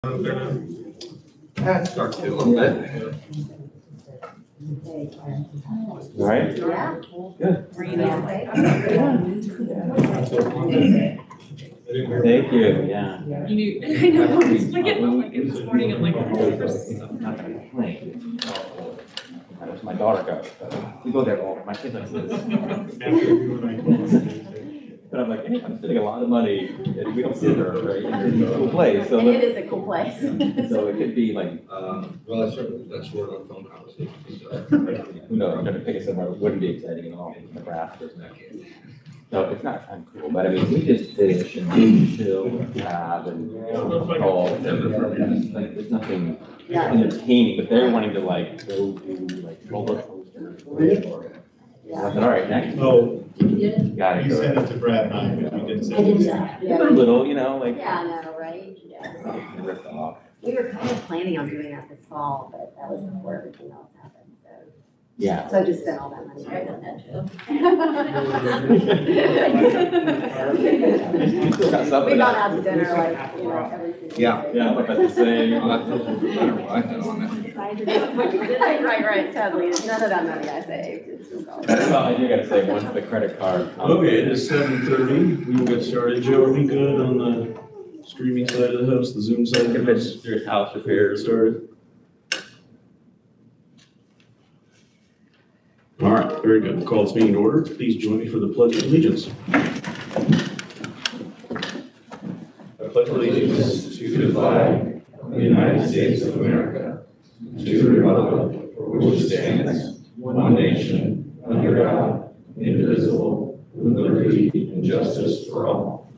Start to a little bit. All right. Yeah. Good. Were you there? Thank you. Yeah. You knew, I know, I was like, it felt like it this morning, I'm like, I'm not gonna complain. That was my daughter goes. We go there all. My kids like this. But I'm like, hey, I'm spending a lot of money, and we don't sit there, right? It's a cool place. So it is a cool place. So it could be like, Well, that's word on phone conversation. who knows? I'm gonna pick it somewhere that wouldn't be exciting at all. Nebraska or something. No, it's not uncool, but I mean, we just fish and chill, have and golf. And like, there's nothing entertaining, but they're wanting to like go do like roller coasters. Yeah. I said, all right, next. Oh, Got you it. sent it to Brad and I, but we didn't I send did it. that. A Yeah. little, you know, like. Yeah, I know, right? Yeah. Ripped off. We were kind of planning on doing that this fall, but that was before everything else happened, so. Yeah. So I just spent all that money. Right on that too. Got something. We've gone out to dinner like, you know, every single Yeah. day. Yeah, I'm about to say. I had on that. Right, totally. It's none of that money I saved. It's just all. Well, you gotta say, once the credit card. Okay, it is 7:30. We will get started. Joe, are we good on the streaming side of the house, the Zoom side of the house? There's house repairs. Started? All right, very good. We'll call this meeting to order. Please join me for the Pledge of Allegiance. I pledge allegiance To the flag of the United States of America, to the republic for which it stands, one nation, under God, indivisible, with liberty and justice for all.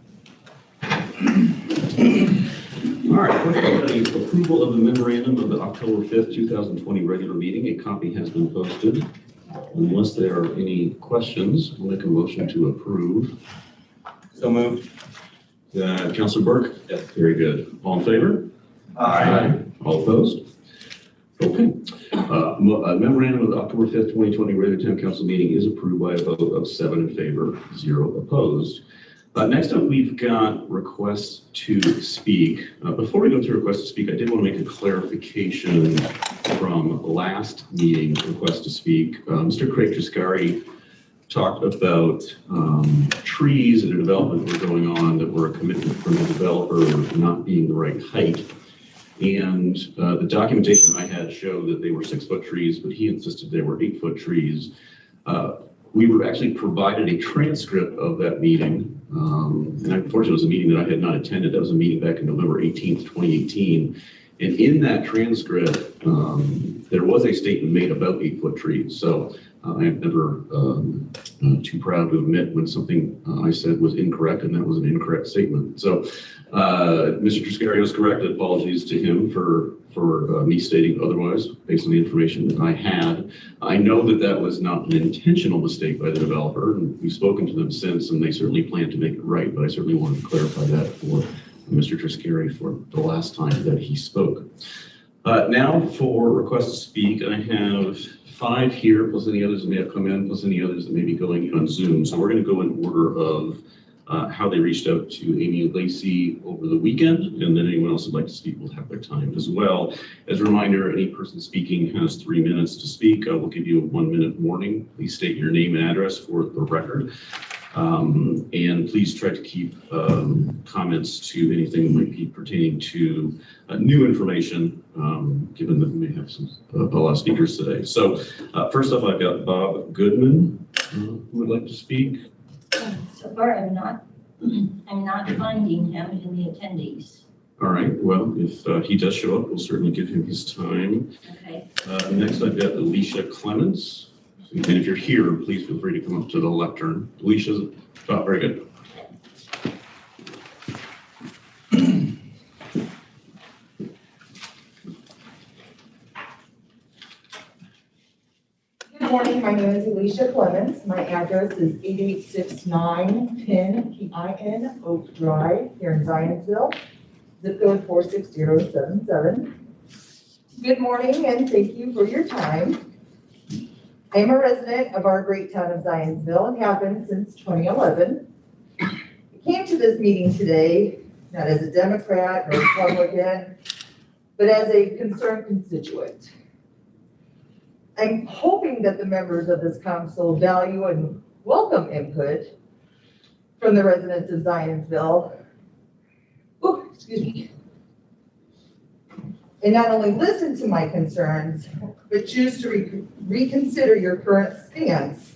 All right, first of all, the approval of the memorandum of the October 5th, 2020 regular meeting. A copy has been posted. Unless there are any questions, I'll make a motion to approve. So moved. Councilor Burke? Yes. Very good. All in favor? Aye. All opposed? Okay. A memorandum of the October 5th, 2020 regular town council meeting is approved by a vote of 7 in favor, 0 opposed. Next up, we've got requests to speak. Before we go to requests to speak, I did want to make a clarification from last meeting request to speak. Mr. Craig Triscari talked about trees in a development that were going on that were a commitment from the developer not being the right height. And the documentation I had showed that they were 6-foot trees, but he insisted they were 8-foot trees. We were actually provided a transcript of that meeting. And unfortunately, it was a meeting that I had not attended. That was a meeting back in November 18th, 2018. And in that transcript, there was a statement made about 8-foot trees. So I am never too proud to admit when something I said was incorrect, and that was an incorrect statement. So Mr. Triscari was corrected. Apologies to him for me stating otherwise based on the information that I had. I know that that was not an intentional mistake by the developer, and we've spoken to them since, and they certainly plan to make it right, but I certainly wanted to clarify that for Mr. Triscari for the last time that he spoke. Now for requests to speak, I have 5 here, plus any others that may have come in, plus any others that may be going in on Zoom. So we're going to go in order of how they reached out to Amy and Lacey over the weekend, and then anyone else who'd like to speak will have their time as well. As a reminder, any person speaking has 3 minutes to speak. I will give you a 1-minute warning. Please state your name and address for the record. And please try to keep comments to anything that might be pertaining to new information, given that we may have a lot of speakers today. So first up, I've got Bob Goodman, who would like to speak. So far, I'm not finding him in the attendees. All right, well, if he does show up, we'll certainly give him his time. Okay. Next, I've got Alicia Clements. And if you're here, please feel free to come up to the lectern. Alicia's, oh, very good. Good morning, my name is Alicia Clements. My address is 8869 P-I-N Oak Drive here in Zionsville, zip code 46077. Good morning and thank you for your time. I am a resident of our great town of Zionsville and have been since 2011. I came to this meeting today not as a Democrat or Republican but as a concerned constituent. I'm hoping that the members of this council value and welcome input from the residents of Zionsville. Oh, excuse me. And not only listen to my concerns, but choose to reconsider your current stance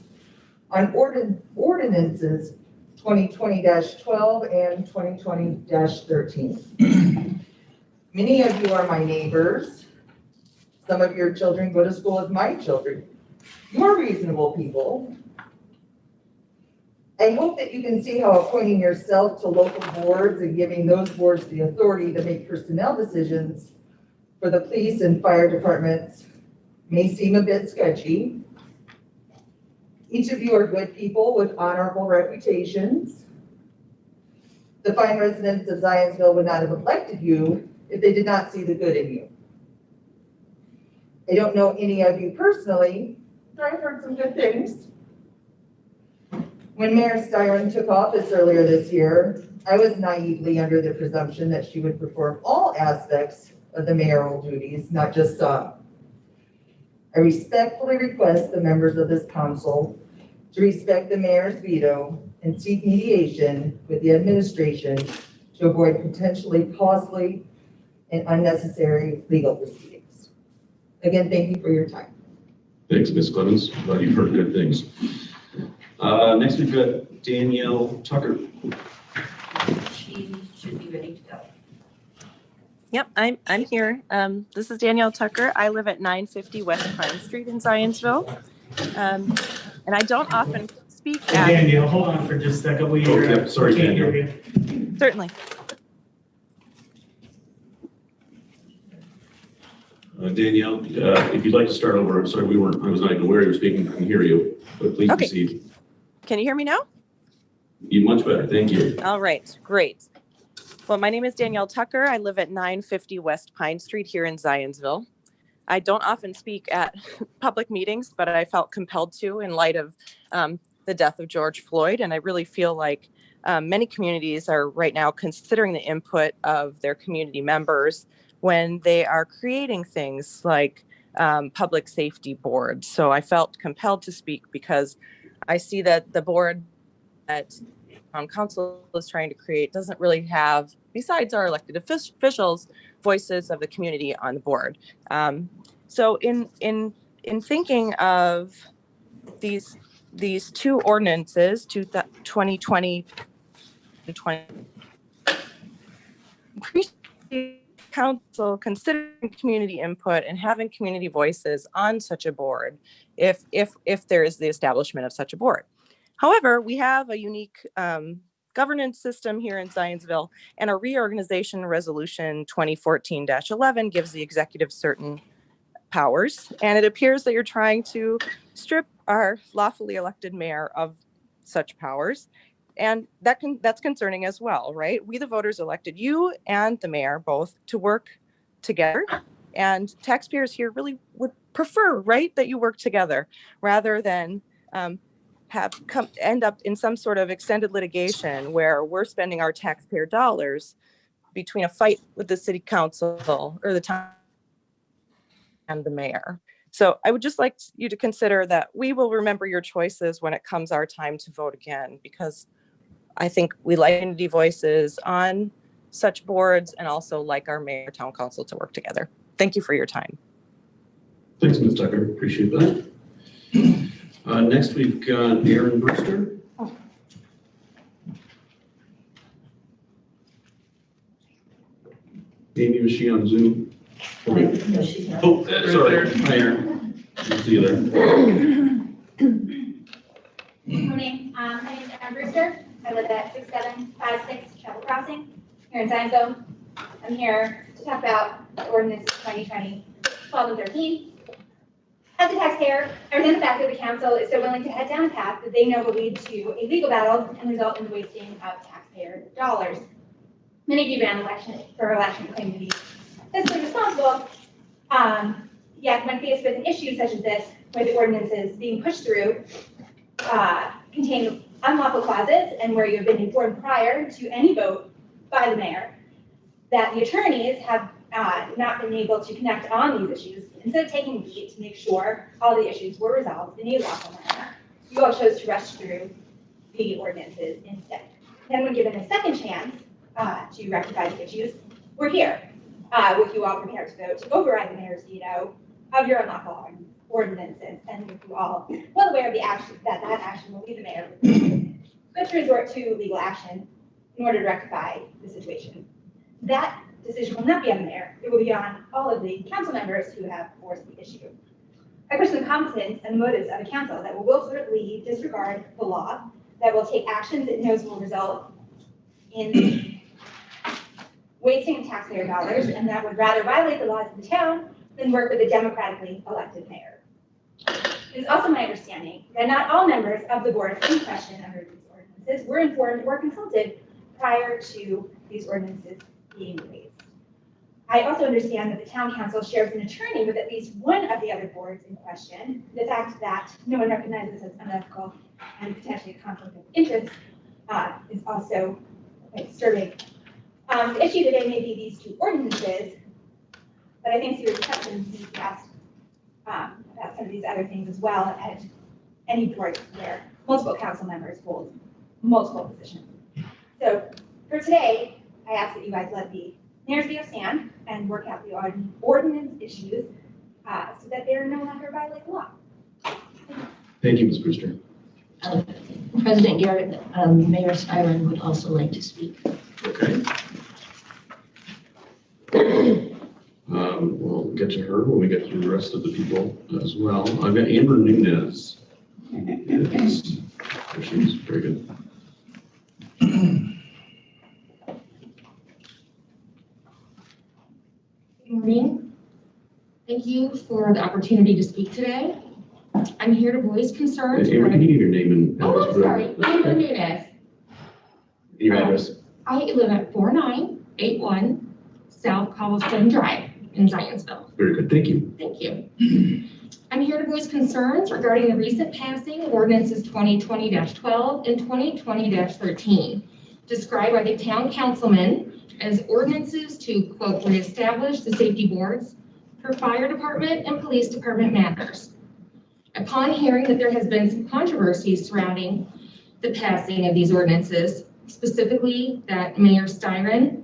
on ordinances 2020-12 and 2020-13. Many of you are my neighbors. Some of your children go to school with my children. You're reasonable people. I hope that you can see how appointing yourself to local boards and giving those boards the authority to make personnel decisions for the police and fire departments may seem a bit sketchy. Each of you are good people with honorable reputations. The fine residents of Zionsville would not have elected you if they did not see the good in you. I don't know any of you personally, but I've heard some good things. When Mayor Styron took office earlier this year, I was naively under the presumption that she would perform all aspects of the mayoral duties, not just some. I respectfully request the members of this council to respect the mayor's veto and seek mediation with the administration to avoid potentially costly and unnecessary legal proceedings. Again, thank you for your time. Thanks, Ms. Clemens. Glad you've heard good things. Next, we've got Danielle Tucker. She should be ready to go. Yep, I'm here. This is Danielle Tucker. I live at 950 West Pine Street in Zionsville. And I don't often speak at... Danielle, hold on for just a second. We yep, sorry, can't hear Danielle. you. Certainly. Danielle, if you'd like to start over, I'm sorry, I was not even aware you were speaking. I can hear you, but please Okay. proceed. Can you hear me now? You much better, thank you. All right, great. Well, my name is Danielle Tucker. I live at 950 West Pine Street here in Zionsville. I don't often speak at public meetings, but I felt compelled to in light of the death of George Floyd. And I really feel like many communities are right now considering the input of their community members when they are creating things like public safety boards. So I felt compelled to speak because I see that the board that council is trying to create doesn't really have, besides our elected officials, voices of the community on the board. So in thinking of these two ordinances, 2020 and 20, council considering community input and having community voices on such a board if there is the establishment of such a board. However, we have a unique governance system here in Zionsville, and a reorganization resolution 2014-11 gives the executive certain powers, and it appears that you're trying to strip our lawfully elected mayor of such powers. And that's concerning as well, right? We, the voters, elected you and the mayor both to work together, and taxpayers here really would prefer, right, that you work together rather than end up in some sort of extended litigation where we're spending our taxpayer dollars between a fight with the city council or the town and the mayor. So I would just like you to consider that we will remember your choices when it comes our time to vote again, because I think we like community voices on such boards and also like our mayor town council to work together. Thank you for your time. Thanks, Ms. Tucker, appreciate that. Next, we've got Aaron Brewster. Amy, was she on Zoom? Okay. No, she's not. Oh, sorry. Hi, Aaron. Good to see you there. Morning. My name is Aaron Brewster. I live at 6756 Travel Crossing here in Zionsville. I'm here to talk about ordinance 2020-12 and 13. As a taxpayer, I resent the fact that the council is so willing to head down a path that they know will lead to a legal battle and result in the wasting of taxpayer dollars. Many of you ran for election claim to be fiscally responsible. Yet when faced with an issue such as this, where the ordinances being pushed through contain unlawful clauses and where you have been informed prior to any vote by the mayor that the attorneys have not been able to connect on these issues, instead of taking the lead to make sure all the issues were resolved in a lawful manner, you all chose to rush through the ordinances instead. Then when given a second chance to rectify the issues, we're here with you all prepared to vote to override the mayor's veto of your unlawful ordinances, and with you all well aware of the action that action will lead the mayor to resort to legal action in order to rectify the situation. That decision will not be on the mayor. It will be on all of the council members who have forced the issue. I question the competence and motives of a council that will willfully disregard the law, that will take actions it knows will result in wasting taxpayer dollars, and that would rather violate the laws of the town than work with a democratically elected mayor. It is also my understanding that not all members of the board in question under these ordinances were informed or consulted prior to these ordinances being raised. I also understand that the town council shares an attorney with at least one of the other boards in question. The fact that no one recognizes as unethical and potentially a conflict of interest is also quite disturbing. The issue today may be these two ordinances, but I think serious questions need to be asked about some of these other things as well at any board where multiple council members hold multiple positions. So for today, I ask that you guys let the mayor's veto stand and work out the ordinance issues so that they're no longer violate the law. Thank you, Ms. Brewster. President Garrett, Mayor Styron would also like to speak. Okay. We'll get to her when we get through the rest of the people as well. I've got Amber Nunez. Yes. There she is. Very good. Good morning. Thank you for the opportunity to speak today. I'm here to voice concerns. Amber, can you give your name and Oh, address? I'm sorry. Amber Nunez. Your address? I live at 4981 South Cobblestone Drive in Zionsville. Very good. Thank you. Thank you. I'm here to voice concerns regarding the recent passing of ordinances 2020-12 and 2020-13, described by the town councilman as ordinances to, quote, reestablish the safety boards for fire department and police department matters. Upon hearing that there has been some controversy surrounding the passing of these ordinances, specifically that Mayor Styron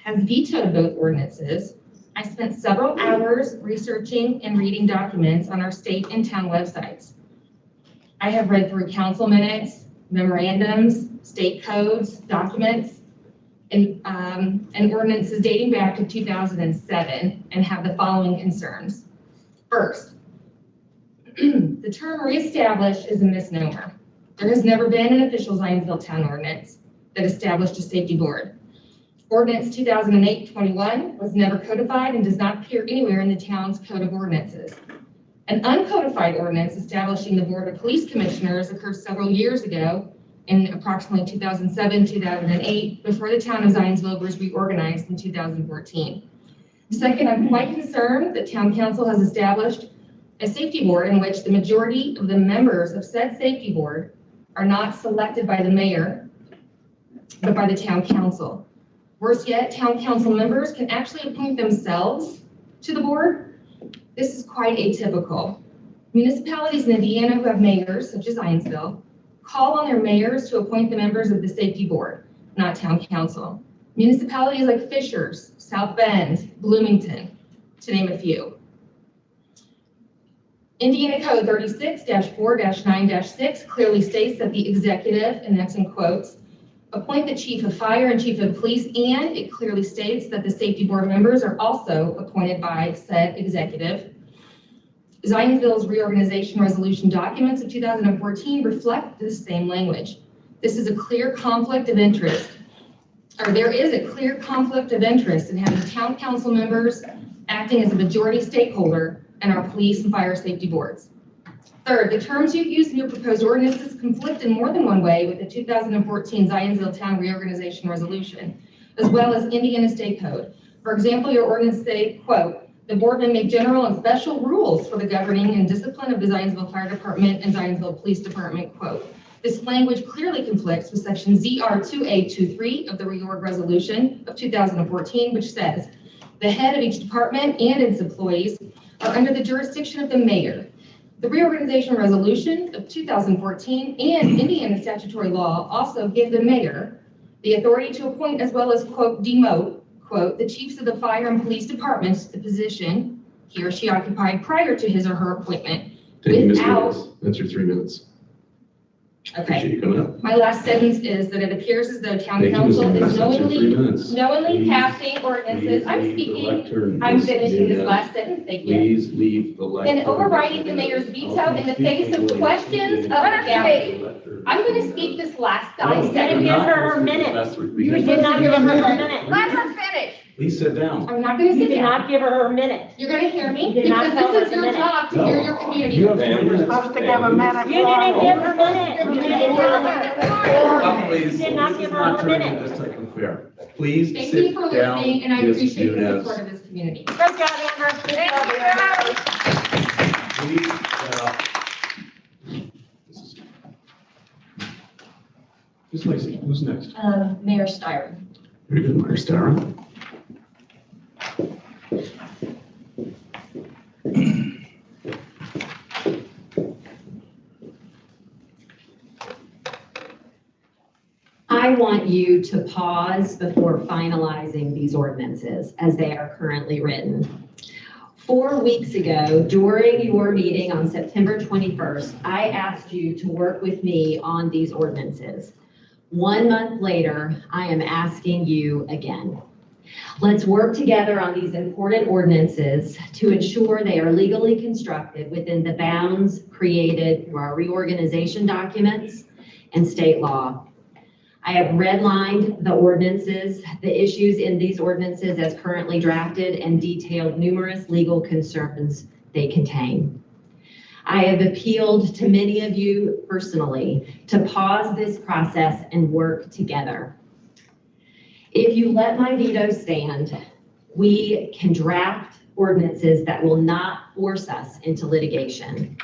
has vetoed both ordinances, I spent several hours researching and reading documents on our state and town websites. I have read through council minutes, memorandums, state codes, documents, and ordinances dating back to 2007 and have the following concerns. First, the term reestablish is a misnomer. There has never been an official Zionsville town ordinance that established a safety board. Ordinance 2008-21 was never codified and does not appear anywhere in the town's code of ordinances. An uncodified ordinance establishing the Board of Police Commissioners occurred several years ago in approximately 2007-2008 before the town of Zionsville was reorganized in 2014. Second, I'm quite concerned that town council has established a safety board in which the majority of the members of said safety board are not selected by the mayor, but by the town council. Worse yet, town council members can actually appoint themselves to the board. This is quite atypical. Municipalities in Indiana who have mayors, such as Zionsville, call on their mayors to appoint the members of the safety board, not town council. Municipalities like Fishers, South Bend, Bloomington, to name a few. Indiana Code 36-4-9-6 clearly states that the executive, and that's in quotes, appoint the chief of fire and chief of police, and it clearly states that the safety board members are also appointed by said executive. Zionsville's reorganization resolution documents of 2014 reflect the same language. This is a clear conflict of interest, or there is a clear conflict of interest in having town council members acting as a majority stakeholder in our police and fire safety boards. Third, the terms you use in your proposed ordinances conflict in more than one way with the 2014 Zionsville Town Reorganization Resolution, as well as Indiana State Code. For example, your ordinance say, quote, the board may make general and special rules for the governing and discipline of the Zionsville Fire Department and Zionsville Police Department, quote. This language clearly conflicts with section ZR2A23 of the Reorg Resolution of 2014, which says, The head of each department and its employees are under the jurisdiction of the mayor. The reorganization resolution of 2014 and Indiana statutory law also give the mayor the authority to appoint as well as, quote, demote, quote, the chiefs of the fire and police departments to the position he or she occupied prior to his or her appointment. Thank you, Ms. Without- Davis. That's your 3 minutes. Okay. Appreciate you coming up. My last sentence is that it appears as though town Thank you, Ms. council Davis. is That's your 3 minutes. knowingly passing ordinances. I'm Please leave the speaking. lectern, I'm Ms. finishing this Nunez. last sentence. Thank you. Please leave the lectern. And overriding the mayor's veto in the face of questions of legality. I'm going to speak this last 5 You're seconds. gonna give her her minute. You did not give her her minute. Let her finish. Please sit down. I'm not going to You sit did down. not give her her minute. You're going to hear me You did not because tell her this is the your minute. job to hear your community. You have 3 minutes. You didn't give her minute. You didn't give her minute. Please, You did not this give is her not her turning minute. this type of fair. Please Thank sit you for down, listening, and I Ms. appreciate the Nunez. support of this community. Good job, Amber. Good Thank job, you. Amber. Please, Ms. Lacy, who's next? Mayor Styron. Very good, Mayor Stara. I want you to pause before finalizing these ordinances as they are currently written. 4 weeks ago, during your meeting on September 21st, I asked you to work with me on these ordinances. 1 month later, I am asking you again. Let's work together on these important ordinances to ensure they are legally constructed within the bounds created through our reorganization documents and state law. I have redlined the ordinances, the issues in these ordinances as currently drafted, and detailed numerous legal concerns they contain. I have appealed to many of you personally to pause this process and work together. If you let my veto stand, we can draft ordinances that will not force us into litigation.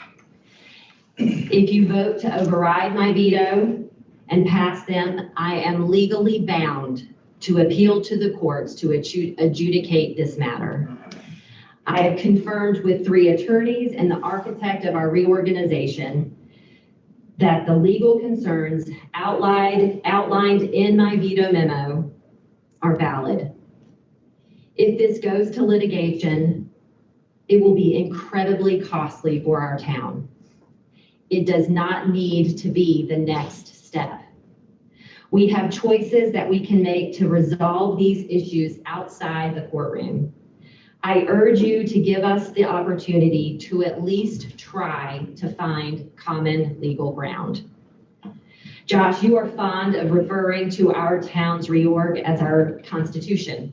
If you vote to override my veto and pass them, I am legally bound to appeal to the courts to adjudicate this matter. I have confirmed with 3 attorneys and the architect of our reorganization that the legal concerns outlined in my veto memo are valid. If this goes to litigation, it will be incredibly costly for our town. It does not need to be the next step. We have choices that we can make to resolve these issues outside the courtroom. I urge you to give us the opportunity to at least try to find common legal ground. Josh, you are fond of referring to our town's reorg as our constitution.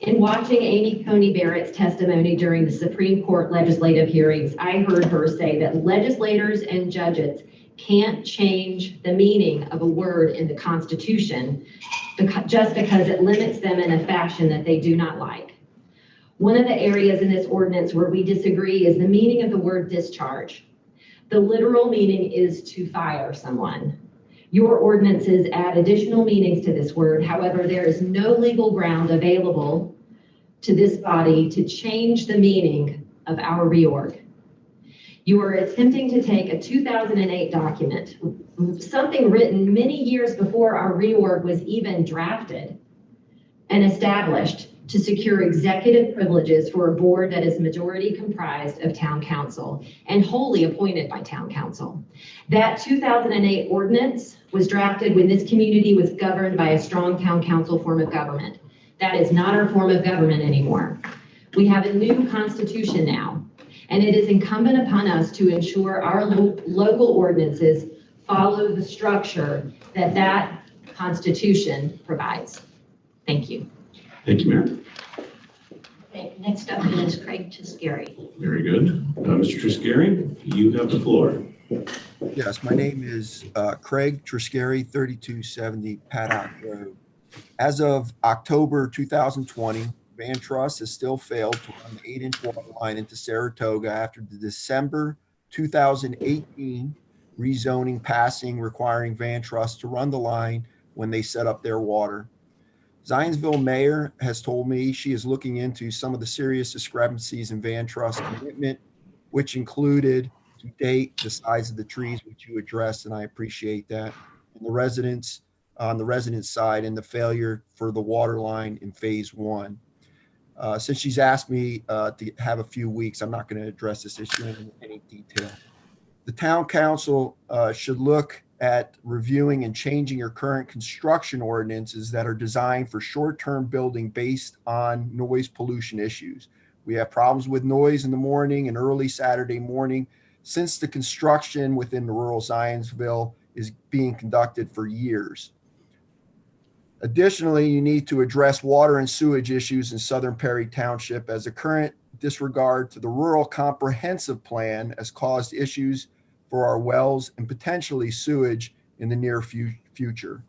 In watching Amy Coney Barrett's testimony during the Supreme Court legislative hearings, I heard her say that legislators and judges can't change the meaning of a word in the Constitution just because it limits them in a fashion that they do not like. One of the areas in this ordinance where we disagree is the meaning of the word discharge. The literal meaning is to fire someone. Your ordinances add additional meanings to this word. However, there is no legal ground available to this body to change the meaning of our reorg. You are attempting to take a 2008 document, something written many years before our reorg was even drafted and established, to secure executive privileges for a board that is majority comprised of town council and wholly appointed by town council. That 2008 ordinance was drafted when this community was governed by a strong town council form of government. That is not our form of government anymore. We have a new constitution now, and it is incumbent upon us to ensure our local ordinances follow the structure that that constitution provides. Thank you. Thank you, Mayor. Okay, next up is Craig Tiscary. Very good. Mr. Triscari, you have the floor. Yes, my name is Craig Triscari, 3270 Paddock Road. As of October 2020, Van Trust has still failed to run the 8-inch water line into Saratoga after the December 2018 rezoning passing requiring Van Trust to run the line when they set up their water. Zionsville mayor has told me she is looking into some of the serious discrepancies in Van Trust commitment, which included to date the size of the trees, which you addressed, and I appreciate that. And the residents on the resident side and the failure for the water line in phase one. Since she's asked me to have a few weeks, I'm not going to address this issue in any detail. The town council should look at reviewing and changing your current construction ordinances that are designed for short-term building based on noise pollution issues. We have problems with noise in the morning and early Saturday morning since the construction within the rural Zionsville is being conducted for years. Additionally, you need to address water and sewage issues in Southern Perry Township, as the current disregard to the rural comprehensive plan has caused issues for our wells and potentially sewage in the near future.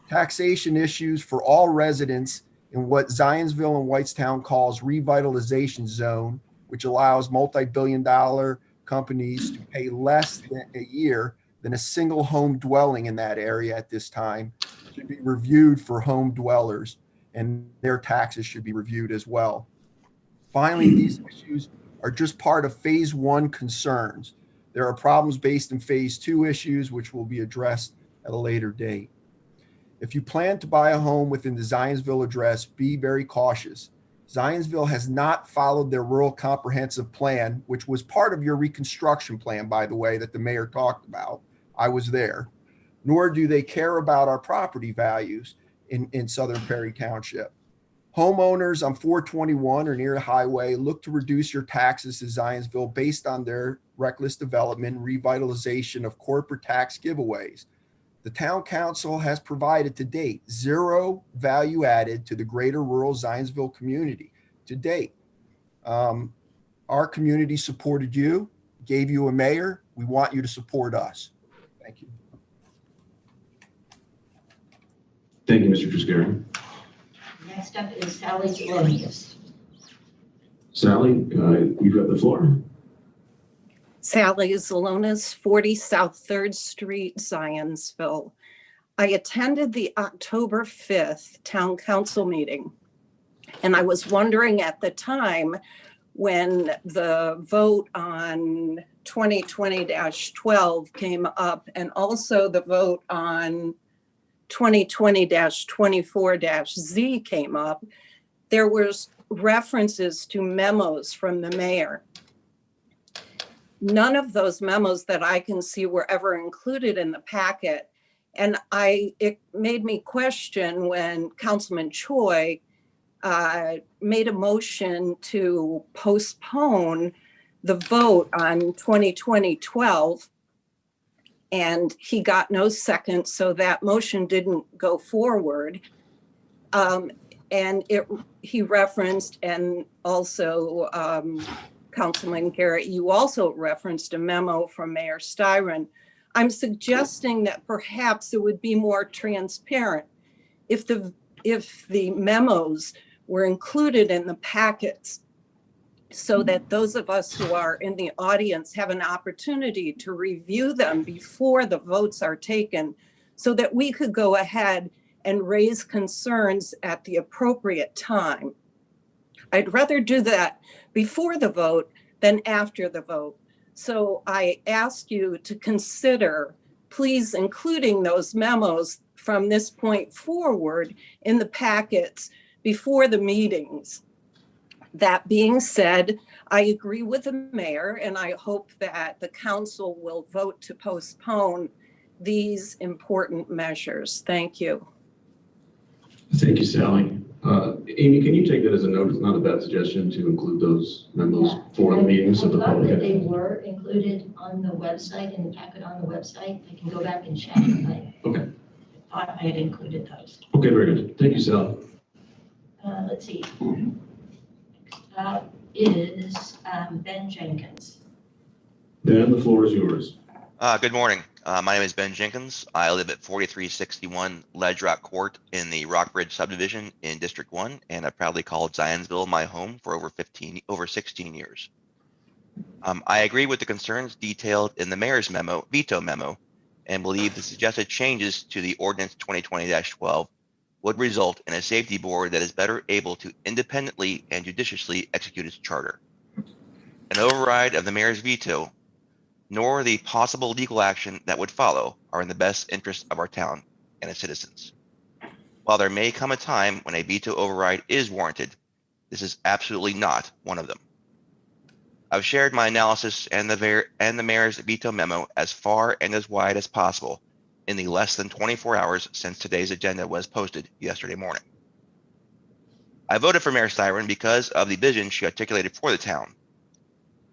Taxation issues for all residents in what Zionsville and Whitestown calls revitalization zone, which allows multi-billion-dollar companies to pay less than a year than a single home dwelling in that area at this time, should be reviewed for home dwellers, and their taxes should be reviewed as well. Finally, these issues are just part of phase one concerns. There are problems based in phase two issues, which will be addressed at a later date. If you plan to buy a home within the Zionsville address, be very cautious. Zionsville has not followed their rural comprehensive plan, which was part of your reconstruction plan, by the way, that the mayor talked about. I was there. Nor do they care about our property values in Southern Perry Township. Homeowners on 421 or near the highway look to reduce your taxes to Zionsville based on their reckless development and revitalization of corporate tax giveaways. The town council has provided to date zero value added to the greater rural Zionsville community to date. Our community supported you, gave you a mayor. We want you to support us. Thank you. Thank you, Mr. Triscari. Next up is Sally Zelonius. Sally, you've got the floor. Sally Zelonis, 40 South 3rd Street, Zionsville. I attended the October 5th town council meeting, and I was wondering at the time when the vote on 2020-12 came up, and also the vote on 2020-24-Z came up, there was references to memos from the mayor. None of those memos that I can see were ever included in the packet. And it made me question when Councilman Choi made a motion to postpone the vote on 2020-12, and he got no second, so that motion didn't go forward. And he referenced, and also Councilman Garrett, you also referenced a memo from Mayor Styron. I'm suggesting that perhaps it would be more transparent if the memos were included in the packets, so that those of us who are in the audience have an opportunity to review them before the votes are taken, so that we could go ahead and raise concerns at the appropriate time. I'd rather do that before the vote than after the vote. So I ask you to consider, please, including those memos from this point forward in the packets before the meetings. That being said, I agree with the mayor, and I hope that the council will vote to postpone these important measures. Thank you. Thank you, Sally. Amy, can you take that as a note? It's not a bad suggestion to include those memos for the meetings of the I thought that public. they were included on the website, in the packet on the website. I can go back and check. I thought I had included those. Okay, very good. Thank you, Sally. Let's see. Next up is Ben Jenkins. Ben, the floor is yours. Good morning. My name is Ben Jenkins. I live at 4361 Ledge Rock Court in the Rockbridge subdivision in District 1, and I proudly called Zionsville my home for over 16 years. I agree with the concerns detailed in the mayor's veto memo, and believe the suggested changes to the ordinance 2020-12 would result in a safety board that is better able to independently and judiciously execute its charter. An override of the mayor's veto, nor the possible legal action that would follow, are in the best interest of our town and its citizens. While there may come a time when a veto override is warranted, this is absolutely not one of them. I've shared my analysis and the mayor's veto memo as far and as wide as possible in the less than 24 hours since today's agenda was posted yesterday morning. I voted for Mayor Styron because of the vision she articulated for the town.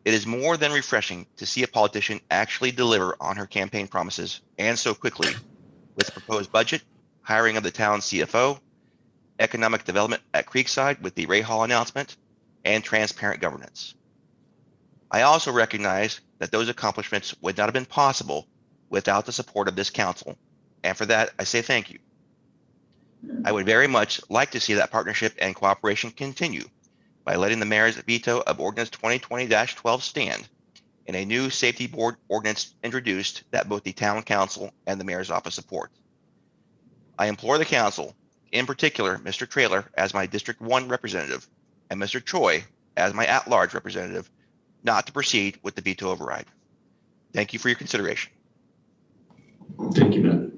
It is more than refreshing to see a politician actually deliver on her campaign promises, and so quickly, with the proposed budget, hiring of the town's CFO, economic development at Creekside with the Ray Hall announcement, and transparent governance. I also recognize that those accomplishments would not have been possible without the support of this council, and for that, I say thank you. I would very much like to see that partnership and cooperation continue by letting the mayor's veto of Ordinance 2020-12 stand and a new safety board ordinance introduced that both the town council and the mayor's office support. I implore the council, in particular Mr. Traylor as my District 1 representative and Mr. Choi as my at-large representative, not to proceed with the veto override. Thank you for your consideration. Thank you, Matt.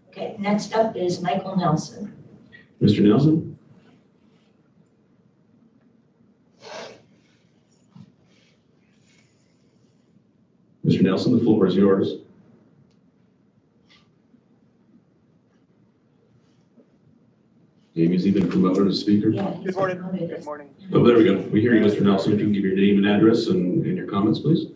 Okay, next up is Michael Nelson. Mr. Nelson? Mr. Nelson, the floor is yours. Maybe he's even promoted as speaker. Yeah, Good morning. Good morning. Oh, there we go. We hear you, Mr. Nelson. If you can give your name and address and your comments, please.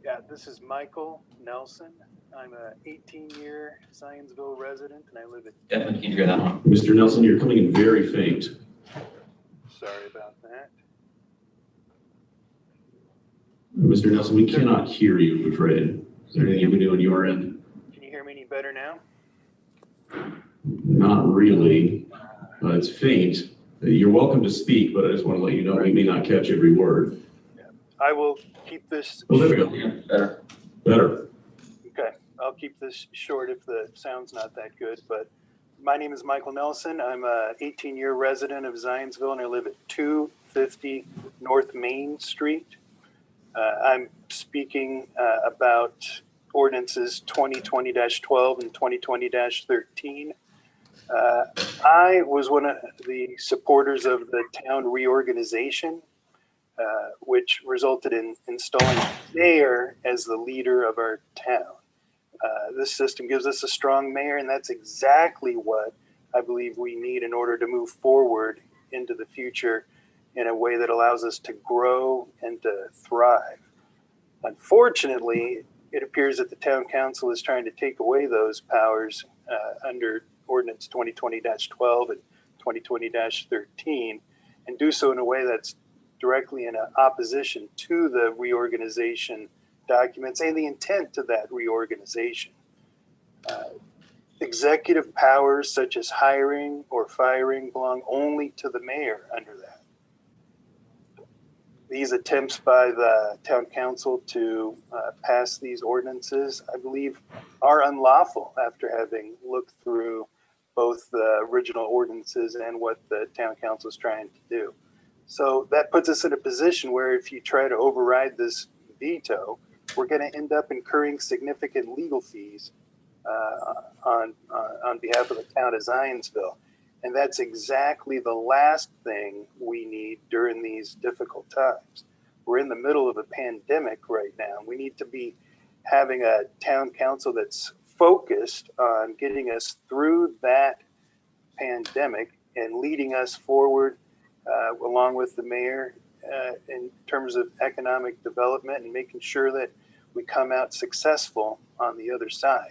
Yeah, this is Michael Nelson. I'm a 18-year Zionsville resident, and I live at. Definitely can hear that one. Mr. Nelson, you're coming in very faint. Sorry about that. Mr. Nelson, we cannot hear you, I'm afraid. Is there anything you can do on your end? Can you hear me any better now? Not really. It's faint. You're welcome to speak, but I just want to let you know we may not catch every word. I will keep this. Oh, there we go. Better. Better. Okay, I'll keep this short if the sound's not that good, but my name is Michael Nelson. I'm a 18-year resident of Zionsville, and I live at 250 North Main Street. I'm speaking about ordinances 2020-12 and 2020-13. I was one of the supporters of the town reorganization, which resulted in installing the mayor as the leader of our town. This system gives us a strong mayor, and that's exactly what I believe we need in order to move forward into the future in a way that allows us to grow and to thrive. Unfortunately, it appears that the town council is trying to take away those powers under Ordinance 2020-12 and 2020-13 and do so in a way that's directly in opposition to the reorganization documents and the intent of that reorganization. Executive powers such as hiring or firing belong only to the mayor under that. These attempts by the town council to pass these ordinances, I believe, are unlawful after having looked through both the original ordinances and what the town council is trying to do. So that puts us in a position where if you try to override this veto, we're going to end up incurring significant legal fees on behalf of the town of Zionsville. And that's exactly the last thing we need during these difficult times. We're in the middle of a pandemic right now. We need to be having a town council that's focused on getting us through that pandemic and leading us forward along with the mayor in terms of economic development and making sure that we come out successful on the other side.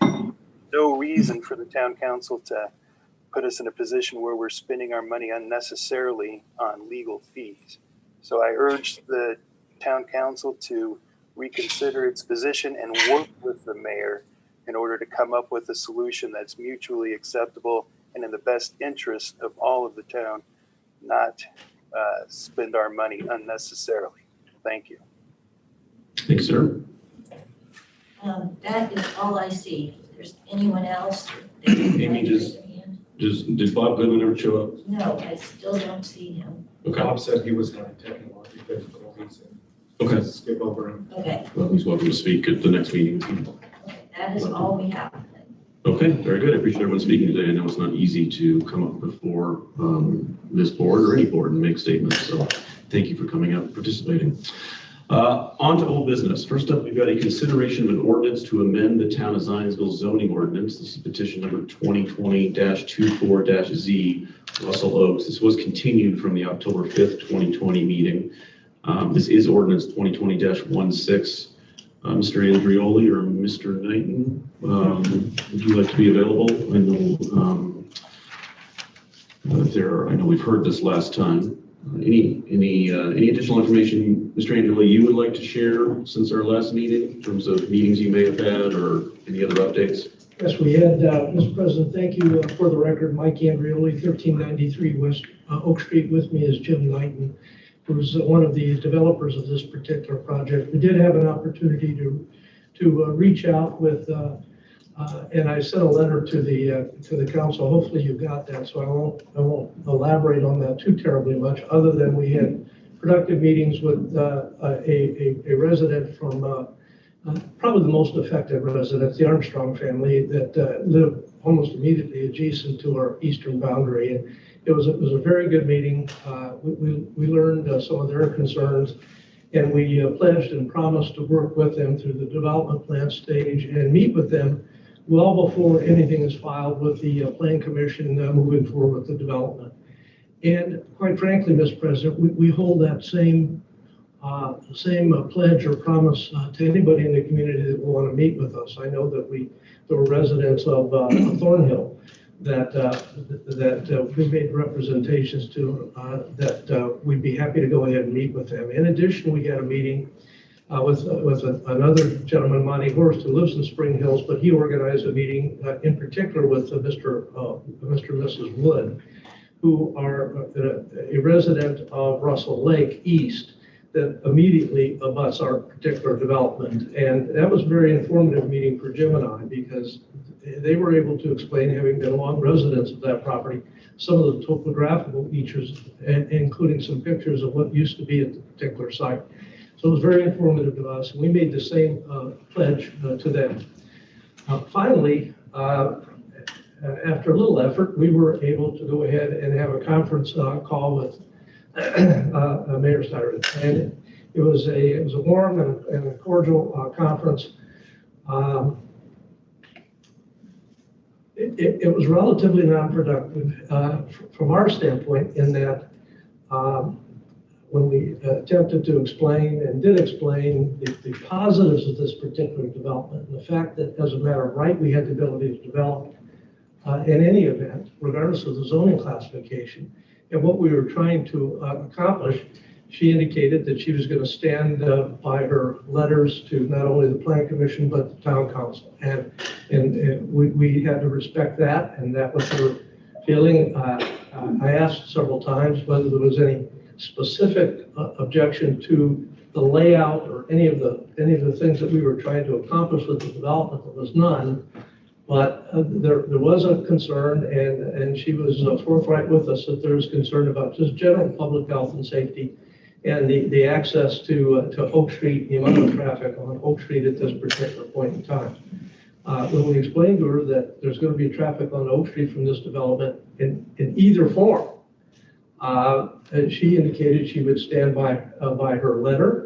No reason for the town council to put us in a position where we're spending our money unnecessarily on legal fees. So I urge the town council to reconsider its position and work with the mayor in order to come up with a solution that's mutually acceptable and in the best interest of all of the town, not spend our money unnecessarily. Thank you. Thanks, sir. That is all I see. If there's anyone else. Amy, just Did Bob Goodwin ever show up? No, I still don't see him. Okay. Bob said he was having technical difficulties and Okay. skip over him. Okay, Well, he's welcome to speak at the next meeting. okay, that is all we have. Okay, very good. I appreciate everyone speaking today. I know it's not easy to come up before this board or any board and make statements. So thank you for coming out and participating. On to old business. First up, we've got a consideration of an ordinance to amend the town of Zionsville zoning ordinance. This is petition number 2020-24-Z, Russell Oaks. This was continued from the October 5th, 2020 meeting. This is ordinance 2020-16. Mr. Andrioli or Mr. Knighton, would you like to be available? I know we've heard this last time. Any additional information, Mr. Andrioli, you would like to share since our last meeting in terms of meetings you may have had or any other updates? Yes, we had, Mr. President, thank you for the record, Mike Andrioli, 1393 West Oak Street. With me is Jim Knighton, who was one of the developers of this particular project. We did have an opportunity to reach out with, and I sent a letter to the council. Hopefully you got that, so I won't elaborate on that too terribly much, other than we had productive meetings with a resident from probably the most affected resident, the Armstrong family, that lived almost immediately adjacent to our eastern boundary. And it was a very good meeting. We learned some of their concerns, and we pledged and promised to work with them through the development plan stage and meet with them well before anything is filed with the Plan Commission moving forward with the development. And quite frankly, Mr. President, we hold that same pledge or promise to anybody in the community that will want to meet with us. I know that there were residents of Thornhill that we made representations to that we'd be happy to go ahead and meet with them. In addition, we had a meeting with another gentleman, Monty Horst, who lives in Spring Hills, but he organized a meeting in particular with Mr. and Mrs. Wood, who are a resident of Russell Lake East that immediately abuts our particular development. And that was a very informative meeting for Jim and I, because they were able to explain, having been long residents of that property, some of the topographical features, including some pictures of what used to be at the particular site. So it was very informative to us. We made the same pledge to them. Finally, after a little effort, we were able to go ahead and have a conference call with Mayor Styron. And it was a warm and a cordial conference. It was relatively non-productive from our standpoint, in that when we attempted to explain and did explain the positives of this particular development, and the fact that as a matter of right, we had the ability to develop in any event, regardless of the zoning classification, and what we were trying to accomplish, she indicated that she was going to stand by her letters to not only the Plan Commission, but the Town Council. And we had to respect that, and that was her feeling. I asked several times whether there was any specific objection to the layout or any of the things that we were trying to accomplish with the development. There was none. But there was a concern, and she was forthright with us that there was concern about just general public health and safety, and the access to Oak Street, the amount of traffic on Oak Street at this particular point in time. When we explained to her that there's going to be traffic on Oak Street from this development in either form, she indicated she would stand by her letter.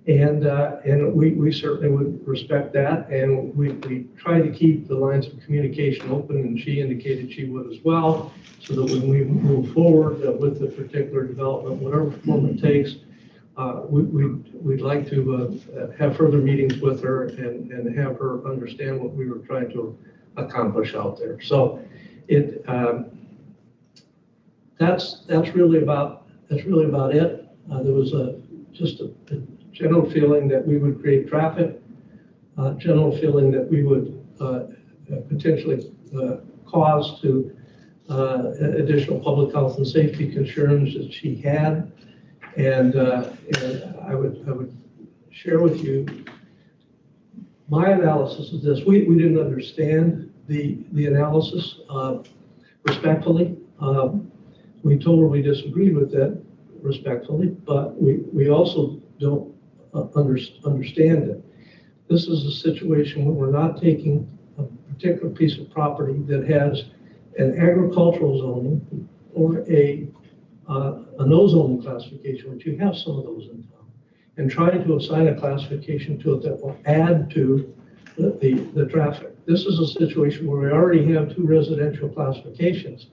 And we certainly would respect that, and we try to keep the lines of communication open, and she indicated she would as well, so that when we move forward with the particular development, whatever form it takes, we'd like to have further meetings with her and have her understand what we were trying to accomplish out there. So that's really about it. There was just a general feeling that we would create traffic, general feeling that we would potentially cause to additional public health and safety concerns that she had. And I would share with you my analysis of this. We didn't understand the analysis. respectfully. We told her we disagreed with that respectfully, but we also don't understand it. This is a situation where we're not taking a particular piece of property that has an agricultural zoning or a no zoning classification, which you have some of those in town, and trying to assign a classification to it that will add to the traffic. This is a situation where we already have 2 residential classifications,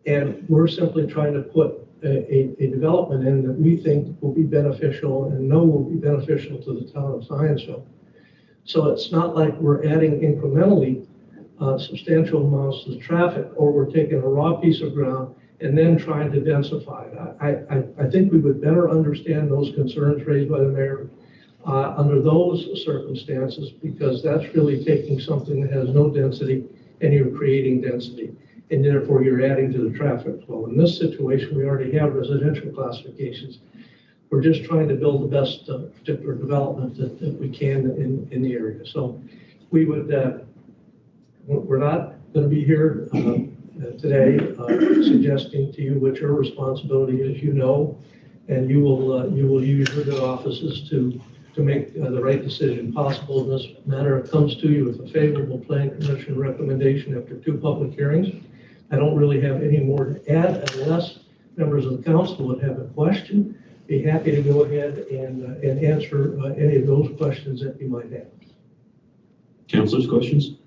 and we're simply trying to put a development in that we think will be beneficial and know will be beneficial to the town of Zionsville. So it's not like we're adding incrementally substantial amounts to the traffic, or we're taking a raw piece of ground and then trying to densify it. I think we would better understand those concerns raised by the mayor under those circumstances, because that's really taking something that has no density and you're creating density, and therefore you're adding to the traffic flow. In this situation, we already have residential classifications. We're just trying to build the best particular development that we can in the area. So we would, we're not going to be here today suggesting to you what your responsibility is, and you will use your good offices to make the right decision possible in this matter. It comes to you with a favorable planning commission recommendation after 2 public hearings. I don't really have any more to add unless members of the council would have a question. Be happy to go ahead and answer any of those questions that you might have. Councilors, questions?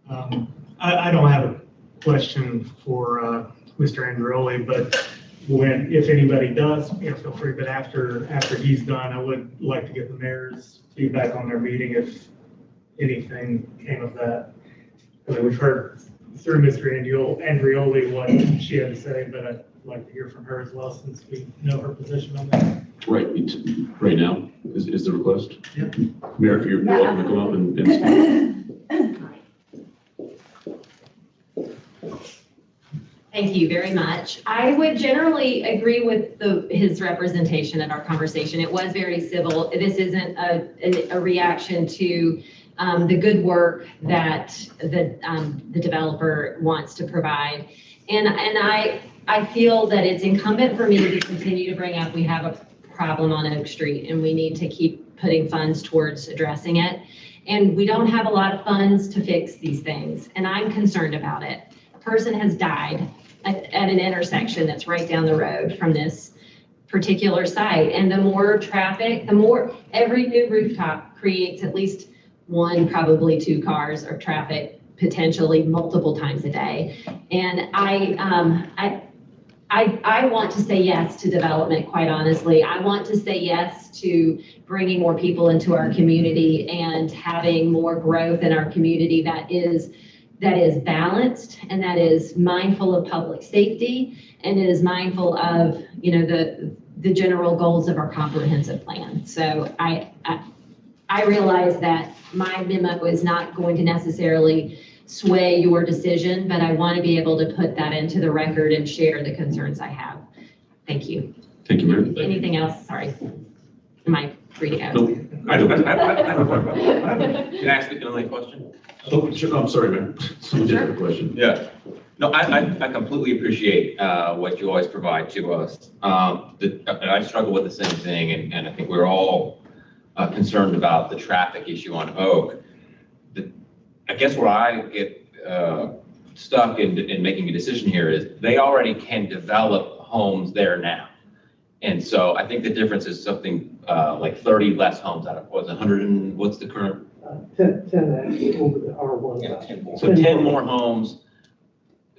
I don't have a question for Mr. Andreoli, but if anybody does, feel free. But after he's done, I would like to get the mayor's feedback on their meeting if anything came of that. I mean, we've heard through Mr. Andreoli what she had to say, but I'd like to hear from her as well, since we know her position on that. Right now is the request. Yeah. Mayor, if you're welcome to come up and speak. Thank you very much. I would generally agree with his representation at our conversation. It was very civil. This isn't a reaction to the good work that the developer wants to provide. And I feel that it's incumbent for me to continue to bring up, we have a problem on Oak Street and we need to keep putting funds towards addressing it. And we don't have a lot of funds to fix these things, and I'm concerned about it. A person has died at an intersection that's right down the road from this particular site. And the more traffic, the more every new rooftop creates at least 1, probably 2 cars or traffic potentially multiple times a day. And I want to say yes to development, quite honestly. I want to say yes to bringing more people into our community and having more growth in our community that is balanced and that is mindful of public safety and is mindful of, the general goals of our comprehensive plan. So I realize that my memo is not going to necessarily sway your decision, but I want to be able to put that into the record and share the concerns I have. Thank you. Thank you, Mayor. Anything else? Sorry. Am I free to go? No, I don't. Can I ask the only question? Oh, sure. I'm sorry, Mayor. Someone did have a question. Yeah. No, I completely appreciate what you always provide to us. I struggle with the same thing, and I think we're all concerned about the traffic issue on Oak. I guess where I get stuck in making a decision here is they already can develop homes there now. And so I think the difference is something like 30 less homes out of, what's 100 and what's the current? 10 actually over the R1. Yeah, 10 more. So 10 more homes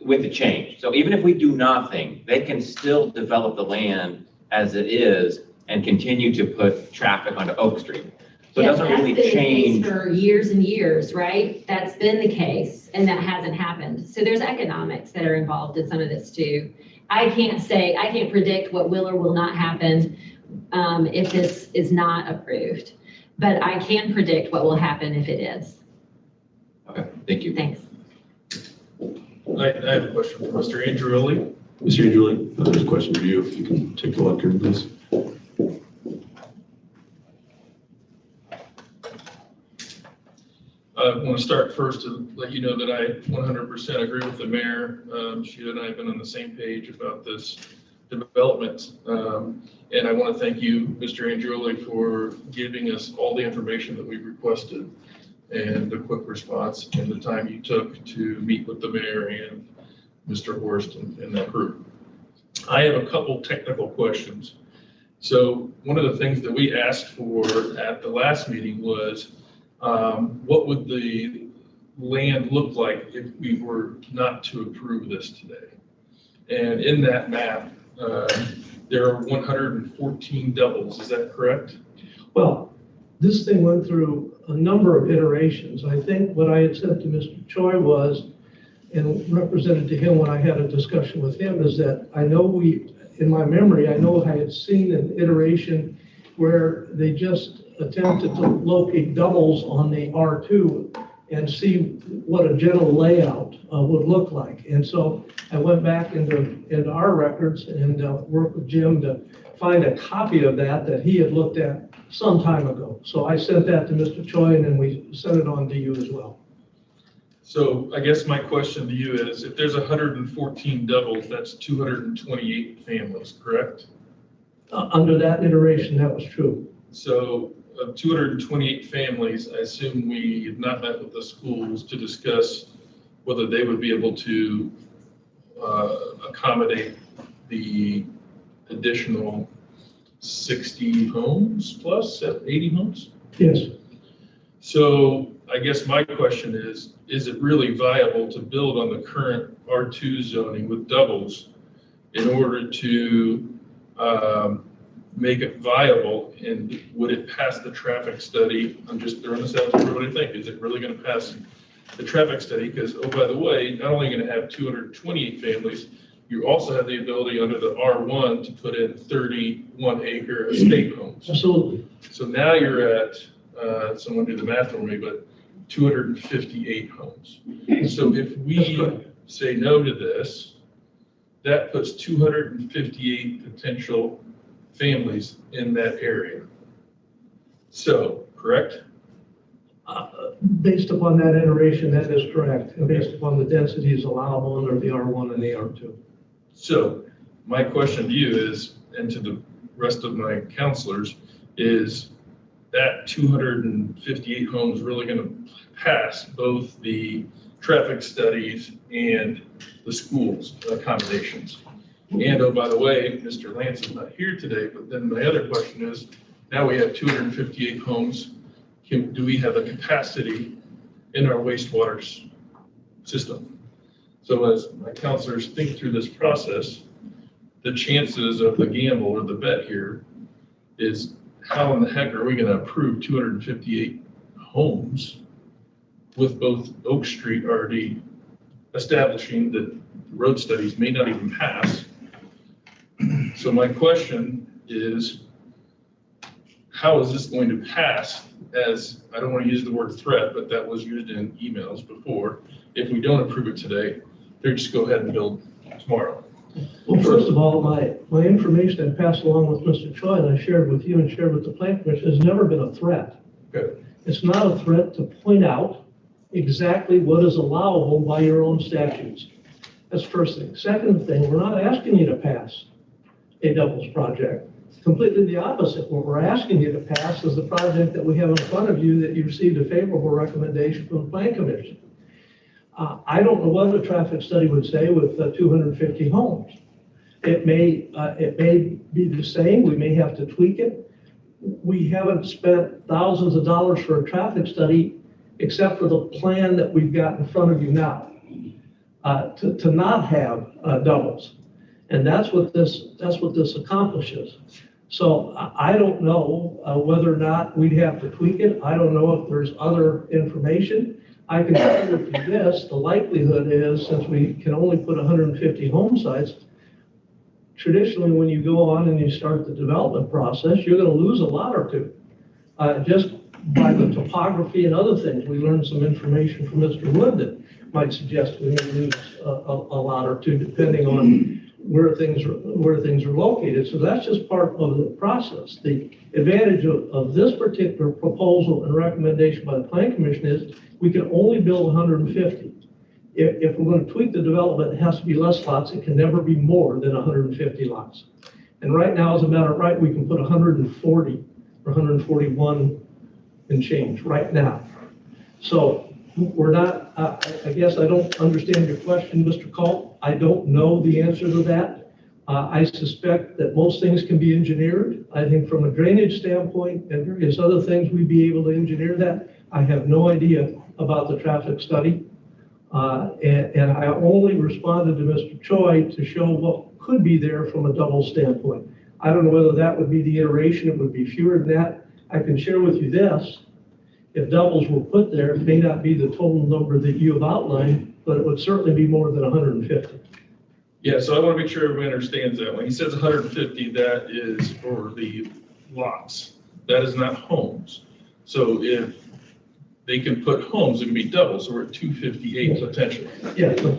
with the change. So even if we do nothing, they can still develop the land as it is and continue to put traffic onto Oak Street. So it doesn't really change. For years and years, right? That's been the case, and that hasn't happened. So there's economics that are involved in some of this too. I can't predict what will or will not happen if this is not approved, but I can predict what will happen if it is. Okay, thank you. Thanks. I have a question for Mr. Andreoli. Mr. Andreoli, there's a question for you. If you can take the lectern, please. I want to start first to let you know that I 100% agree with the mayor. She and I have been on the same page about this development. And I want to thank you, Mr. Andreoli, for giving us all the information that we requested and the quick response and the time you took to meet with the mayor and Mr. Horst and that group. I have a couple technical questions. So one of the things that we asked for at the last meeting was what would the land look like if we were not to approve this today? And in that map, there are 114 doubles, is that correct? Well, this thing went through a number of iterations. I think what I had said to Mr. Choi was, and represented to him when I had a discussion with him, is that I know in my memory, I know I had seen an iteration where they just attempted to locate doubles on the R2 and see what a general layout would look like. And so I went back into our records and worked with Jim to find a copy of that he had looked at some time ago. So I sent that to Mr. Choi, and then we sent it on to you as well. So I guess my question to you is, if there's 114 doubles, that's 228 families, correct? Under that iteration, that was true. So of 228 families, I assume we have not met with the schools to discuss whether they would be able to accommodate the additional 60 homes plus 80 homes? Yes. So I guess my question is it really viable to build on the current R2 zoning with doubles in order to make it viable? And would it pass the traffic study? I'm just throwing this out to everybody to think. Is it really going to pass the traffic study? Because, oh, by the way, not only are you going to have 228 families, you also have the ability under the R1 to put in 31-acre estate homes. Absolutely. So now you're at, someone do the math for me, but 258 homes. So if we say no to this, that puts 258 potential families in that area. So, correct? Based upon that iteration, that is correct. And based upon the densities allowable under the R1 and the R2. So my question to you is, and to the rest of my counselors, is that 258 homes really going to pass both the traffic studies and the schools accommodations? And oh, by the way, Mr. Lance is not here today, but then my other question is, now we have 258 homes. Do we have a capacity in our wastewater system? So as my counselors think through this process, the chances of the gamble or the bet here is, how in the heck are we going to approve 258 homes with both Oak Street already establishing that road studies may not even pass? So my question is, how is this going to pass? As I don't want to use the word threat, but that was used in emails before. If we don't approve it today, they're just go ahead and build tomorrow. Well, first of all, my information I passed along with Mr. Choi and I shared with you and shared with the Plan Commission has never been a threat. Good. It's not a threat to point out exactly what is allowable by your own statutes. That's the first thing. Second thing, we're not asking you to pass a doubles project. Completely the opposite. What we're asking you to pass is the project that we have in front of you that you received a favorable recommendation from the Plan Commission. I don't know what the traffic study would say with 250 homes. It may be the same. We may have to tweak it. We haven't spent thousands of dollars for a traffic study except for the plan that we've got in front of you now to not have doubles. And that's what this accomplishes. So I don't know whether or not we'd have to tweak it. I don't know if there's other information. I can tell you from this, the likelihood is, since we can only put 150 home sites, traditionally when you go on and you start the development process, you're going to lose a lot or two. Just by the topography and other things. We learned some information from Mr. Wood that might suggest we may lose a lot or two depending on where things are located. So that's just part of the process. The advantage of this particular proposal and recommendation by the Plan Commission is we can only build 150. If we're going to tweak the development, it has to be less lots. It can never be more than 150 lots. And right now, as a matter of right, we can put 140 or 141 and change right now. So we're not, I guess I don't understand your question, Mr. Culp. I don't know the answer to that. I suspect that most things can be engineered. I think from a drainage standpoint and various other things, we'd be able to engineer that. I have no idea about the traffic study. And I only responded to Mr. Choi to show what could be there from a double standpoint. I don't know whether that would be the iteration. It would be fewer than that. I can share with you this. If doubles were put there, it may not be the total number that you have outlined, but it would certainly be more than 150. Yeah, so I want to make sure everyone understands that. When he says 150, that is for the lots. That is not homes. So if they can put homes, it can be doubles, so we're at 258 potentially. Yeah.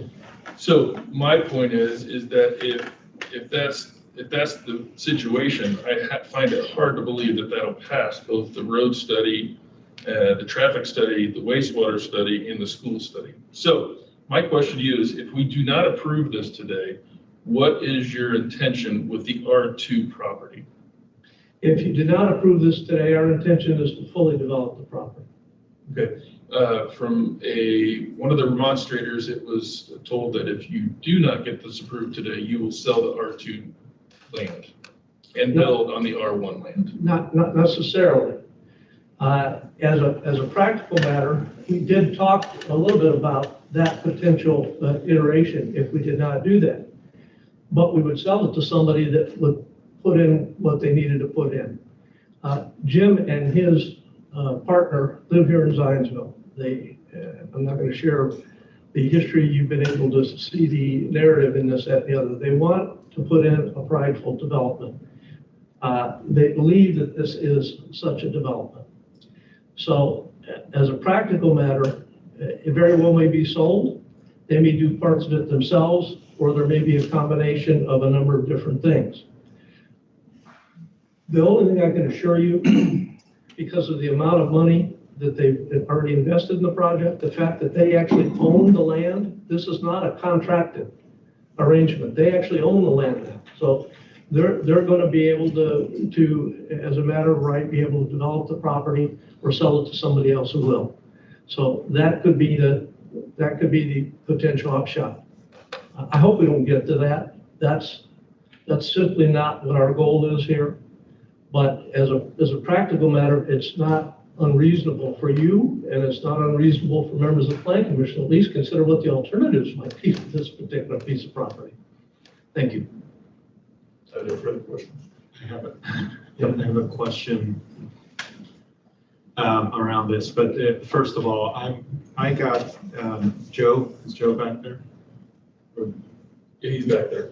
So my point is that if that's the situation, I find it hard to believe that that'll pass both the road study, the traffic study, the wastewater study, and the school study. So my question to you is, if we do not approve this today, what is your intention with the R2 property? If you do not approve this today, our intention is to fully develop the property. Okay. From one of the demonstrators, it was told that if you do not get this approved today, you will sell the R2 land and build on the R1 land. Not necessarily. As a practical matter, we did talk a little bit about that potential iteration if we did not do that. But we would sell it to somebody that would put in what they needed to put in. Jim and his partner live here in Zionsville. I'm not going to share the history. You've been able to see the narrative in this, that, and the other. They want to put in a prideful development. They believe that this is such a development. So as a practical matter, it very well may be sold. They may do parts of it themselves, or there may be a combination of a number of different things. The only thing I can assure you, because of the amount of money that they've already invested in the project, the fact that they actually own the land, this is not a contracted arrangement. They actually own the land now. So they're going to be able to, as a matter of right, be able to develop the property or sell it to somebody else who will. So that could be the potential upshot. I hope we don't get to that. That's simply not what our goal is here. But as a practical matter, it's not unreasonable for you, and it's not unreasonable for members of the Plan Commission to at least consider what the alternatives might be for this particular piece of property. Thank you. Is that a further question? I have a question around this, but first of all, I got Joe. Is Joe back there? Yeah, he's back there.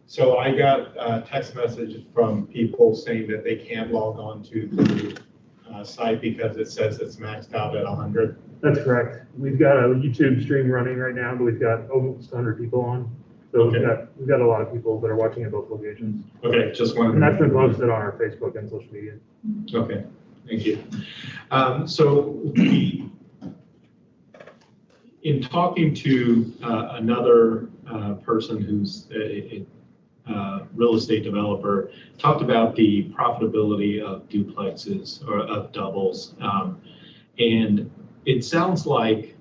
So I got a text message from people saying that they can't log on to the site because it says it's maxed out at 100. That's correct. We've got a YouTube stream running right now, but we've got almost 100 people on. So Okay. we've got a lot of people that are watching at both locations. Okay, just wanted to. And that's been posted on our Facebook and social media. Okay, thank you. So in talking to another person who's a real estate developer, talked about the profitability of duplexes or of doubles. And it sounds like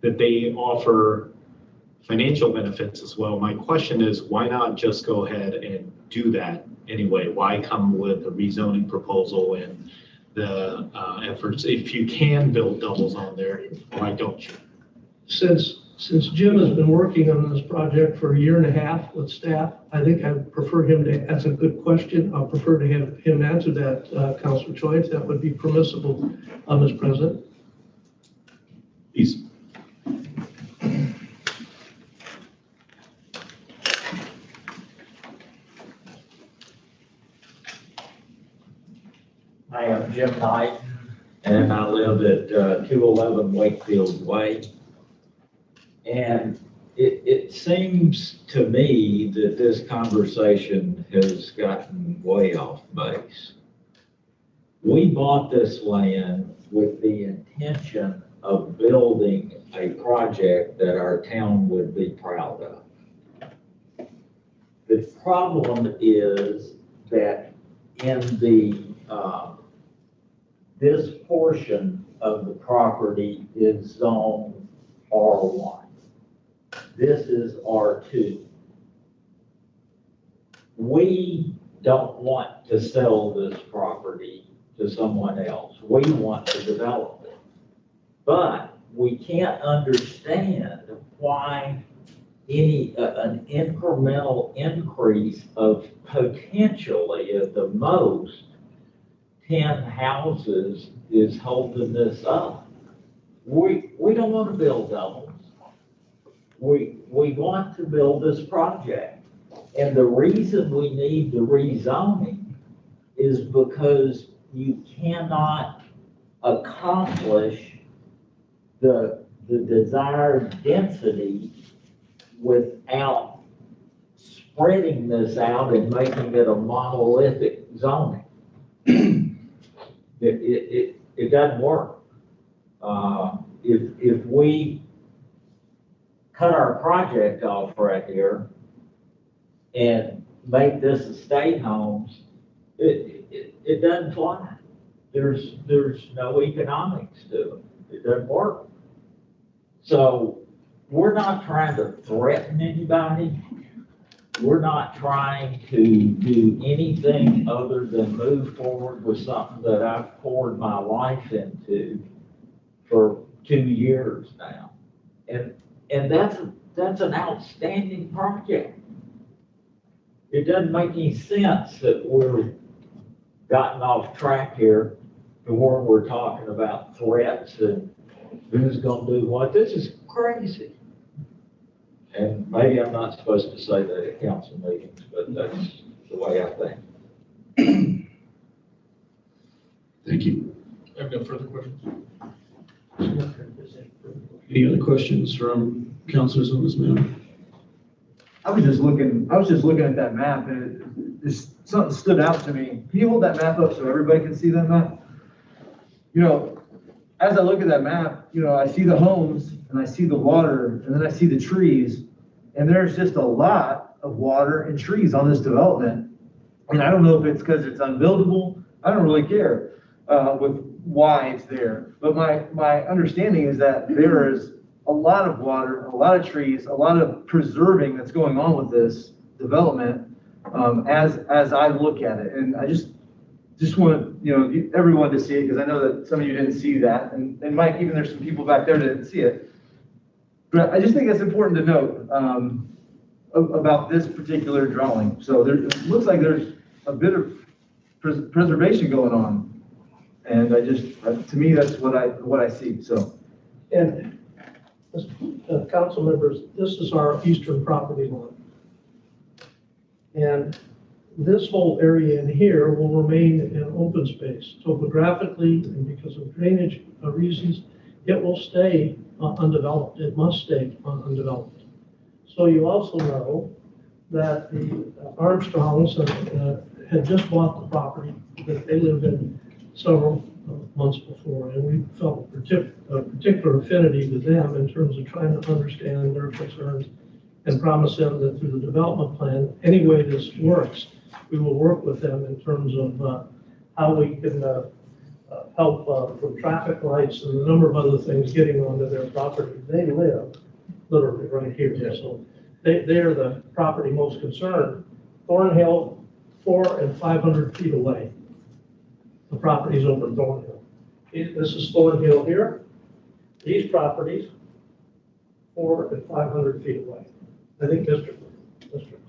that they offer financial benefits as well. My question is, why not just go ahead and do that anyway? Why come with a rezoning proposal and the efforts? If you can build doubles on there, why don't you? Since Jim has been working on this project for 1.5 years with staff, I think I prefer him to, that's a good question. I'll prefer to have him answer that, Councilor Choi, if that would be permissible, Mr. President. Please. I am Jim Knight, and I live at 211 Wakefield Way. And it seems to me that this conversation has gotten way off base. We bought this land with the intention of building a project that our town would be proud of. The problem is that in the, this portion of the property is zone R1. This is R2. We don't want to sell this property to someone else. We want to develop it. But we can't understand why an incremental increase of potentially at the most 10 houses is holding this up. We don't want to build doubles. We want to build this project. And the reason we need the rezoning is because you cannot accomplish the desired density without spreading this out and making it a monolithic zoning. It doesn't work. If we cut our project off right here and make this estate homes, it doesn't fly. There's no economics to it. It doesn't work. So we're not trying to threaten anybody. We're not trying to do anything other than move forward with something that I've poured my life into for 2 years now. And that's an outstanding project. It doesn't make any sense that we're gotten off track here to where we're talking about threats and who's gonna do what. This is crazy. And maybe I'm not supposed to say that at council meetings, but that's the way I think. Thank you. I have no further questions. Any other questions from councilors on this matter? I was just looking at that map and something stood out to me. Can you hold that map up so everybody can see that map? You know, as I look at that map, you know, I see the homes and I see the water and then I see the trees, and there's just a lot of water and trees on this development. And I don't know if it's because it's unbuildable. I don't really care with why it's there. But my understanding is that there is a lot of water, a lot of trees, a lot of preserving that's going on with this development as I look at it. And I just want, you know, everyone to see it, because I know that some of you didn't see that, and Mike, even there's some people back there that didn't see it. But I just think it's important to note about this particular drawing. So it looks like there's a bit of preservation going on, and to me, that's what I see. So, And council members, this is our eastern property line. And this whole area in here will remain an open space. Topographically and because of drainage reasons, it will stay undeveloped. It must stay undeveloped. So you also know that the Armstrongs had just bought the property that they lived in several months before, and we felt a particular affinity with them in terms of trying to understand their concerns and promise them that through the development plan, any way this works, we will work with them in terms of how we can help from traffic lights and a number of other things getting onto their property. They live literally right here. Yeah. So they are the property most concerned. Thornhill, 400 and 500 feet away. The properties over Thornhill. This is Thornhill here. These properties, 400 and 500 feet away. I think Mr.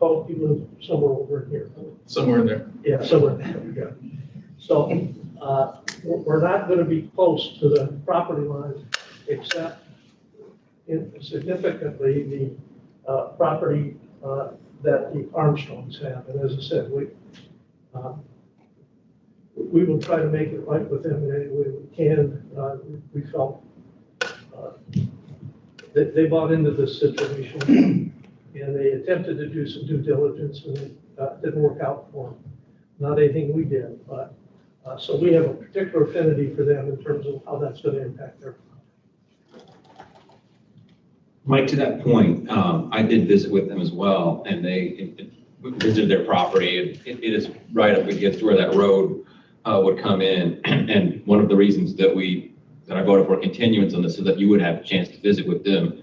Polk, you live somewhere over here. Somewhere in there. Yeah, somewhere there. Yeah. So we're not going to be close to the property line, except significantly the property that the Armstrongs have. And as I said, we will try to make it right with them in any way we can. We felt they bought into this situation and they attempted to do some due diligence and it didn't work out for them. Not anything we did, but, so we have a particular affinity for them in terms of how that's going to impact their. Mike, to that point, I did visit with them as well, and they visited their property. It is right up against where that road would come in. And one of the reasons that I voted for continuance on this is that you would have a chance to visit with them.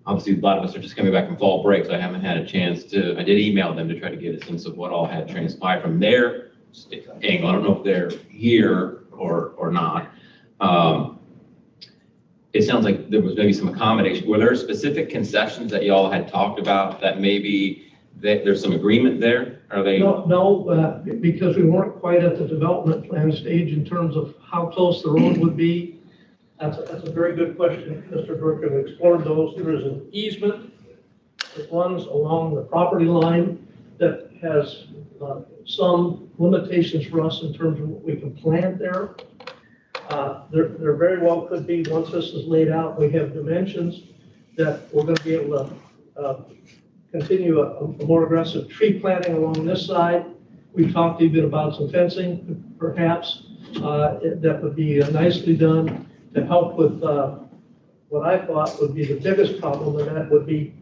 Obviously, a lot of us are just coming back from fall break, so I haven't had a chance to, I did email them to try to get a sense of what all had transpired from their angle. I don't know if they're here or not. It sounds like there was maybe some accommodation. Were there specific concessions that y'all had talked about that maybe there's some agreement there? Are they? No, because we weren't quite at the development plan stage in terms of how close the road would be. That's a very good question, Mr. Burke. We explored those. There is an easement that runs along the property line that has some limitations for us in terms of what we can plant there. There very well could be, once this is laid out, we have dimensions that we're going to be able to continue a more aggressive tree planting along this side. We talked even about some fencing, perhaps, that would be nicely done to help with what I thought would be the biggest problem, and that would be,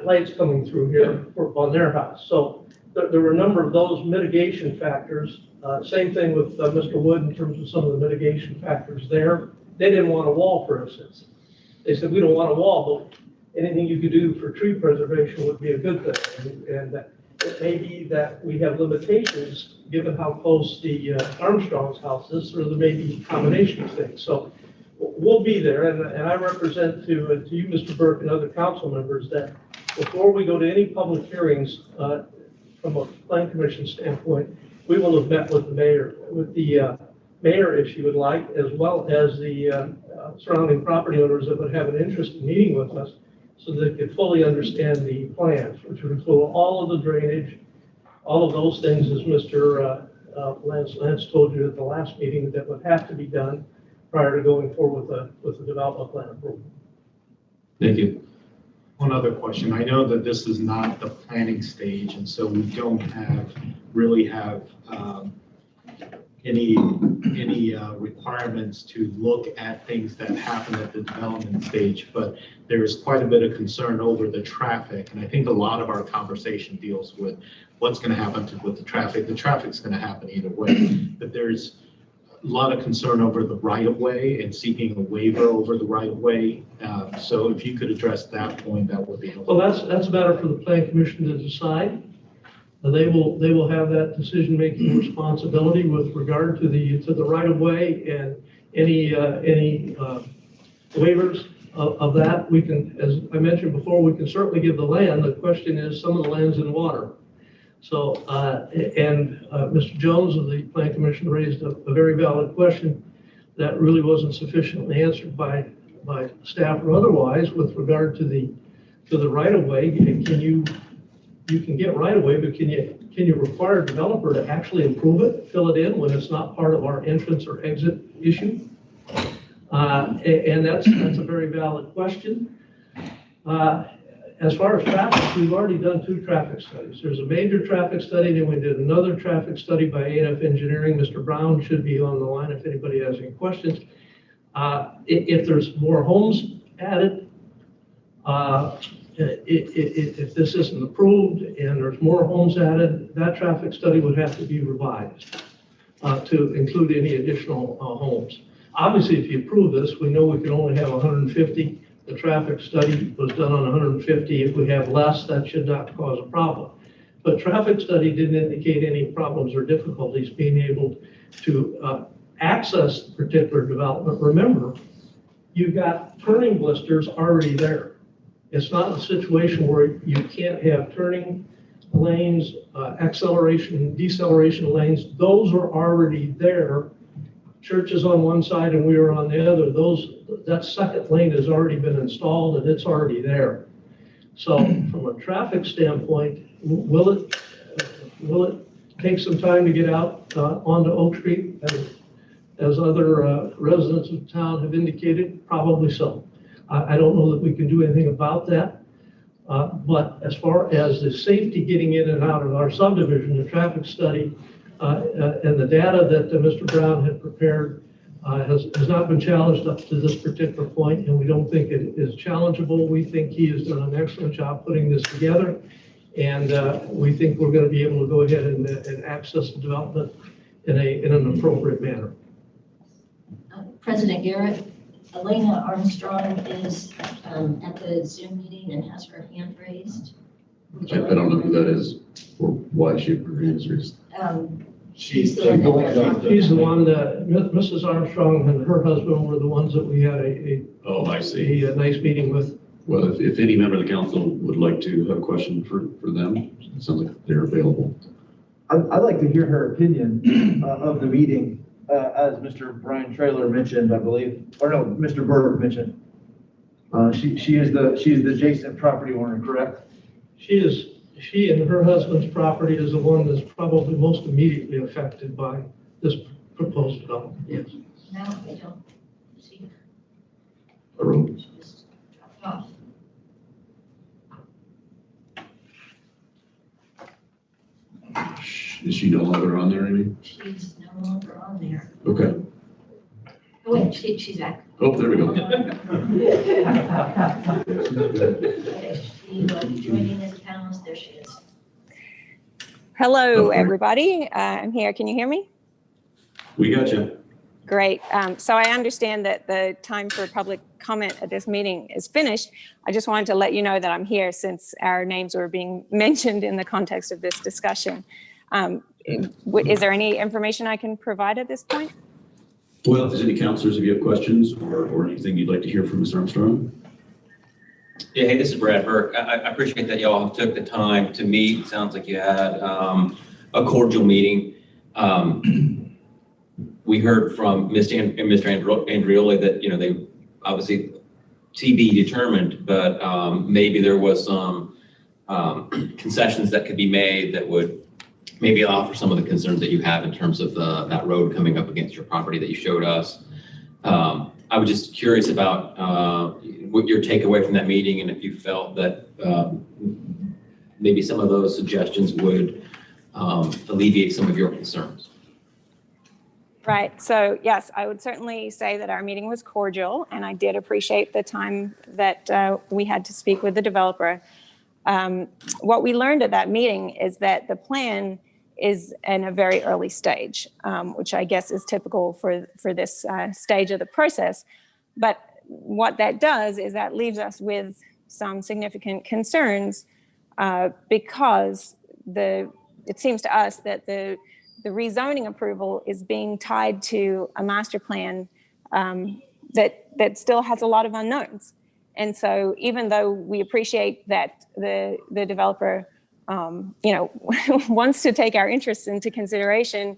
lights coming through here on their house. So there were a number of those mitigation factors. Same thing with Mr. Wood in terms of some of the mitigation factors there. They didn't want a wall, for instance. They said, we don't want a wall, but anything you could do for tree preservation would be a good thing. And it may be that we have limitations given how close the Armstrong's house is, or there may be a combination of things. So we'll be there, and I represent to you, Mr. Burke, and other council members that before we go to any public hearings, from a plan commission standpoint, we will have met with the mayor, if she would like, as well as the surrounding property owners that would have an interest in meeting with us, so they could fully understand the plans, which would include all of the drainage, all of those things, as Mr. Lance told you at the last meeting, that would have to be done prior to going forward with the development plan approval. Thank you. One other question. I know that this is not the planning stage, and so we don't really have any requirements to look at things that happen at the development stage, but there is quite a bit of concern over the traffic, and I think a lot of our conversation deals with what's going to happen with the traffic. The traffic's going to happen either way, but there's a lot of concern over the right-of-way and seeking a waiver over the right-of-way. So if you could address that point, that would be helpful. Well, that's a matter for the plan commission to decide. They will have that decision-making responsibility with regard to the right-of-way and any waivers of that. We can, as I mentioned before, we can certainly give the land. The question is, some of the land's in water. So, Mr. Jones of the Plan Commission raised a very valid question that really wasn't sufficiently answered by staff or otherwise with regard to the right-of-way. You can get right-of-way, but can you require a developer to actually improve it, fill it in when it's not part of our entrance or exit issue? And that's a very valid question. As far as traffic, we've already done 2 traffic studies. There's a major traffic study, then we did another traffic study by A&F Engineering. Mr. Brown should be on the line if anybody has any questions. If there's more homes added, if this isn't approved and there's more homes added, that traffic study would have to be revised to include any additional homes. Obviously, if you approve this, we know we can only have 150. The traffic study was done on 150. If we have less, that should not cause a problem. But traffic study didn't indicate any problems or difficulties being able to access particular development. Remember, you've got turning blisters already there. It's not a situation where you can't have turning lanes, acceleration and deceleration lanes. Those are already there. Church is on one side and we are on the other. That second lane has already been installed and it's already there. So from a traffic standpoint, will it take some time to get out onto Oak Street, as other residents of town have indicated? Probably so. I don't know that we can do anything about that. But as far as the safety getting in and out of our subdivision, the traffic study, and the data that Mr. Brown had prepared has not been challenged up to this particular point, and we don't think it is challengeable. We think he has done an excellent job putting this together, and we think we're going to be able to go ahead and access the development in an appropriate manner. President Garrett, Elena Armstrong is at the Zoom meeting and has her hand raised. I don't know who that is or why she her hand is raised. She's the one that Mrs. Armstrong and her husband were the ones that we had Oh, I see. a nice meeting with. Well, if any member of the council would like to have a question for them, it sounds like they're available. I'd like to hear her opinion of the meeting, as Mr. Brian Traylor mentioned, I believe, or no, Mr. Berg mentioned. She is the adjacent property owner, correct? She and her husband's property is the one that's probably most immediately affected by this proposed development, yes. No, I don't see A room. her. Just dropped off. Is she no longer on there, Amy? She's no longer on there. Okay. Oh, wait, she's back. Oh, there we go. Okay, she will be joining this panel. There she is. Hello, everybody. I'm here. Can you hear me? We got you. Great. So I understand that the time for public comment at this meeting is finished. I just wanted to let you know that I'm here since our names were being mentioned in the context of this discussion. Is there any information I can provide at this point? Well, if there's any counselors, if you have questions or anything you'd like to hear from Ms. Armstrong. Yeah, hey, this is Brad Burke. I appreciate that y'all took the time to meet. It sounds like you had a cordial meeting. We heard from Mr. Andrioli that, they obviously TB determined, but maybe there was some concessions that could be made that would maybe allow for some of the concerns that you have in terms of that road coming up against your property that you showed us. I was just curious about what your takeaway from that meeting and if you felt that maybe some of those suggestions would alleviate some of your concerns. Right. So yes, I would certainly say that our meeting was cordial, and I did appreciate the time that we had to speak with the developer. What we learned at that meeting is that the plan is in a very early stage, which I guess is typical for this stage of the process. But what that does is that leaves us with some significant concerns because it seems to us that the rezoning approval is being tied to a master plan that still has a lot of unknowns. And so even though we appreciate that the developer wants to take our interests into consideration,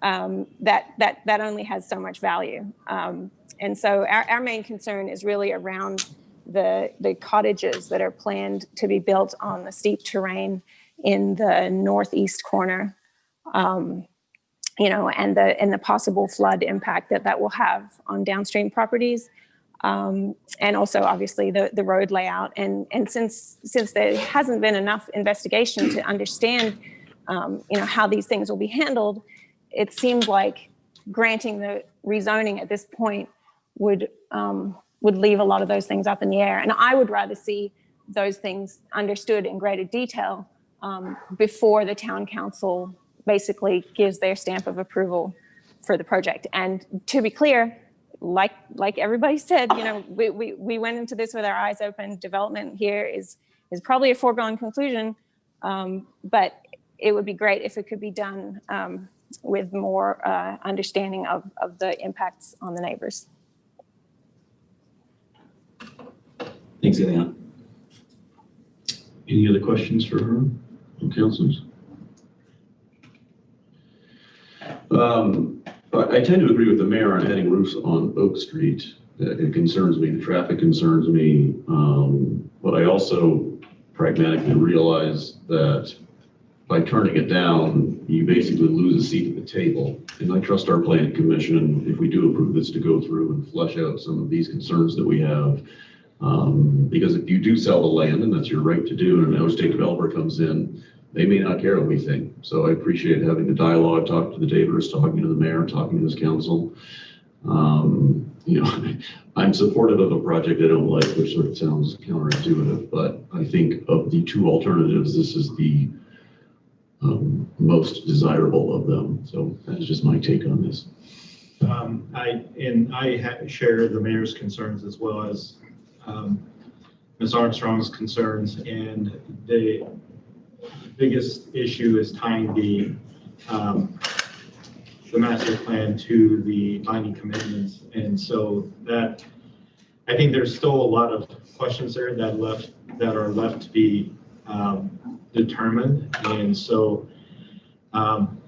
that only has so much value. And so our main concern is really around the cottages that are planned to be built on the steep terrain in the northeast corner, and the possible flood impact that will have on downstream properties. And also obviously the road layout. And since there hasn't been enough investigation to understand, how these things will be handled, it seems like granting the rezoning at this point would leave a lot of those things up in the air. And I would rather see those things understood in greater detail before the town council basically gives their stamp of approval for the project. And to be clear, like everybody said, we went into this with our eyes open. Development here is probably a foregone conclusion, but it would be great if it could be done with more understanding of the impacts on the neighbors. Thanks, Eliana. Any other questions for her from councilors? I tend to agree with the mayor on adding roofs on Oak Street. It concerns me, the traffic concerns me, but I also pragmatically realize that by turning it down, you basically lose a seat at the table. And I trust our planning commission, if we do approve this, to go through and flesh out some of these concerns that we have Because if you do sell the land, and that's your right to do, and an out-of-state developer comes in, they may not care what we think. So I appreciate having the dialogue, talking to the neighbors, talking to the mayor, talking to this council. You know, I'm supportive of a project I don't like, which sort of sounds counterintuitive, but I think of the two alternatives, this is the most desirable of them. So that's just my take on this. I share the mayor's concerns as well as Ms. Armstrong's concerns, and the biggest issue is tying the master plan to the binding commitments. And so that, I think there's still a lot of questions there that are left to be determined. And so I'm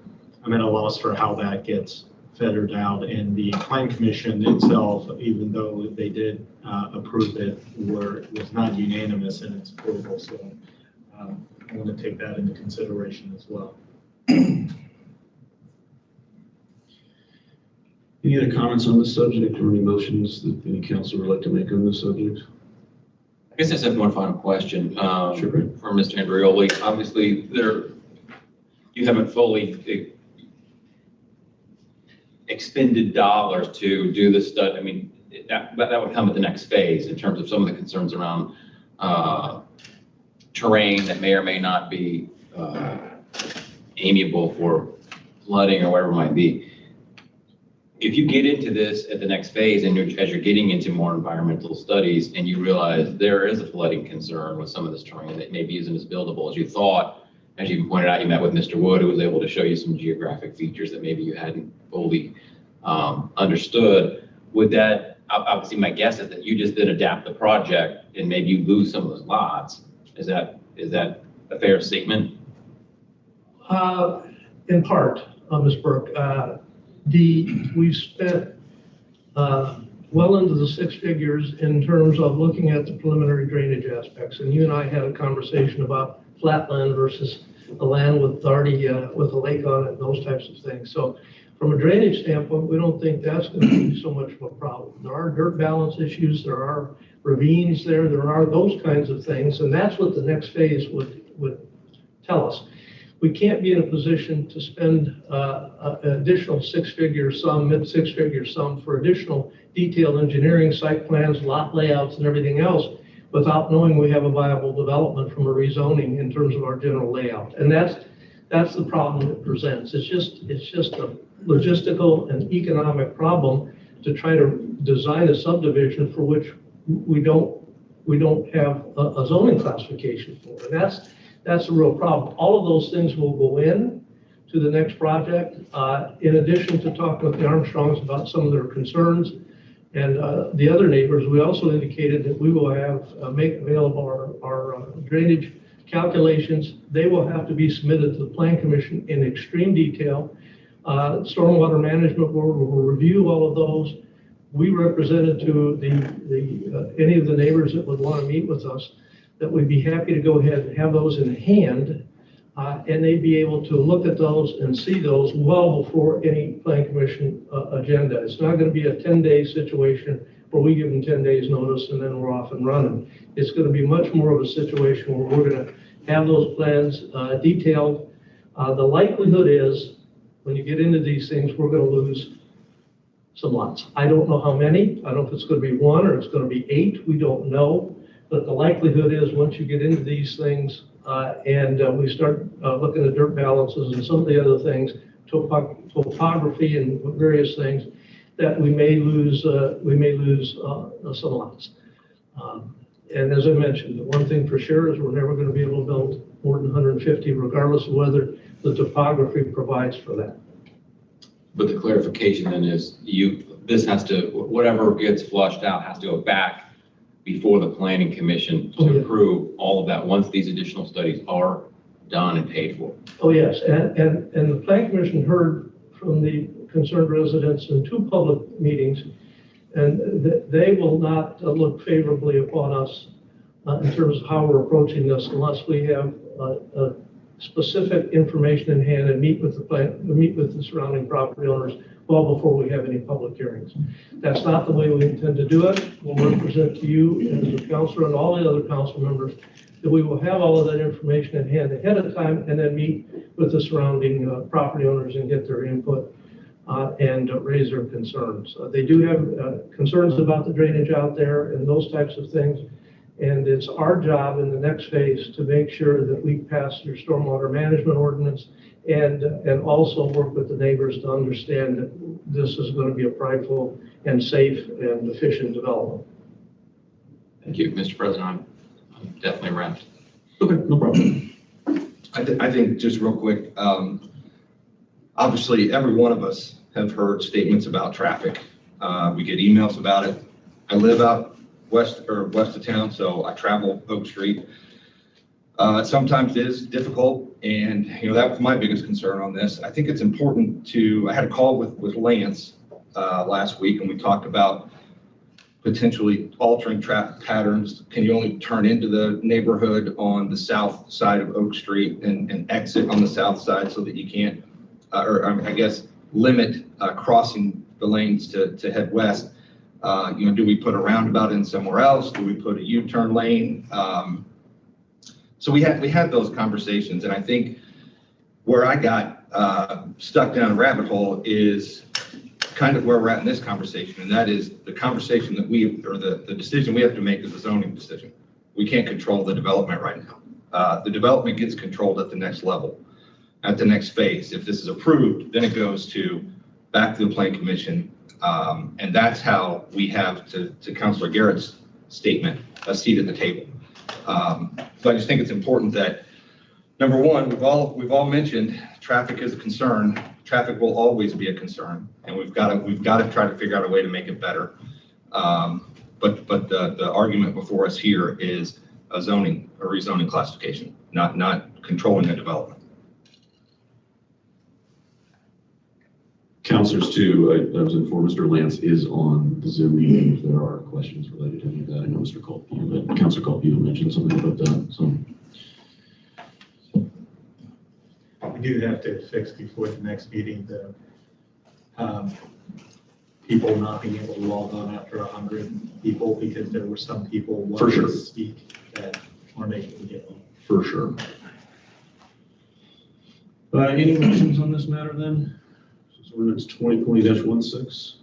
at a loss for how that gets fettered out. And the plan commission itself, even though they did approve it, was not unanimous in its approval. So I want to take that into consideration as well. Any other comments on this subject or any motions that any councilor would like to make on this subject? I guess I just have one final question Sure. for Mr. Andreoli. Obviously, you haven't fully expended dollars to do this study. I mean, that would come at the next phase in terms of some of the concerns around terrain that may or may not be amiable for flooding or whatever it might be. If you get into this at the next phase and as you're getting into more environmental studies and you realize there is a flooding concern with some of this terrain that maybe isn't as buildable as you thought, as you pointed out, you met with Mr. Wood, who was able to show you some geographic features that maybe you hadn't fully understood. Would that, obviously my guess is that you just then adapt the project and maybe you lose some of those lots. Is that a fair statement? In part, Ms. Burke. We've spent well into the six figures in terms of looking at the preliminary drainage aspects. And you and I had a conversation about flatland versus the land with already with a lake on it and those types of things. So from a drainage standpoint, we don't think that's going to be so much of a problem. There are dirt balance issues, there are ravines there are those kinds of things, and that's what the next phase would tell us. We can't be in a position to spend an additional six-figure sum, mid-six-figure sum for additional detailed engineering, site plans, lot layouts, and everything else without knowing we have a viable development from a rezoning in terms of our general layout. And that's the problem it presents. It's just a logistical and economic problem to try to design a subdivision for which we don't have a zoning classification for. And that's a real problem. All of those things will go in to the next project, in addition to talking with the Armstrongs about some of their concerns and the other neighbors. We also indicated that we will have make available our drainage calculations. They will have to be submitted to the Plan Commission in extreme detail. Stormwater Management Board will review all of those. We represented to any of the neighbors that would want to meet with us that we'd be happy to go ahead and have those in hand, and they'd be able to look at those and see those well before any Plan Commission agenda. It's not going to be a 10-day situation where we give them 10 days notice and then we're off and running. It's going to be much more of a situation where we're going to have those plans detailed. The likelihood is when you get into these things, we're going to lose some lots. I don't know how many. I don't know if it's going to be one or it's going to be 8. We don't know. But the likelihood is once you get into these things and we start looking at dirt balances and some of the other things, topography and various things, that we may lose some lots. And as I mentioned, the one thing for sure is we're never going to be able to build more than 150, regardless of whether the topography provides for that. But the clarification then is this has to, whatever gets flushed out has to go back before the Planning Commission to approve all of that once these additional studies are done and paid for. Oh, yes. And the Planning Commission heard from the concerned residents in 2 public meetings, and they will not look favorably upon us in terms of how we're approaching this unless we have specific information in hand and meet with the surrounding property owners well before we have any public hearings. That's not the way we intend to do it. We'll represent to you as a counselor and all the other council members that we will have all of that information in hand ahead of time and then meet with the surrounding property owners and get their input and raise their concerns. They do have concerns about the drainage out there and those types of things. And it's our job in the next phase to make sure that we pass your stormwater management ordinance and also work with the neighbors to understand that this is going to be a prideful and safe and efficient development. Thank you, Mr. President. I'm definitely wrapped. Okay, no problem. I think just real quick, obviously every one of us have heard statements about traffic. We get emails about it. I live out west of town, so I travel Oak Street. Sometimes it is difficult, and that was my biggest concern on this. I think it's important I had a call with Lance last week, and we talked about potentially altering traffic patterns. Can you only turn into the neighborhood on the south side of Oak Street and exit on the south side so that you can't, limit crossing the lanes to head west? Do we put a roundabout in somewhere else? Do we put a U-turn lane? So we had those conversations, and I think where I got stuck down a rabbit hole is kind of where we're at in this conversation, and that is the conversation that the decision we have to make is a zoning decision. We can't control the development right now. The development gets controlled at the next level, at the next phase. If this is approved, then it goes back to the Plan Commission, and that's how we have, to Councilor Garrett's statement, a seat at the table. So I just think it's important that, number one, we've all mentioned traffic is a concern. Traffic will always be a concern, and we've got to try to figure out a way to make it better. But the argument before us here is a rezoning classification, not controlling the development. Councilors too, I was informed Mr. Lance is on the Zoom meeting. If there are questions related to any of that, I know Mr. Councilor Colpino mentioned something about that. So we do have to fix before the next meeting the people not being able to log on after 100 people, because there were some people wanting to speak that weren't able to get on. For sure. Any questions on this matter then? So ordinance 2020-16.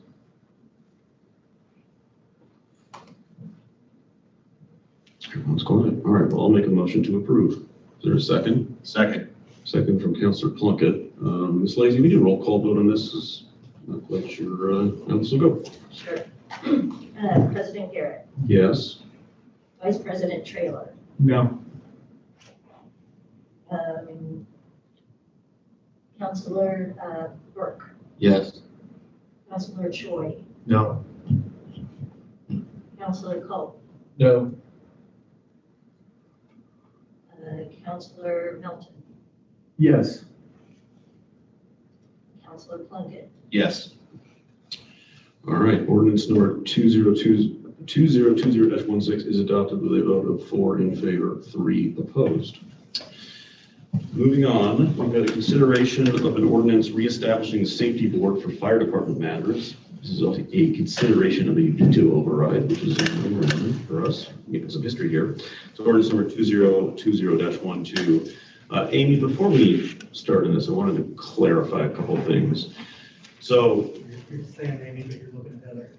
Everyone's quiet. All right, well, I'll make a motion to approve. Is there a second? Second. Second from Councilor Plunkett. Ms. Lacy, we do a roll call vote on this. Not quite sure how this will go. Sure. President Garrett, Yes. Vice President Traylor, No. Councilor Burke, Yes. Councilor Choi, No. Councilor Culp, No. Councilor Melton, Yes. Councilor Plunkett, Yes. All right, ordinance number 2020-16 is adopted with a vote of 4 in favor, 3 opposed. Moving on, we've got a consideration of an ordinance reestablishing the safety board for fire department matters. This is a consideration of a veto override, which is for us, making some history here. So ordinance number 2020-12. Amy, before we start in this, I wanted to clarify a couple of things. So, You're saying Amy, but you're looking at Heather.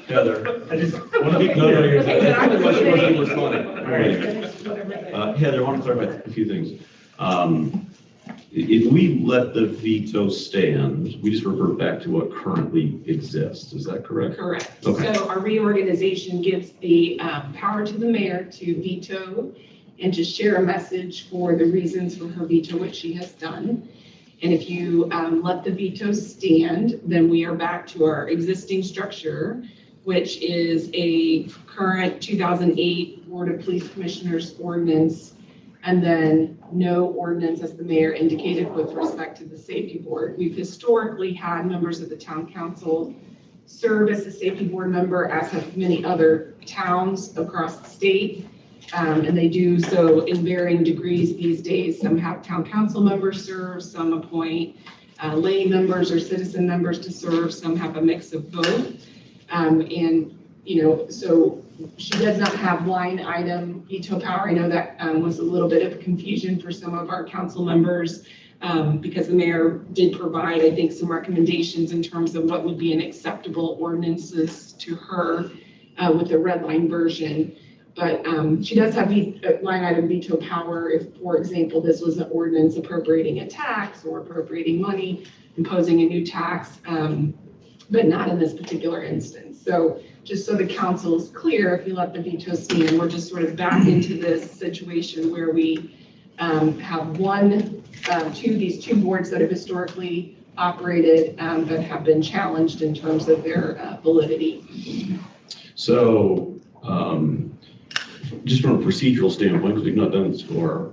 Heather, I just want to be clear. Heather, I want to clarify a few things. If we let the veto stand, we just revert back to what currently exists. Is that correct? Correct. Okay. So our reorganization gives the power to the mayor to veto and to share a message for the reasons for her veto, which she has done. And if you let the veto stand, then we are back to our existing structure, which is a current 2008 Board of Police Commissioners ordinance, and then no ordinance, as the mayor indicated, with respect to the safety board. We've historically had members of the town council serve as a safety board member, as have many other towns across the state. And they do so in varying degrees these days. Some have town council members serve, some appoint lay members or citizen members to serve, some have a mix of both. And, you know, so she does not have line item veto power. I know that was a little bit of confusion for some of our council members because the mayor did provide, I think, some recommendations in terms of what would be an acceptable ordinances to her with the red line version. But she does have line item veto power if, for example, this was an ordinance appropriating a tax or appropriating money, imposing a new tax, but not in this particular instance. So just so the council is clear, if you let the veto stand, we're just sort of back into this situation where we have these two boards that have historically operated that have been challenged in terms of their validity. So, just from a procedural standpoint, because we've not done this before,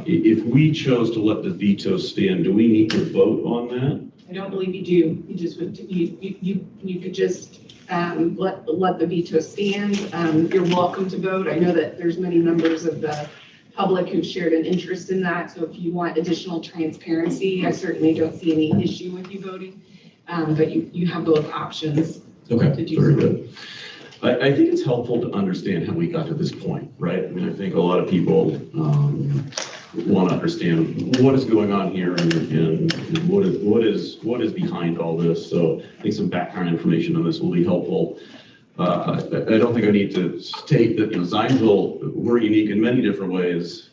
if we chose to let the veto stand, do we need to vote on that? I don't believe you do. You just would, you could just let the veto stand. You're welcome to vote. I know that there's many members of the public who've shared an interest in that. So if you want additional transparency, I certainly don't see any issue with you voting. But you have both options. Okay, to do very so. good. I think it's helpful to understand how we got to this point, right? I mean, I think a lot of people want to understand what is going on here and what is behind all this. So I think some background information on this will be helpful. I don't think I need to state that, Zionsville, we're unique in many different ways,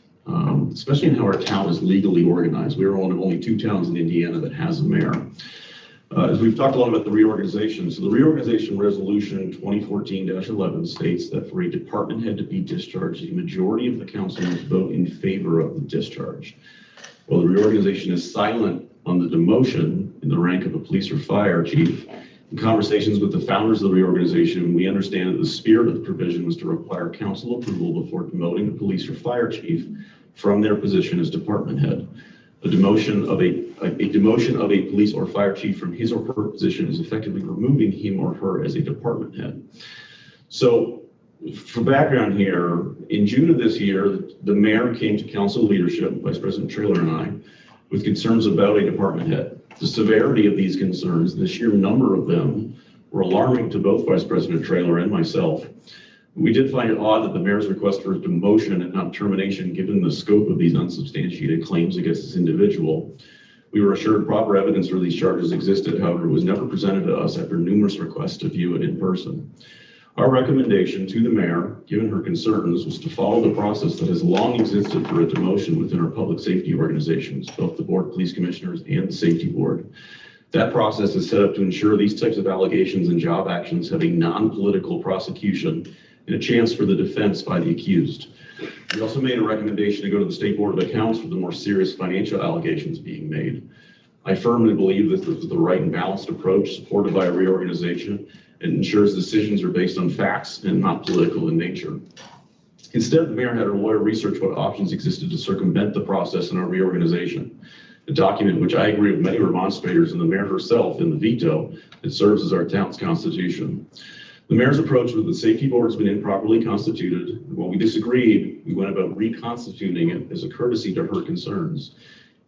especially in how our town is legally organized. We're one of only 2 towns in Indiana that has a mayor. As we've talked a lot about the reorganization, so the reorganization resolution 2014-11 states that for a department head to be discharged, a majority of the council must vote in favor of the discharge. Well, the reorganization is silent on the demotion in the rank of a police or fire chief. In conversations with the founders of the reorganization, we understand that the spirit of the provision was to require council approval before demoting the police or fire chief from their position as department head. A demotion of a police or fire chief from his or her position is effectively removing him or her as a department head. So for background here, in June of this year, the mayor came to council leadership, Vice President Traylor and I, with concerns about a department head. The severity of these concerns, the sheer number of them, were alarming to both Vice President Traylor and myself. We did find it odd that the mayor's request for a demotion and not termination, given the scope of these unsubstantiated claims against this individual. We were assured proper evidence for these charges existed, however, it was never presented to us after numerous requests to view it in person. Our recommendation to the mayor, given her concerns, was to follow the process that has long existed for a demotion within our public safety organizations, both the Board of Police Commissioners and the Safety Board. That process is set up to ensure these types of allegations and job actions have a non-political prosecution and a chance for the defense by the accused. We also made a recommendation to go to the State Board of Accounts for the more serious financial allegations being made. I firmly believe that this is the right and balanced approach supported by a reorganization and ensures decisions are based on facts and not political in nature. Instead, the mayor had her lawyer research what options existed to circumvent the process in our reorganization. A document which I agree with many remonstrators and the mayor herself in the veto that serves as our town's constitution. The mayor's approach with the safety board has been improperly constituted. While we disagreed, we went about reconstituting it as a courtesy to her concerns.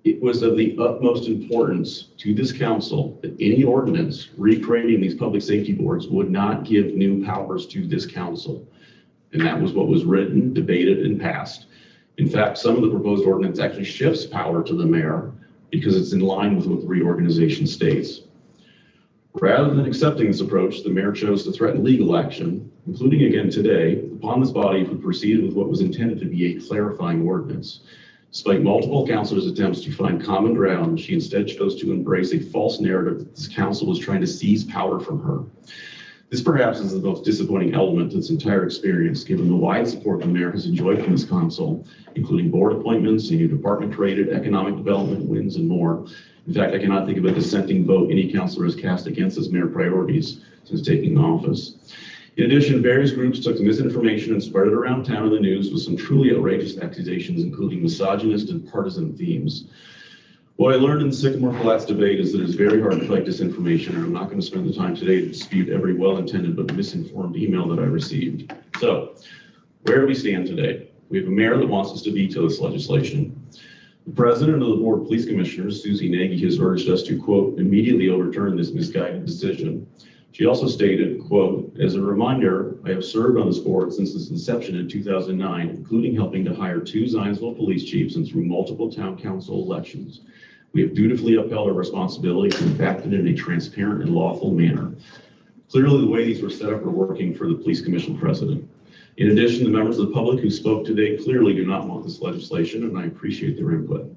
It was of the utmost importance to this council that any ordinance recreating these public safety boards would not give new powers to this council. And that was what was written, debated, and passed. In fact, some of the proposed ordinance actually shifts power to the mayor because it's in line with what the reorganization states. Rather than accepting this approach, the mayor chose to threaten legal action, including again today, upon this body if we proceeded with what was intended to be a clarifying ordinance. Despite multiple councilors' attempts to find common ground, she instead chose to embrace a false narrative that this council was trying to seize power from her. This perhaps is the most disappointing element to this entire experience, given the wide support the mayor has enjoyed from this council, including board appointments, a new department created, economic development wins, and more. In fact, I cannot think of a dissenting vote any councilor has cast against his mayor priorities since taking office. In addition, various groups took the misinformation and spread it around town in the news with some truly outrageous accusations, including misogynist and partisan themes. What I learned in the Sycamore Flats debate is that it's very hard to fight disinformation, and I'm not going to spend the time today to dispute every well-intended but misinformed email that I received. So, Where do we stand today? We have a mayor that wants us to veto this legislation. The president of the Board of Police Commissioners, Susie Nagy, has urged us to, quote, immediately overturn this misguided decision. She also stated, quote, as a reminder, I have served on this board since its inception in 2009, including helping to hire 2 Zionsville police chiefs and through multiple town council elections. We have dutifully upheld our responsibilities and acted in a transparent and lawful manner. Clearly, the way these were set up are working for the police commission president. In addition, the members of the public who spoke today clearly do not want this legislation, and I appreciate their input.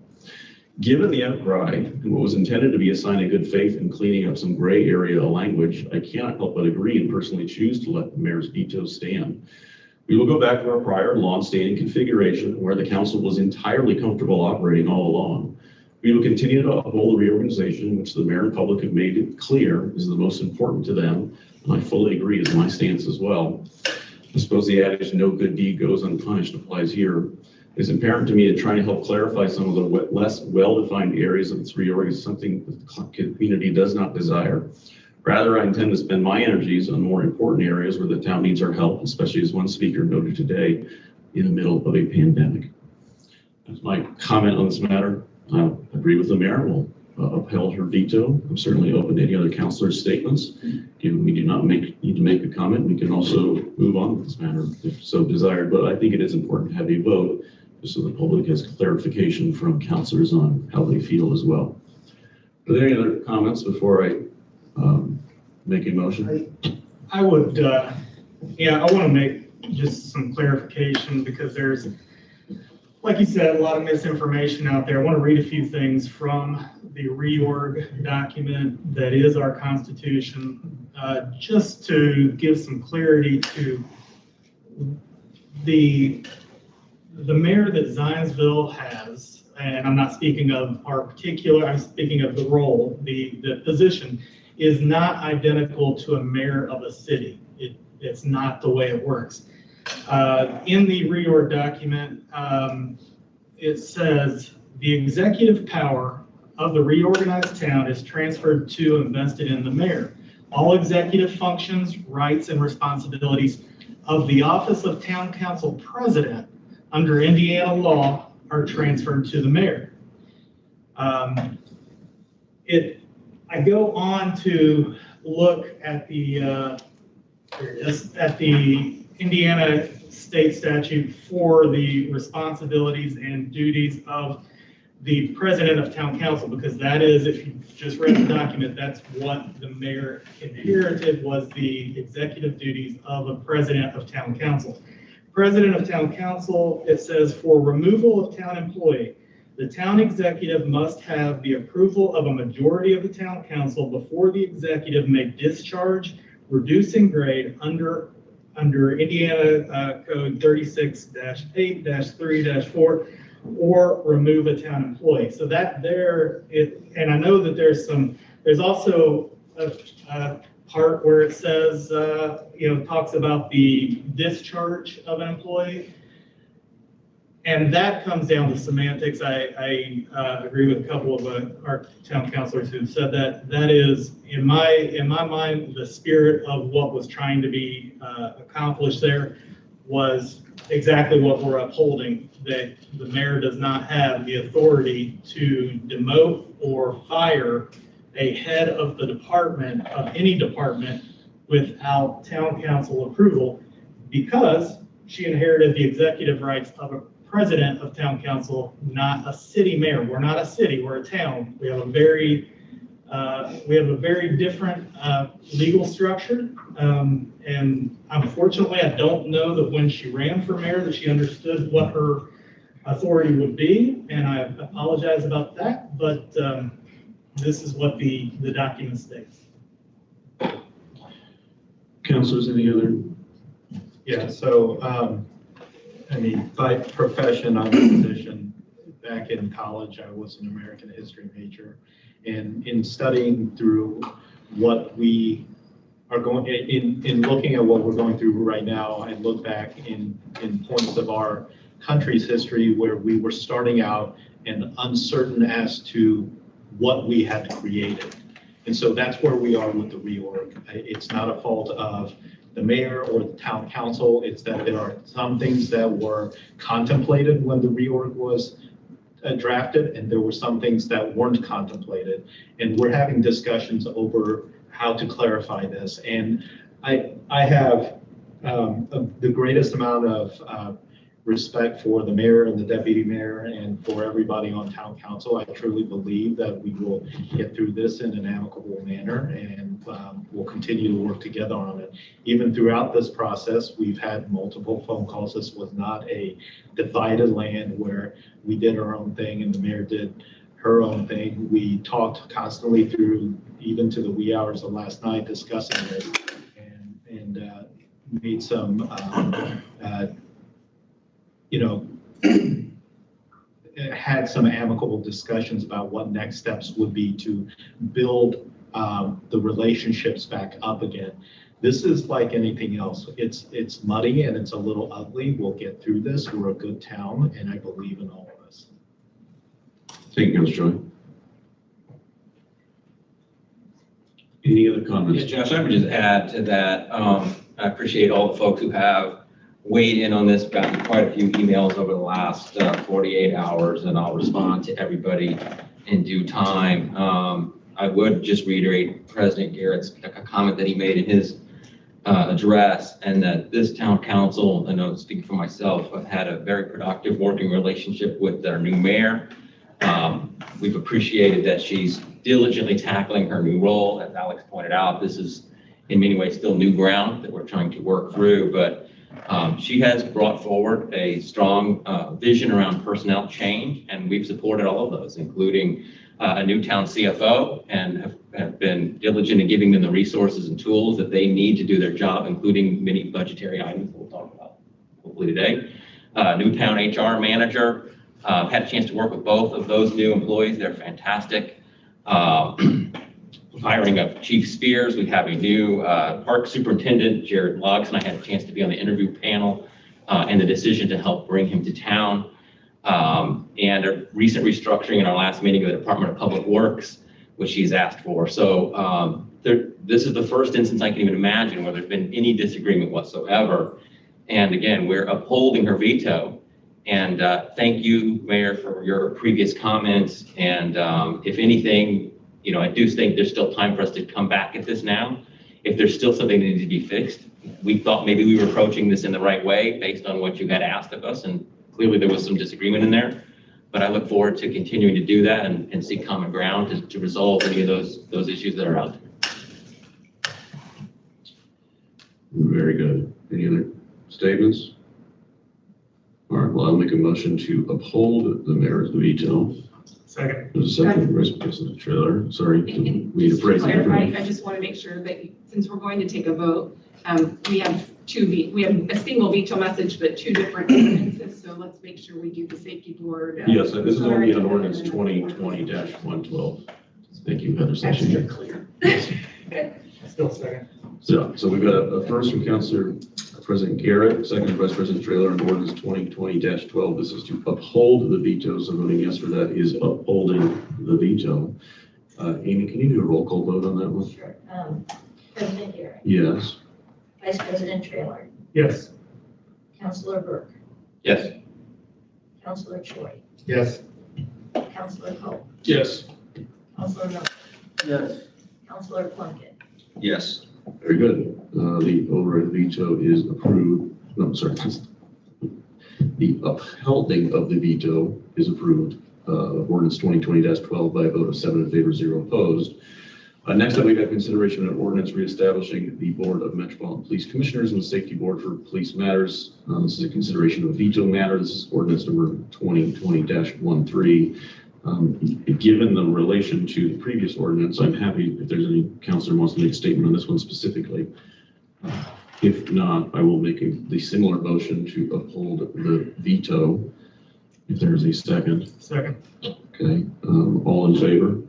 Given the outcry and what was intended to be a sign of good faith in cleaning up some gray area language, I cannot help but agree and personally choose to let the mayor's veto stand. We will go back to our prior long-standing configuration where the council was entirely comfortable operating all along. We will continue to uphold the reorganization, which the mayor and public have made it clear is the most important to them, and I fully agree is my stance as well. I suppose the adage, no good deed goes unpunished, applies here. It's apparent to me that trying to help clarify some of the less well-defined areas of its reorg is something the community does not desire. Rather, I intend to spend my energies on more important areas where the town needs our help, especially as one speaker noted today, in the middle of a pandemic. That's my comment on this matter. I agree with the mayor. We'll upheld her veto. I'm certainly open to any other councilor's statements. Given we do not need to make a comment, we can also move on with this matter if so desired. But I think it is important to have a vote just so the public has clarification from councilors on how they feel as well. Are there any other comments before I make a motion? I would, yeah, I want to make just some clarification because there's, like you said, a lot of misinformation out there. I want to read a few things from the reorg document that is our Constitution, just to give some clarity to the mayor that Zionsville has, and I'm not speaking of our particular, I'm speaking of the role, the position is not identical to a mayor of a city. It's not the way it works. In the reorg document, it says the executive power of the reorganized town is transferred to and vested in the mayor. All executive functions, rights, and responsibilities of the office of town council president under Indiana law are transferred to the mayor. I go on to look at the Indiana state statute for the responsibilities and duties of the president of town council, because that is, if you just read the document, that's what the mayor inherited, was the executive duties of a president of town council. President of town council, it says, for removal of town employee, the town executive must have the approval of a majority of the town council before the executive may discharge, reduce in grade under Indiana Code 36-8-3-4, or remove a town employee. So that there, and I know that there's also a part where it says, talks about the discharge of an employee. And that comes down to semantics. I agree with a couple of our town councilors who've said that. That is, in my mind, the spirit of what was trying to be accomplished there was exactly what we're upholding, that the mayor does not have the authority to demote or fire a head of the department, of any department, without town council approval, because she inherited the executive rights of a president of town council, not a city mayor. We're not a city, we're a town. We have a very different legal structure. And unfortunately, I don't know that when she ran for mayor that she understood what her authority would be, and I apologize about that, but this is what the document states. Councilors, any other? Yeah, so, by profession, I'm a physician. Back in college, I was an American history major. And in studying through what we are going, in looking at what we're going through right now, I look back in points of our country's history where we were starting out and uncertain as to what we had created. And so that's where we are with the reorg. It's not a fault of the mayor or the town council. It's that there are some things that were contemplated when the reorg was drafted, and there were some things that weren't contemplated. And we're having discussions over how to clarify this. And I have the greatest amount of respect for the mayor and the deputy mayor and for everybody on town council. I truly believe that we will get through this in an amicable manner, and we'll continue to work together on it. Even throughout this process, we've had multiple phone calls. This was not a divided land where we did our own thing and the mayor did her own thing. We talked constantly through, even to the wee hours of last night, discussing this, and made some had some amicable discussions about what next steps would be to build the relationships back up again. This is like anything else. It's muddy and it's a little ugly. We'll get through this. We're a good town, and I believe in all of us. Thank you, Councilor Joy. Any other comments? Yeah, Josh, I would just add to that. I appreciate all the folks who have weighed in on this, gotten quite a few emails over the last 48 hours, and I'll respond to everybody in due time. I would just reiterate President Garrett's comment that he made in his address, and that this town council, I know speaking for myself, I've had a very productive working relationship with our new mayor. We've appreciated that she's diligently tackling her new role. As Alex pointed out, this is in many ways still new ground that we're trying to work through, but she has brought forward a strong vision around personnel change, and we've supported all of those, including a new town CFO, and have been diligent in giving them the resources and tools that they need to do their job, including many budgetary items we'll talk about hopefully today. New town HR manager. Had a chance to work with both of those new employees. They're fantastic. Hiring of Chief Spears. We have a new park superintendent, Jared Luggs, and I had a chance to be on the interview panel and the decision to help bring him to town. And a recent restructuring in our last meeting of the Department of Public Works, which he's asked for. So this is the first instance I can even imagine where there's been any disagreement whatsoever. And again, we're upholding her veto. And thank you, Mayor, for your previous comments. And if anything, I do think there's still time for us to come back at this now. If there's still something that needs to be fixed, we thought maybe we were approaching this in the right way based on what you had asked of us. And clearly there was some disagreement in there. But I look forward to continuing to do that and seek common ground to resolve any of those issues that are out there. Very good. Any other statements? All right, well, I'll make a motion to uphold the mayor's veto. Second. There's a second, Vice President Trailer. Sorry, we need to phrase it differently. I just want to make sure that since we're going to take a vote, we have a single veto message, but two different ordinances. So let's make sure we do the safety board. Yes, this is only on ordinance 2020-112. Thank you, Heather. That's clear. Still second. So we've got a first from Councilor President Garrett, second from Vice President Trailer on ordinance 2020-12. This is to uphold the veto. So voting yes for that is upholding the veto. Amy, can you do a roll call vote on that one? Sure. President Garrett. Yes. Vice President Trailer. Yes. Councilor Burke. Yes. Councilor Choi. Yes. Councilor Cole. Yes. Councilor Miller. Yes. Councilor Plunkett. Yes. Very good. The override veto is approved. No, I'm sorry. The upholding of the veto is approved. Ordinance 2020-12 by a vote of 7 in favor, 0 opposed. Next up, we have consideration of an ordinance reestablishing the Board of Metropolitan Police Commissioners and the Safety Board for Police Matters. This is a consideration of a veto matter. This is ordinance number 2020-13. Given the relation to the previous ordinance, I'm happy if there's any counselor who wants to make a statement on this one specifically. If not, I will make the similar motion to uphold the veto. If there's a second. Second. Okay. All in favor?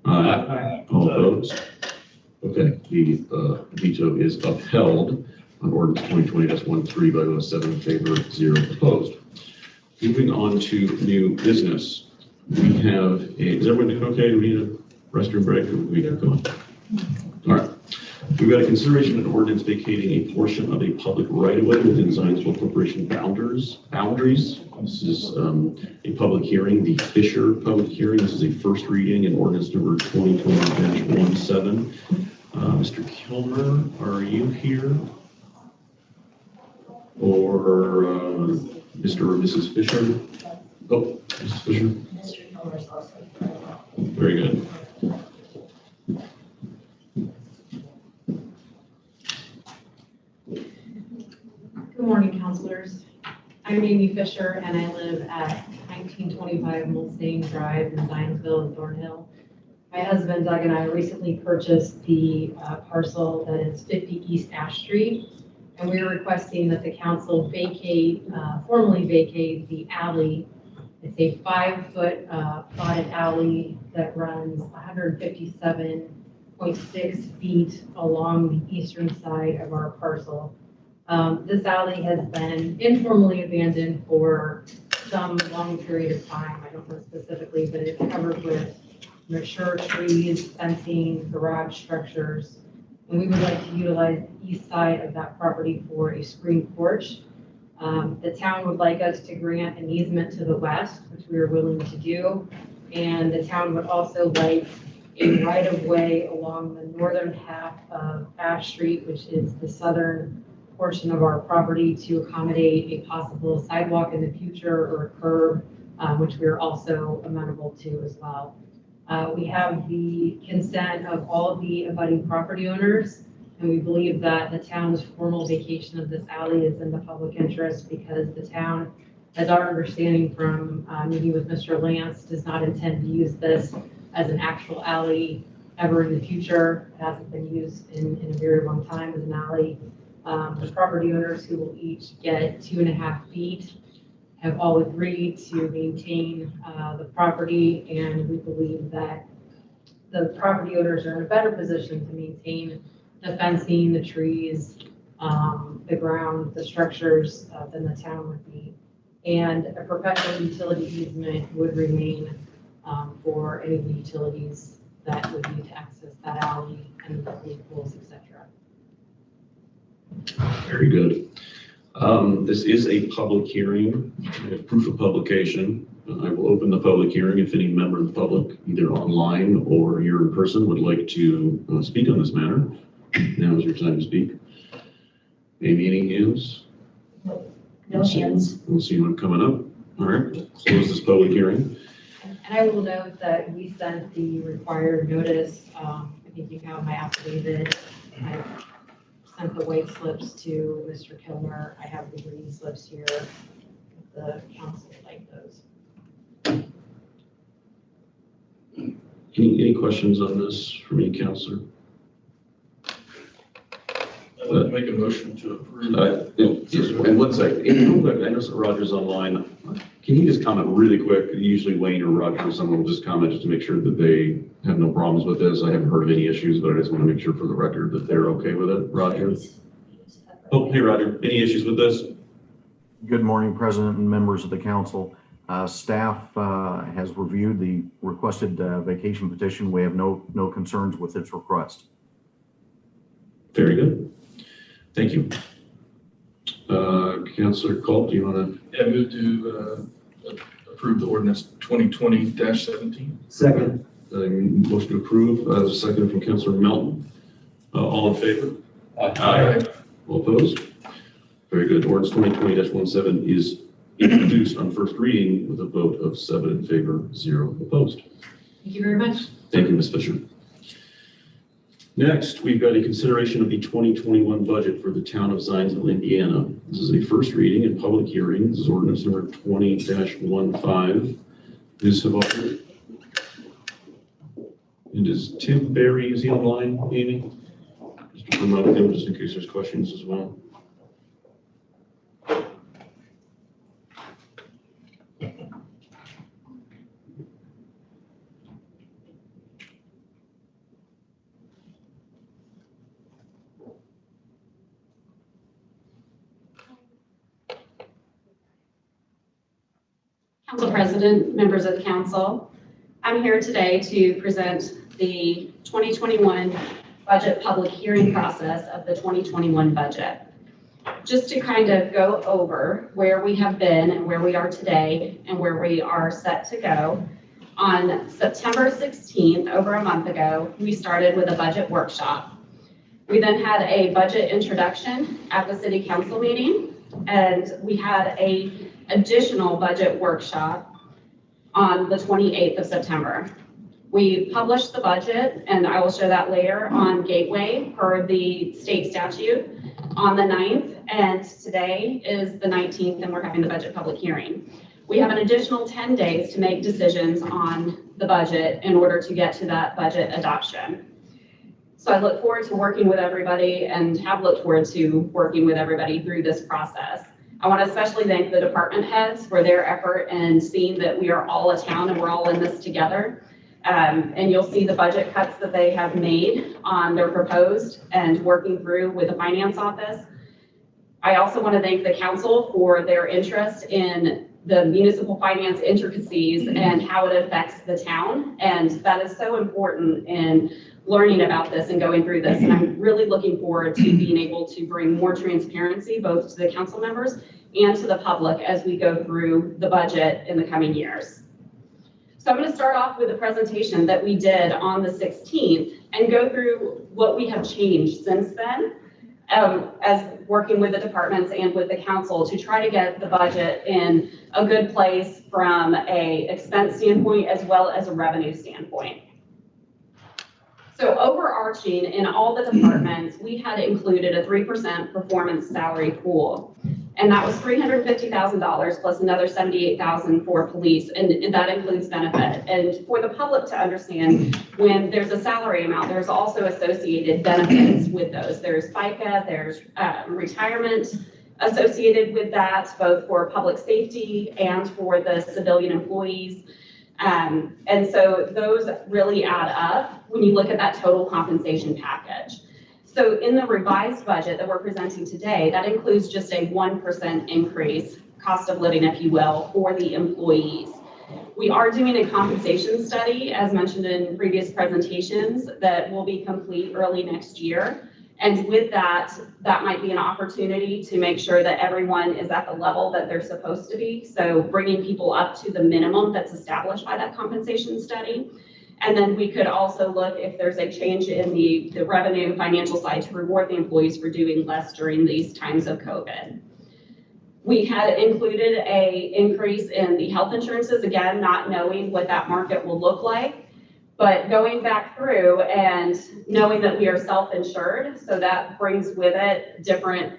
Aye. All opposed? Okay. The veto is upheld on ordinance 2020-13 by vote of 7 in favor, 0 opposed. Moving on to new business. We have is everyone doing okay? Do we need a restroom break or we got going? All right. We've got a consideration of an ordinance vacating a portion of a public right-of-way within Zionsville Corporation boundaries. This is a public hearing, the Fisher public hearing. This is a first reading in ordinance number 2020-17. Mr. Kilmer, are you here? Or Mr. or Mrs. Fisher? Oh, Mrs. Fisher. Mr. Kilmer's also. Very good. Good morning, councilors. I'm Amy Fisher, and I live at 1925 Mulsanne Drive in Zionsville and Thornhill. My husband Doug and I recently purchased the parcel that is 50 East Ash Street, and we are requesting that the council formally vacate the alley. It's a 5-foot plotted alley that runs 157.6 feet along the eastern side of our parcel. This alley has been informally abandoned for some long period of time. I don't know specifically, but it's covered with mature trees, fencing, garage structures. And we would like to utilize the east side of that property for a screen porch. The town would like us to grant an easement to the west, which we are willing to do. And the town would also like a right-of-way along the northern half of Ash Street, which is the southern portion of our property, to accommodate a possible sidewalk in the future or a curb, which we are also amenable to as well. We have the consent of all of the abutting property owners, and we believe that the town's formal vacation of this alley is in the public interest because the town, as our understanding from meeting with Mr. Lance, does not intend to use this as an actual alley ever in the future. It hasn't been used in a very long time as an alley. The property owners, who will each get 2.5 feet, have all agreed to maintain the property, and we believe that the property owners are in a better position to maintain the fencing, the trees, the ground, the structures than the town would be. And a perpetual utility easement would remain for any of the utilities that would need to access that alley and the pools, etc. Very good. This is a public hearing. I have proof of publication. I will open the public hearing if any member of the public, either online or here in person, would like to speak on this matter. Now is your time to speak. Amy, any hands? No hands. We'll see one coming up. All right, close this public hearing. And I will note that we sent the required notice. I think you have my affidavit. I sent the white slips to Mr. Kilmer. I have the green slips here. If the council would like those. Any questions on this from any counselor? I'd like to make a motion to approve. And one second, real quick, I know Roger's online. Can you just comment really quick? Usually Wayne or Roger or someone will just comment just to make sure that they have no problems with this. I haven't heard of any issues, but I just want to make sure for the record that they're okay with it. Roger? Oh, hey, Roger. Any issues with this? Good morning, President and members of the council. Staff has reviewed the requested vacation petition. We have no concerns with its request. Very good. Thank you. Councilor Colt, do you want to? Yeah, move to approve the ordinance 2020-17. Second. Motion to approve, second from Councilor Melton. All in favor? Aye. All opposed? Very good. Ordinance 2020-17 is introduced on first reading with a vote of 7 in favor, 0 opposed. Thank you very much. Thank you, Ms. Fisher. Next, we've got a consideration of the 2021 budget for the town of Zionsville, Indiana. This is a first reading and public hearing. This is ordinance number 20-15. Ms. Havar. And is Tim Berry, is he online, Amy? Just to promote him, just in case there's questions as well. Council President, members of the council, I'm here today to present the 2021 budget public hearing process of the 2021 budget. Just to kind of go over where we have been and where we are today and where we are set to go. On September 16th, over a month ago, we started with a budget workshop. We then had a budget introduction at the city council meeting, and we had a additional budget workshop on the 28th of September. We published the budget, and I will show that later on Gateway per the state statute on the 9th, and today is the 19th, and we're having the budget public hearing. We have an additional 10 days to make decisions on the budget in order to get to that budget adoption. So I look forward to working with everybody and have looked forward to working with everybody through this process. I want to especially thank the department heads for their effort and seeing that we are all a town and we're all in this together. And you'll see the budget cuts that they have made on their proposed and working through with the finance office. I also want to thank the council for their interest in the municipal finance intricacies and how it affects the town. And that is so important in learning about this and going through this. And I'm really looking forward to being able to bring more transparency both to the council members and to the public as we go through the budget in the coming years. So I'm going to start off with a presentation that we did on the 16th and go through what we have changed since then as working with the departments and with the council to try to get the budget in a good place from a expense standpoint as well as a revenue standpoint. So overarching in all the departments, we had included a 3% performance salary pool. And that was $350,000 plus another $78,000 for police, and that includes benefit. And for the public to understand, when there's a salary amount, there's also associated benefits with those. There's FICA, there's retirement associated with that, both for public safety and for the civilian employees. And so those really add up when you look at that total compensation package. So in the revised budget that we're presenting today, that includes just a 1% increase, cost of living, if you will, for the employees. We are doing a compensation study, as mentioned in previous presentations, that will be complete early next year. And with that, that might be an opportunity to make sure that everyone is at the level that they're supposed to be. So bringing people up to the minimum that's established by that compensation study. And then we could also look if there's a change in the revenue financial side to reward the employees for doing less during these times of COVID. We had included a increase in the health insurances, again, not knowing what that market will look like, but going back through and knowing that we are self-insured, so that brings with it different,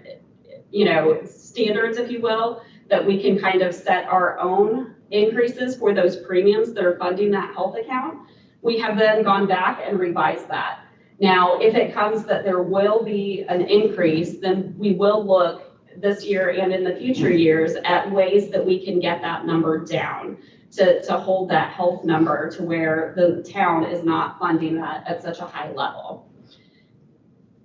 standards, if you will, that we can kind of set our own increases for those premiums that are funding that health account. We have then gone back and revised that. Now, if it comes that there will be an increase, then we will look this year and in the future years at ways that we can get that number down to hold that health number to where the town is not funding that at such a high level.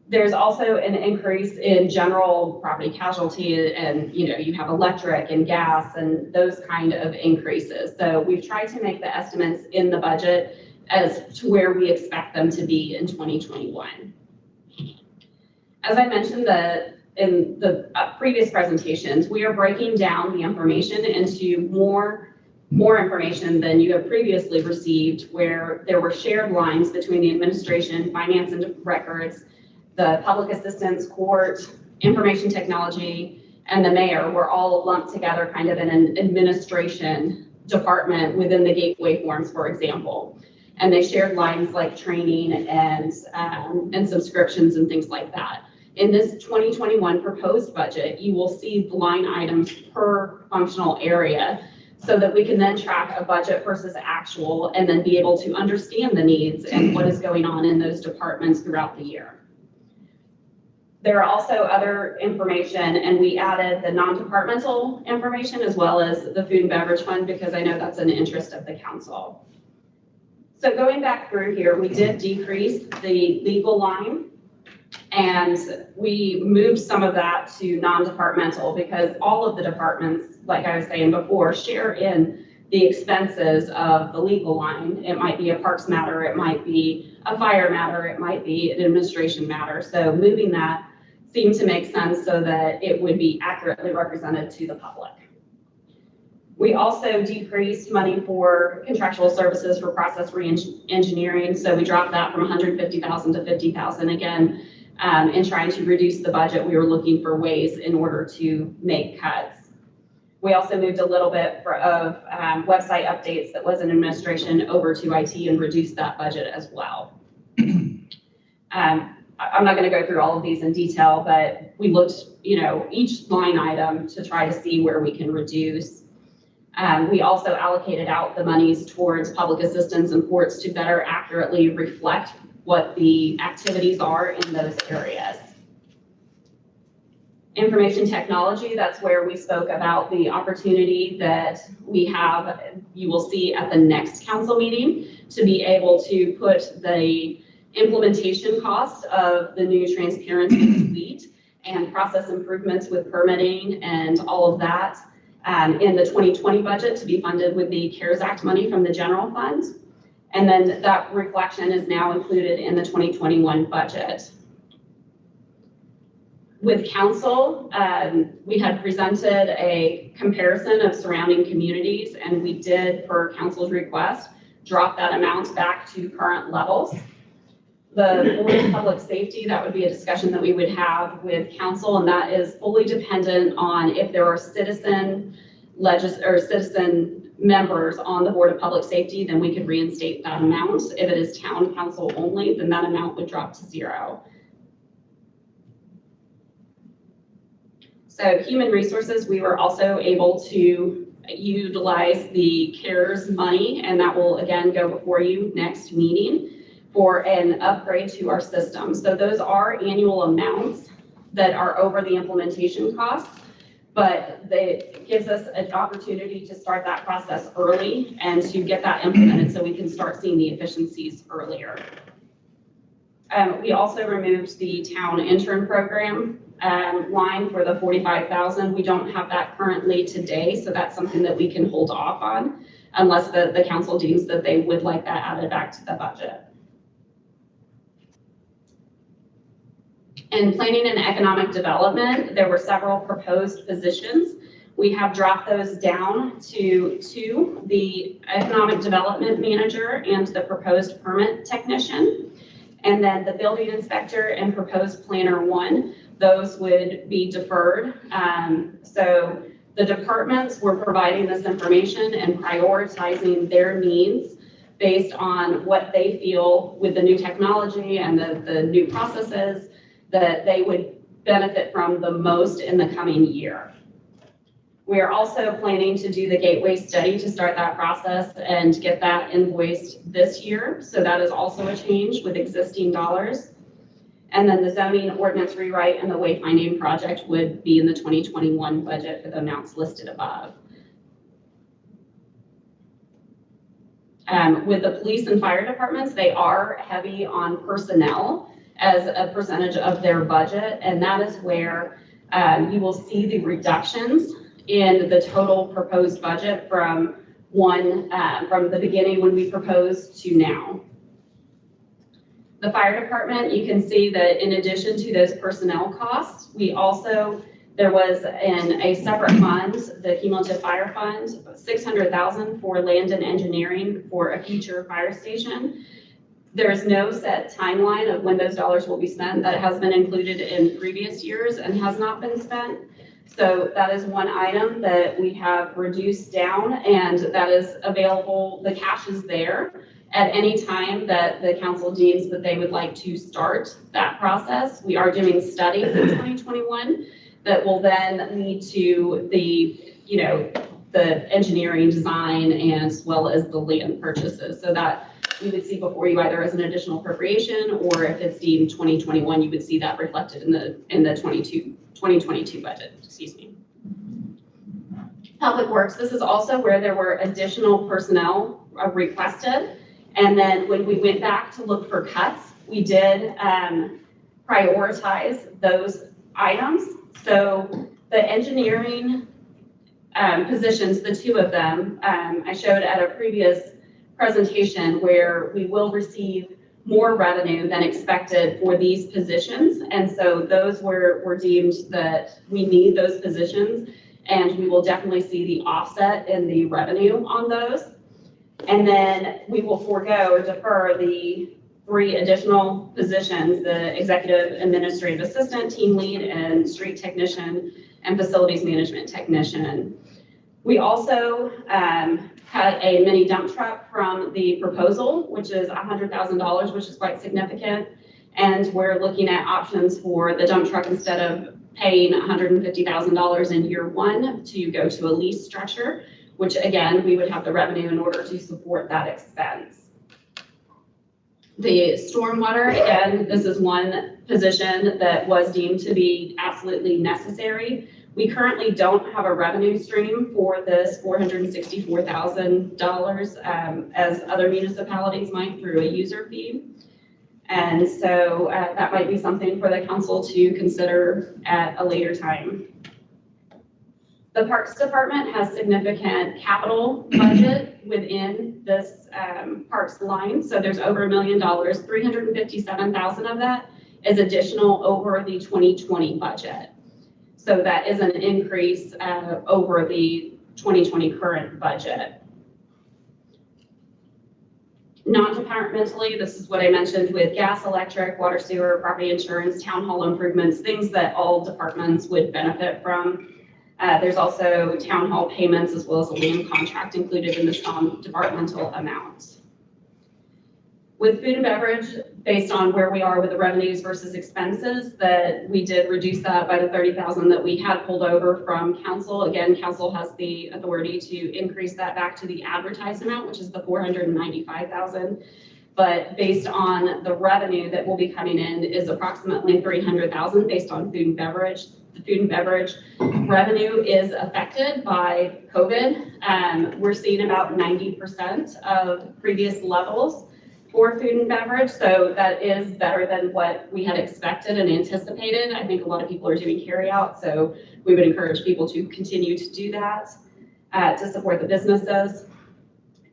There's also an increase in general property casualty and, you have electric and gas and those kind of increases. So we've tried to make the estimates in the budget as to where we expect them to be in 2021. As I mentioned in the previous presentations, we are breaking down the information into more information than you have previously received, where there were shared lines between the administration, finance and records, the public assistance, court, information technology, and the mayor were all lumped together kind of in an administration department within the gateway forms, for example. And they shared lines like training and subscriptions and things like that. In this 2021 proposed budget, you will see the line items per functional area so that we can then track a budget versus actual and then be able to understand the needs and what is going on in those departments throughout the year. There are also other information, and we added the non-departmental information as well as the food and beverage fund because I know that's an interest of the council. So going back through here, we did decrease the legal line and we moved some of that to non-departmental because all of the departments, like I was saying before, share in the expenses of the legal line. It might be a parks matter, it might be a fire matter, it might be an administration matter. So moving that seemed to make sense so that it would be accurately represented to the public. We also decreased money for contractual services for process re-engineering. So we dropped that from 150,000 to 50,000. Again, in trying to reduce the budget, we were looking for ways in order to make cuts. We also moved a little bit of website updates that was in administration over to IT and reduced that budget as well. I'm not going to go through all of these in detail, but we looked, each line item to try to see where we can reduce. We also allocated out the monies towards public assistance and courts to better accurately reflect what the activities are in those areas. Information technology, that's where we spoke about the opportunity that we have, you will see at the next council meeting, to be able to put the implementation cost of the new transparency suite and process improvements with permitting and all of that in the 2020 budget to be funded with the CARES Act money from the general fund. And then that reflection is now included in the 2021 budget. With council, we had presented a comparison of surrounding communities, and we did, per council's request, drop that amount back to current levels. The Board of Public Safety, that would be a discussion that we would have with council, and that is fully dependent on if there are citizen members on the Board of Public Safety, then we could reinstate that amount. If it is town council only, then that amount would drop to 0. So human resources, we were also able to utilize the CARES money, and that will again go before you next meeting for an upgrade to our system. So those are annual amounts that are over the implementation costs, but it gives us an opportunity to start that process early and to get that implemented so we can start seeing the efficiencies earlier. We also removed the town intern program line for the 45,000. We don't have that currently today, so that's something that we can hold off on unless the council deems that they would like that added back to the budget. In planning and economic development, there were several proposed positions. We have dropped those down to 2, the economic development manager and the proposed permit technician. And then the building inspector and proposed planner 1, those would be deferred. So the departments were providing this information and prioritizing their needs based on what they feel with the new technology and the new processes that they would benefit from the most in the coming year. We are also planning to do the gateway study to start that process and get that invoiced this year. So that is also a change with existing dollars. And then the zoning ordinance rewrite and the wayfinding project would be in the 2021 budget for the amounts listed above. With the police and fire departments, they are heavy on personnel as a percentage of their budget, and that is where you will see the reductions in the total proposed budget from the beginning when we proposed to now. The fire department, you can see that in addition to those personnel costs, there was in a separate fund, the cumulative fire fund, $600,000 for land and engineering for a future fire station. There is no set timeline of when those dollars will be spent. That has been included in previous years and has not been spent. So that is one item that we have reduced down, and that is available. The cash is there at any time that the council deems that they would like to start that process. We are doing studies in 2021 that will then lead to the engineering design as well as the land purchases, so that we would see before you either as an additional appropriation, or if it's deemed 2021, you would see that reflected in the 2022 budget, excuse me. Public Works, this is also where there were additional personnel requested. And then when we went back to look for cuts, we did prioritize those items. So the engineering positions, the two of them, I showed at a previous presentation where we will receive more revenue than expected for these positions. And so those were deemed that we need those positions, and we will definitely see the offset in the revenue on those. And then we will forego or defer the 3 additional positions, the executive administrative assistant, team lead, and street technician, and facilities management technician. We also had a mini dump truck from the proposal, which is $100,000, which is quite significant. And we're looking at options for the dump truck instead of paying $150,000 in year 1 to go to a lease structure, which again, we would have the revenue in order to support that expense. The stormwater, again, this is one position that was deemed to be absolutely necessary. We currently don't have a revenue stream for this $464,000 as other municipalities might through a user fee. And so that might be something for the council to consider at a later time. The Parks Department has significant capital budget within this parks line. So there's over $1 million, 357,000 of that is additional over the 2020 budget. So that is an increase over the 2020 current budget. Non-departmentally, this is what I mentioned with gas, electric, water, sewer, property insurance, town hall improvements, things that all departments would benefit from. There's also town hall payments as well as a land contract included in this non-departmental amount. With food and beverage, based on where we are with the revenues versus expenses, that we did reduce that by the $30,000 that we had pulled over from council. Again, council has the authority to increase that back to the advertised amount, which is the $495,000. But based on the revenue that will be coming in is approximately $300,000 based on food and beverage. The food and beverage revenue is affected by COVID. We're seeing about 90% of previous levels for food and beverage. So that is better than what we had expected and anticipated. I think a lot of people are doing carry out. So we would encourage people to continue to do that to support the businesses.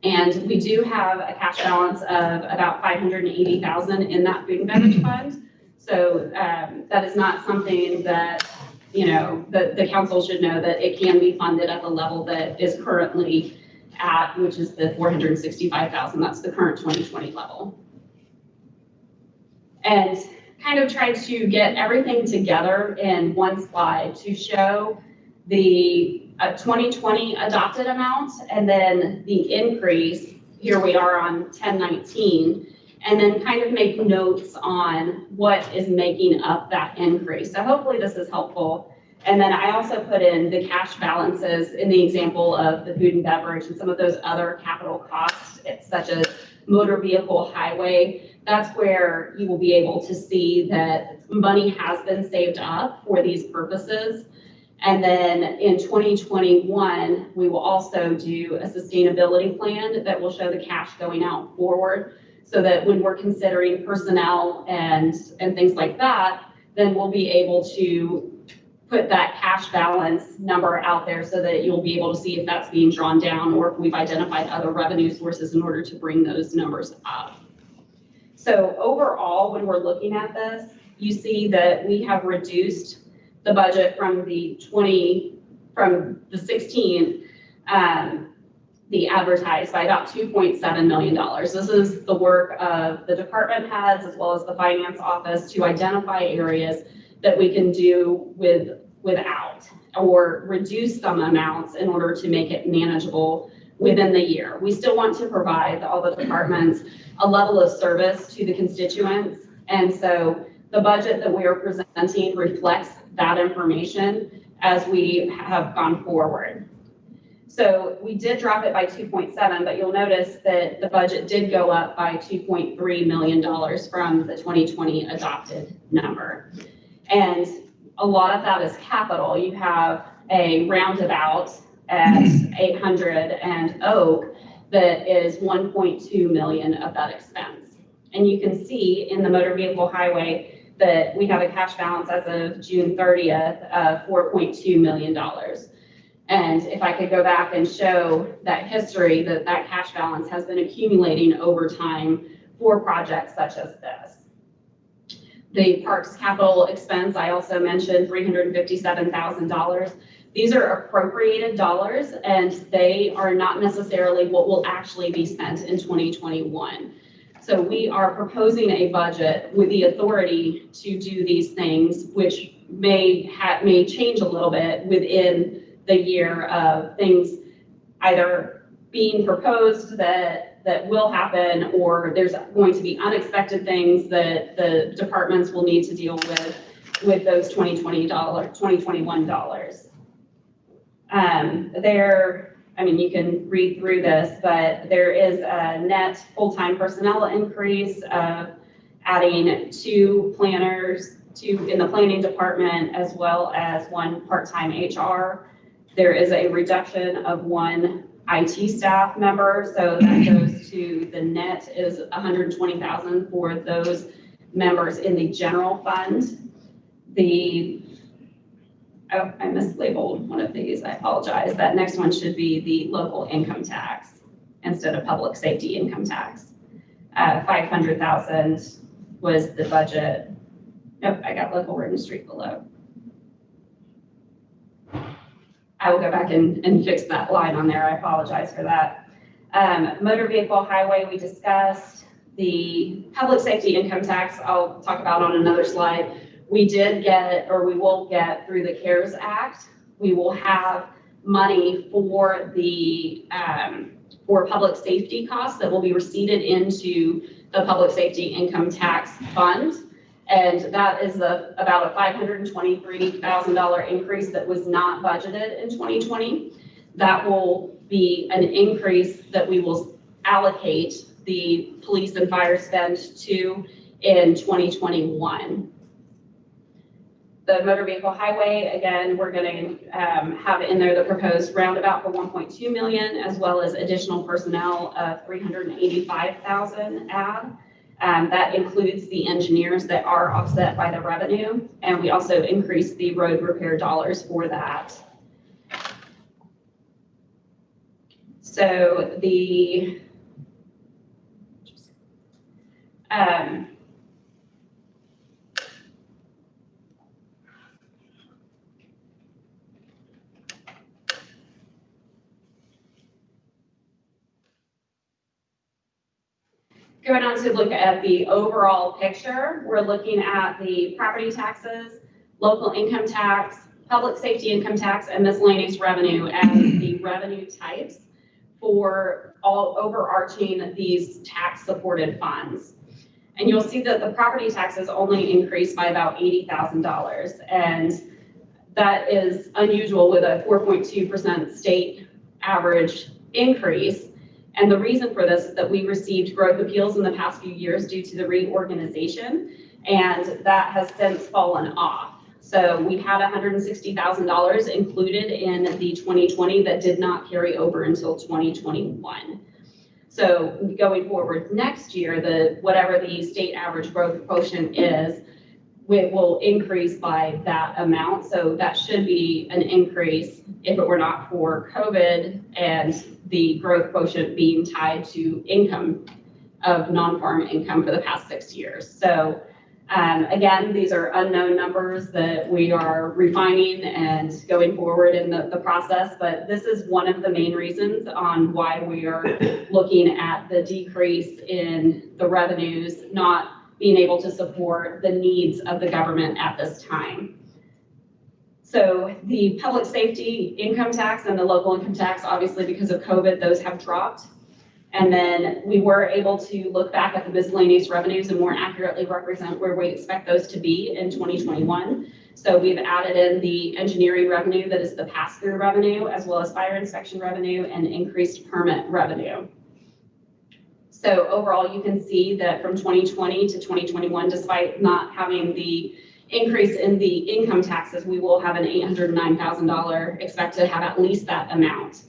And we do have a cash balance of about $580,000 in that food and beverage fund. So that is not something that, you know, the council should know that it can be funded at the level that is currently at, which is the $465,000. That's the current 2020 level. And kind of tried to get everything together in one slide to show the 2020 adopted amount and then the increase. Here we are on 1019, and then kind of make notes on what is making up that increase. So hopefully this is helpful. And then I also put in the cash balances in the example of the food and beverage and some of those other capital costs, such as motor vehicle highway. That's where you will be able to see that money has been saved up for these purposes. And then in 2021, we will also do a sustainability plan that will show the cash going out forward, so that when we're considering personnel and things like that, then we'll be able to put that cash balance number out there so that you'll be able to see if that's being drawn down or if we've identified other revenue sources in order to bring those numbers up. So overall, when we're looking at this, you see that we have reduced the budget from the 16, the advertised by about $2.7 million. This is the work of the department heads as well as the finance office to identify areas that we can do without or reduce some amounts in order to make it manageable within the year. We still want to provide all the departments a level of service to the constituents. And so the budget that we are presenting reflects that information as we have gone forward. So we did drop it by 2.7, but you'll notice that the budget did go up by $2.3 million from the 2020 adopted number. And a lot of that is capital. You have a roundabout at 800 and Oak that is 1.2 million of that expense. And you can see in the motor vehicle highway that we have a cash balance as of June 30th of $4.2 million. And if I could go back and show that history, that cash balance has been accumulating over time for projects such as this. The parks capital expense, I also mentioned $357,000. These are appropriated dollars, and they are not necessarily what will actually be spent in 2021. So we are proposing a budget with the authority to do these things, which may change a little bit within the year of things either being proposed that will happen, or there's going to be unexpected things that the departments will need to deal with those 2021 dollars. You can read through this, but there is a net full-time personnel increase of adding 2 planners in the planning department, as well as 1 part-time HR. There is a reduction of 1 IT staff member, so that goes to the net is $120,000 for those members in the general fund. I mislabeled one of these, I apologize. That next one should be the local income tax instead of public safety income tax. 500,000 was the budget. Nope, I got local road and street below. I will go back and fix that line on there. I apologize for that. Motor vehicle highway, we discussed. The public safety income tax, I'll talk about on another slide. We did get, or we will get through the CARES Act, we will have money for the for public safety costs that will be receipted into the public safety income tax fund. And that is about a $523,000 increase that was not budgeted in 2020. That will be an increase that we will allocate the police and fire spend to in 2021. The motor vehicle highway, again, we're going to have in there the proposed roundabout for $1.2 million, as well as additional personnel of $385,000 add. That includes the engineers that are offset by the revenue, and we also increased the road repair dollars for that. So the going on to look at the overall picture, we're looking at the property taxes, local income tax, public safety income tax, and miscellaneous revenue as the revenue types for all overarching these tax supported funds. And you'll see that the property taxes only increased by about $80,000. And that is unusual with a 4.2% state average increase. And the reason for this is that we received growth appeals in the past few years due to the reorganization, and that has since fallen off. So we had $160,000 included in the 2020 that did not carry over until 2021. So going forward next year, whatever the state average growth quotient is, it will increase by that amount. So that should be an increase if it were not for COVID and the growth quotient being tied to income of non-farm income for the past 6 years. So again, these are unknown numbers that we are refining and going forward in the process, but this is one of the main reasons on why we are looking at the decrease in the revenues, not being able to support the needs of the government at this time. So the public safety income tax and the local income tax, obviously because of COVID, those have dropped. And then we were able to look back at the miscellaneous revenues and more accurately represent where we expect those to be in 2021. So we've added in the engineering revenue that is the pass-through revenue, as well as fire inspection revenue and increased permit revenue. So overall, you can see that from 2020 to 2021, despite not having the increase in the income taxes, we will have an $809,000, expect to have at least that amount.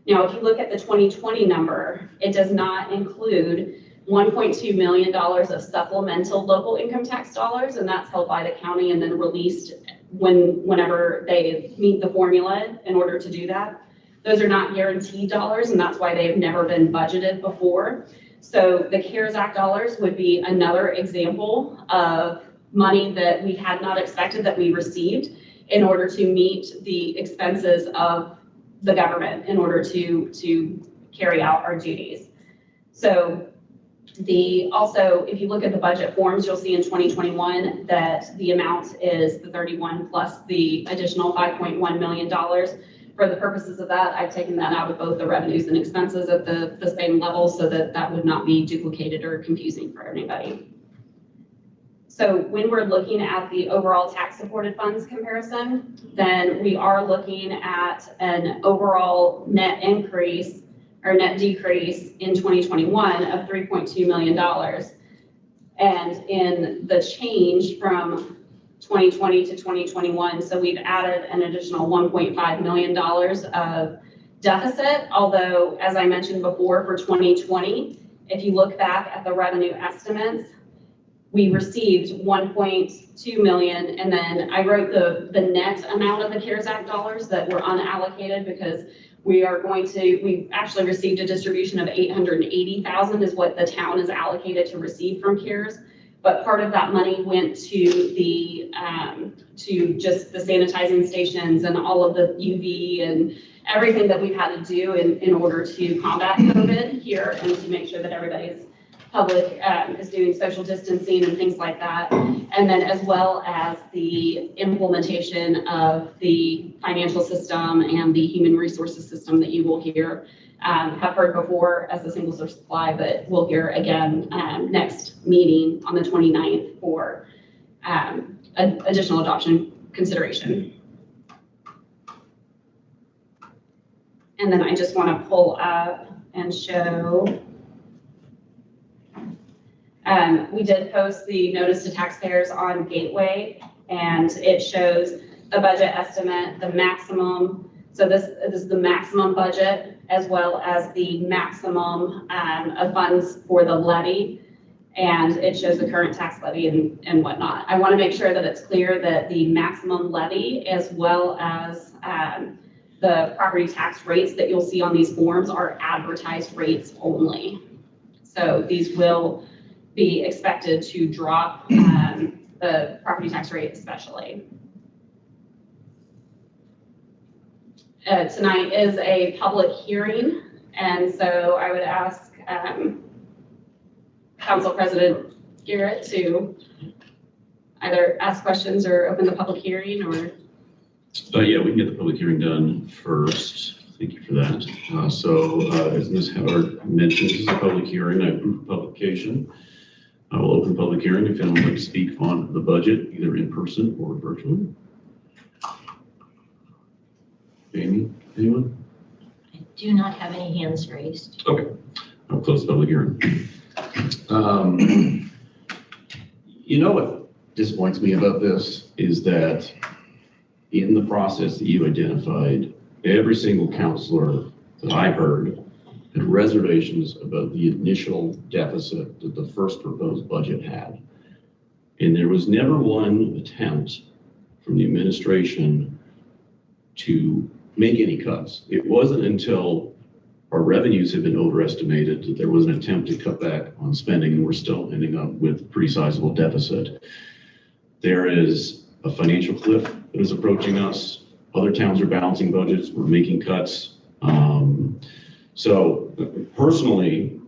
Now, if you look at the 2020 number, it does not include $1.2 million of supplemental local income tax dollars, and that's held by the county and then released whenever they meet the formula in order to do that. Those are not guaranteed dollars, and that's why they've never been budgeted before. So the CARES Act dollars would be another example of money that we had not expected that we received in order to meet the expenses of the government in order to carry out our duties. So also, if you look at the budget forms, you'll see in 2021 that the amount is the 31 plus the additional $5.1 million. For the purposes of that, I've taken that out of both the revenues and expenses at the same level so that that would not be duplicated or confusing for anybody. So when we're looking at the overall tax supported funds comparison, then we are looking at an overall net increase or net decrease in 2021 of $3.2 million. And in the change from 2020 to 2021, so we've added an additional $1.5 million of deficit, although, as I mentioned before, for 2020, if you look back at the revenue estimates, we received 1.2 million, and then I wrote the net amount of the CARES Act dollars that were unallocated because we actually received a distribution of 880,000 is what the town is allocated to receive from CARES. But part of that money went to just the sanitizing stations and all of the UV and everything that we've had to do in order to combat COVID here and to make sure that everybody's public is doing social distancing and things like that. And then as well as the implementation of the financial system and the human resources system that you will hear, have heard before as a single source supply, but we'll hear again next meeting on the 29th for additional adoption consideration. And then I just want to pull up and show. We did post the notice to taxpayers on Gateway, and it shows the budget estimate, the maximum. So this is the maximum budget as well as the maximum of funds for the levy, and it shows the current tax levy and whatnot. I want to make sure that it's clear that the maximum levy as well as the property tax rates that you'll see on these forms are advertised rates only. So these will be expected to drop the property tax rate especially. Tonight is a public hearing, and so I would ask Council President Garrett to either ask questions or open the public hearing or. Yeah, we can get the public hearing done first. Thank you for that. As Ms. Howard mentioned, this is a public hearing. I approve publication. I will open the public hearing if anyone would like to speak on the budget, either in person or virtually. Amy, anyone? I do not have any hands raised. Okay, I'll close the public hearing. You know what disappoints me about this is that in the process that you identified, every single counselor that I heard had reservations about the initial deficit that the first proposed budget had. And there was never one attempt from the administration to make any cuts. It wasn't until our revenues had been overestimated that there was an attempt to cut back on spending, and we're still ending up with a pretty sizable deficit. There is a financial cliff that is approaching us. Other towns are balancing budgets, we're making cuts. So personally,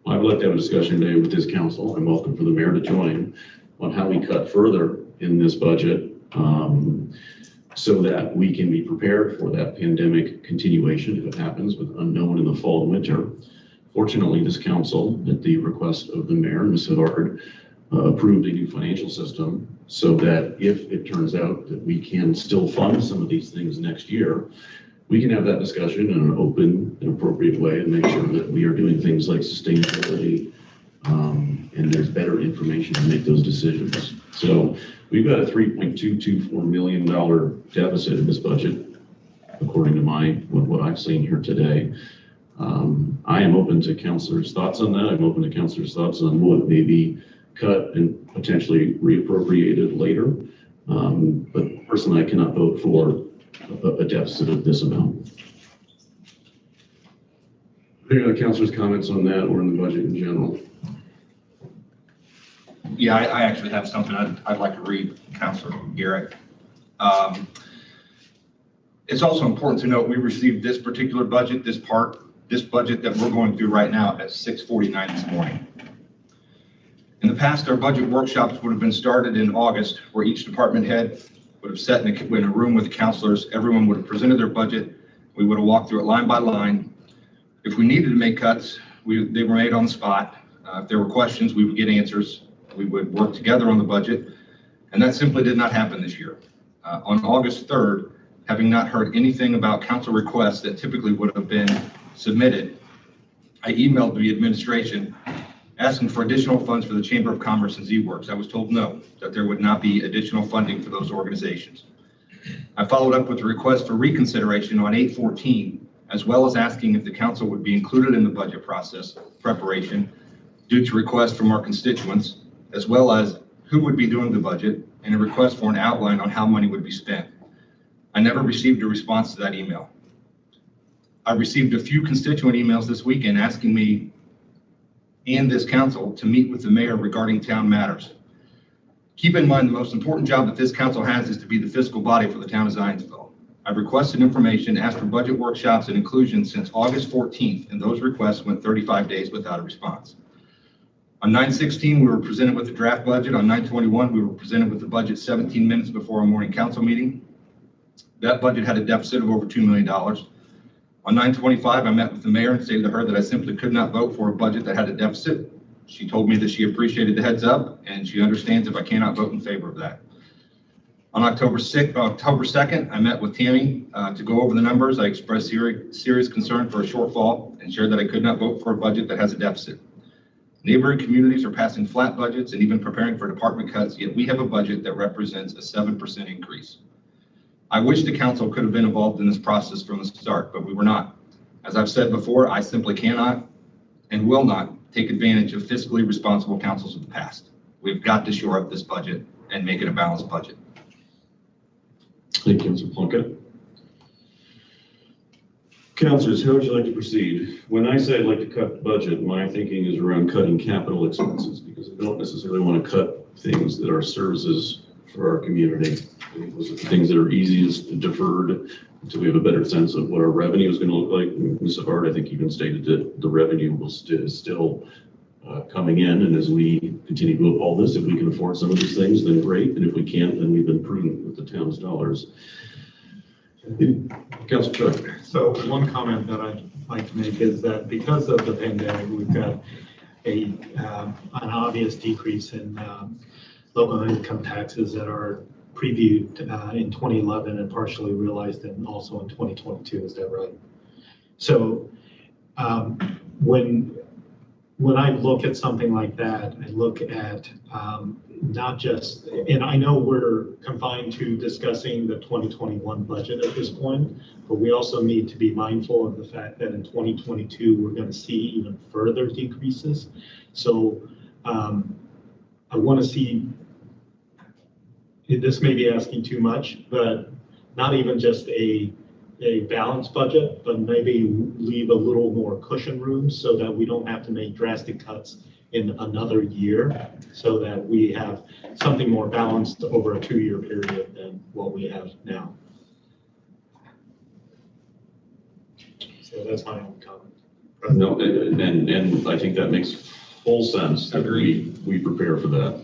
I would like to have a discussion today with this council. I'm welcome for the mayor to join on how we cut further in this budget so that we can be prepared for that pandemic continuation if it happens with unknown in the fall and winter. Fortunately, this council, at the request of the mayor, Ms. Howard, approved a new financial system so that if it turns out that we can still fund some of these things next year, we can have that discussion in an open and appropriate way and make sure that we are doing things like sustainability and there's better information to make those decisions. So we've got a $3.224 million deficit in this budget, according to what I've seen here today. I am open to councilors' thoughts on that. I'm open to councilors' thoughts on what may be cut and potentially reappropriated later. But personally, I cannot vote for a deficit of this amount. Any other councilors' comments on that or in the budget in general? Yeah, I actually have something I'd like to read, Councilor Garrett. It's also important to note we received this particular budget, this budget that we're going through right now at 6:49 this morning. In the past, our budget workshops would have been started in August, where each department head would have sat in a room with the councilors. Everyone would have presented their budget. We would have walked through it line by line. If we needed to make cuts, they were made on the spot. If there were questions, we would get answers. We would work together on the budget, and that simply did not happen this year. On August 3rd, having not heard anything about council requests that typically would have been submitted, I emailed the administration asking for additional funds for the Chamber of Commerce and Z-Works. I was told no, that there would not be additional funding for those organizations. I followed up with a request for reconsideration on 8/14, as well as asking if the council would be included in the budget process preparation due to requests from our constituents, as well as who would be doing the budget, and a request for an outline on how money would be spent. I never received a response to that email. I received a few constituent emails this weekend asking me and this council to meet with the mayor regarding town matters. Keep in mind, the most important job that this council has is to be the fiscal body for the town of Zionsville. I've requested information, asked for budget workshops and inclusion since August 14th, and those requests went 35 days without a response. On 9/16, we were presented with the draft budget. On 9/21, we were presented with the budget 17 minutes before our morning council meeting. That budget had a deficit of over $2 million. On 9/25, I met with the mayor and stated to her that I simply could not vote for a budget that had a deficit. She told me that she appreciated the heads up and she understands if I cannot vote in favor of that. On October 2nd, I met with Tammy to go over the numbers. I expressed serious concern for a shortfall and shared that I could not vote for a budget that has a deficit. Neighboring communities are passing flat budgets and even preparing for department cuts, yet we have a budget that represents a 7% increase. I wish the council could have been involved in this process from the start, but we were not. As I've said before, I simply cannot and will not take advantage of fiscally responsible councils of the past. We've got to shore up this budget and make it a balanced budget. Thank you, Councilor Plunkett. Councilors, how would you like to proceed? When I say I'd like to cut budget, my thinking is around cutting capital expenses because I don't necessarily want to cut things that are services for our community. Those are the things that are easiest deferred until we have a better sense of what our revenue is going to look like. Ms. Savard, I think, even stated that the revenue is still coming in, and as we continue to evolve this, if we can afford some of these things, then great, and if we can't, then we've been prudent with the town's dollars. Councilor Chuck. So one comment that I'd like to make is that because of the pandemic, we've got an obvious decrease in local income taxes that are previewed in 2011 and partially realized and also in 2022. Is that right? So when I look at something like that, I look at not just, and I know we're confined to discussing the 2021 budget at this point, but we also need to be mindful of the fact that in 2022, we're going to see even further decreases. So I want to see, this may be asking too much, but not even just a balanced budget, but maybe leave a little more cushion room so that we don't have to make drastic cuts in another year, so that we have something more balanced over a 2-year period than what we have now. So that's my own comment. No, and I think that makes full sense that we prepare for that.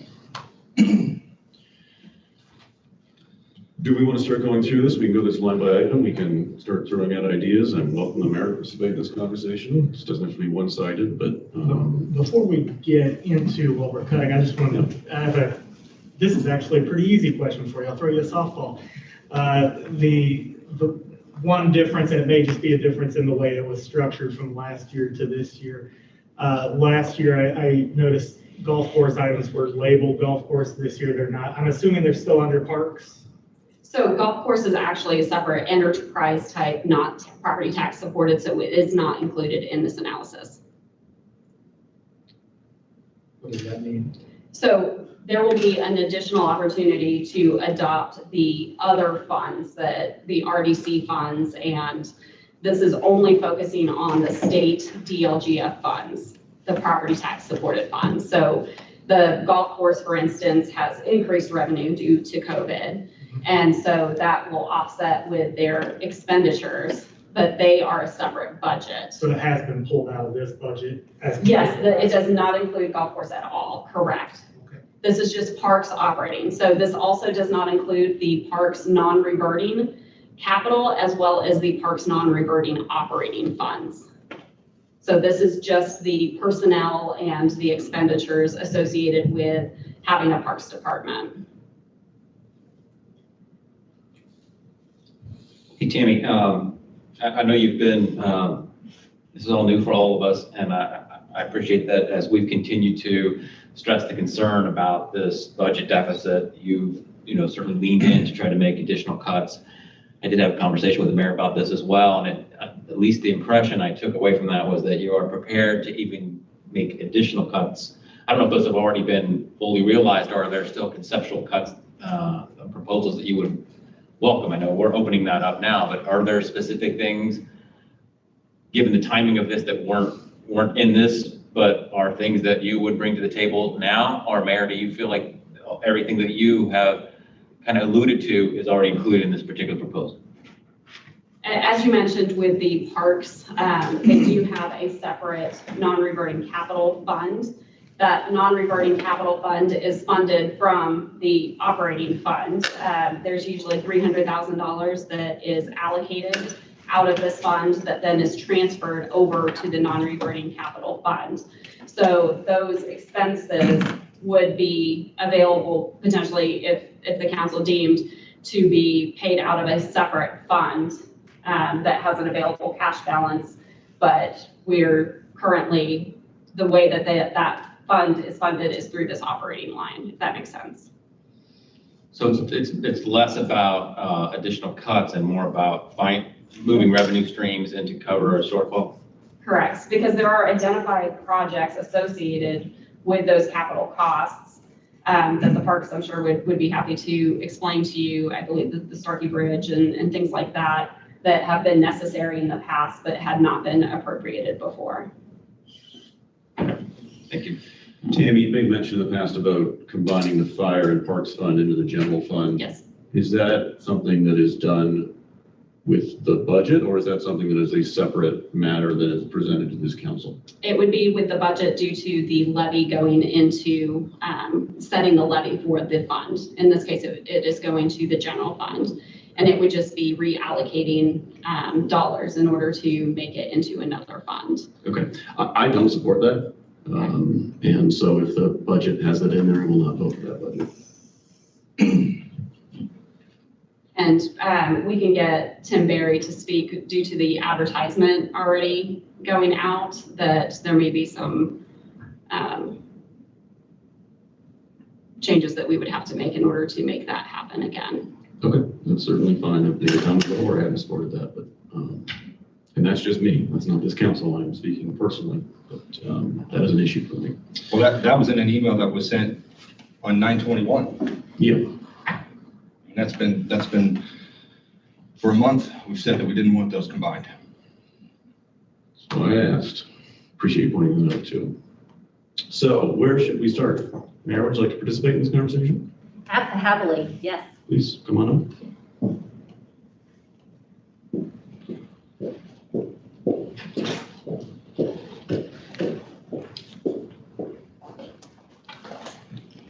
Do we want to start going through this? We can go this line by item. We can start throwing out ideas. I welcome the mayor to participate in this conversation. This doesn't have to be one-sided, but before we get into what we're cutting, I just want to this is actually a pretty easy question for you. I'll throw you a softball. The one difference, and it may just be a difference in the way it was structured from last year to this year. Last year, I noticed golf course items were labeled golf course. This year, they're not. I'm assuming they're still under parks. So golf course is actually a separate enterprise type, not property tax supported, so it is not included in this analysis. What does that mean? So there will be an additional opportunity to adopt the other funds, the RDC funds, and this is only focusing on the state DLGF funds, the property tax supported funds. So the golf course, for instance, has increased revenue due to COVID. And so that will offset with their expenditures, but they are a separate budget. So it has been pulled out of this budget? Yes, it does not include golf course at all, correct. This is just parks operating. So this also does not include the parks non-reverting capital as well as the parks non-reverting operating funds. So this is just the personnel and the expenditures associated with having a parks department. Hey, Tammy, I know you've been, this is all new for all of us, and I appreciate that as we've continued to stress the concern about this budget deficit, you've certainly leaned in to try to make additional cuts. I did have a conversation with the mayor about this as well, and at least the impression I took away from that was that you are prepared to even make additional cuts. I don't know if those have already been fully realized, or are there still conceptual cuts, proposals that you would welcome? I know we're opening that up now, but are there specific things, given the timing of this, that weren't in this, but are things that you would bring to the table now? Or Mayor, do you feel like everything that you have kind of alluded to is already included in this particular proposal? As you mentioned with the parks, they do have a separate non-reverting capital fund. That non-reverting capital fund is funded from the operating fund. There's usually $300,000 that is allocated out of this fund that then is transferred over to the non-reverting capital fund. So those expenses would be available potentially if the council deemed to be paid out of a separate fund that has an available cash balance. But we're currently, the way that that fund is funded is through this operating line, if that makes sense. So it's less about additional cuts and more about moving revenue streams in to cover a shortfall? Correct, because there are identified projects associated with those capital costs that the parks, I'm sure, would be happy to explain to you. I believe the Starkey Bridge and things like that have been necessary in the past but had not been appropriated before. Thank you. Tammy, you made mention in the past about combining the fire and parks fund into the general fund. Yes. Is that something that is done with the budget, or is that something that is a separate matter that is presented to this council? It would be with the budget due to the levy going into setting the levy for the fund. In this case, it is going to the general fund, and it would just be reallocating dollars in order to make it into another fund. Okay, I don't support that. And so if the budget has that in there, I will not vote for that budget. And we can get Tim Berry to speak due to the advertisement already going out, that there may be some changes that we would have to make in order to make that happen again. Okay, that's certainly fine. I've never done before, I haven't supported that, but, and that's just me. That's not this council. I'm speaking personally, but that is an issue for me. Well, that was in an email that was sent on 9/21. Yeah. And that's been, for a month, we've said that we didn't want those combined. So I asked. Appreciate you pointing that out too. So where should we start? Mayor, would you like to participate in this conversation? Happily, yes. Please, come on up.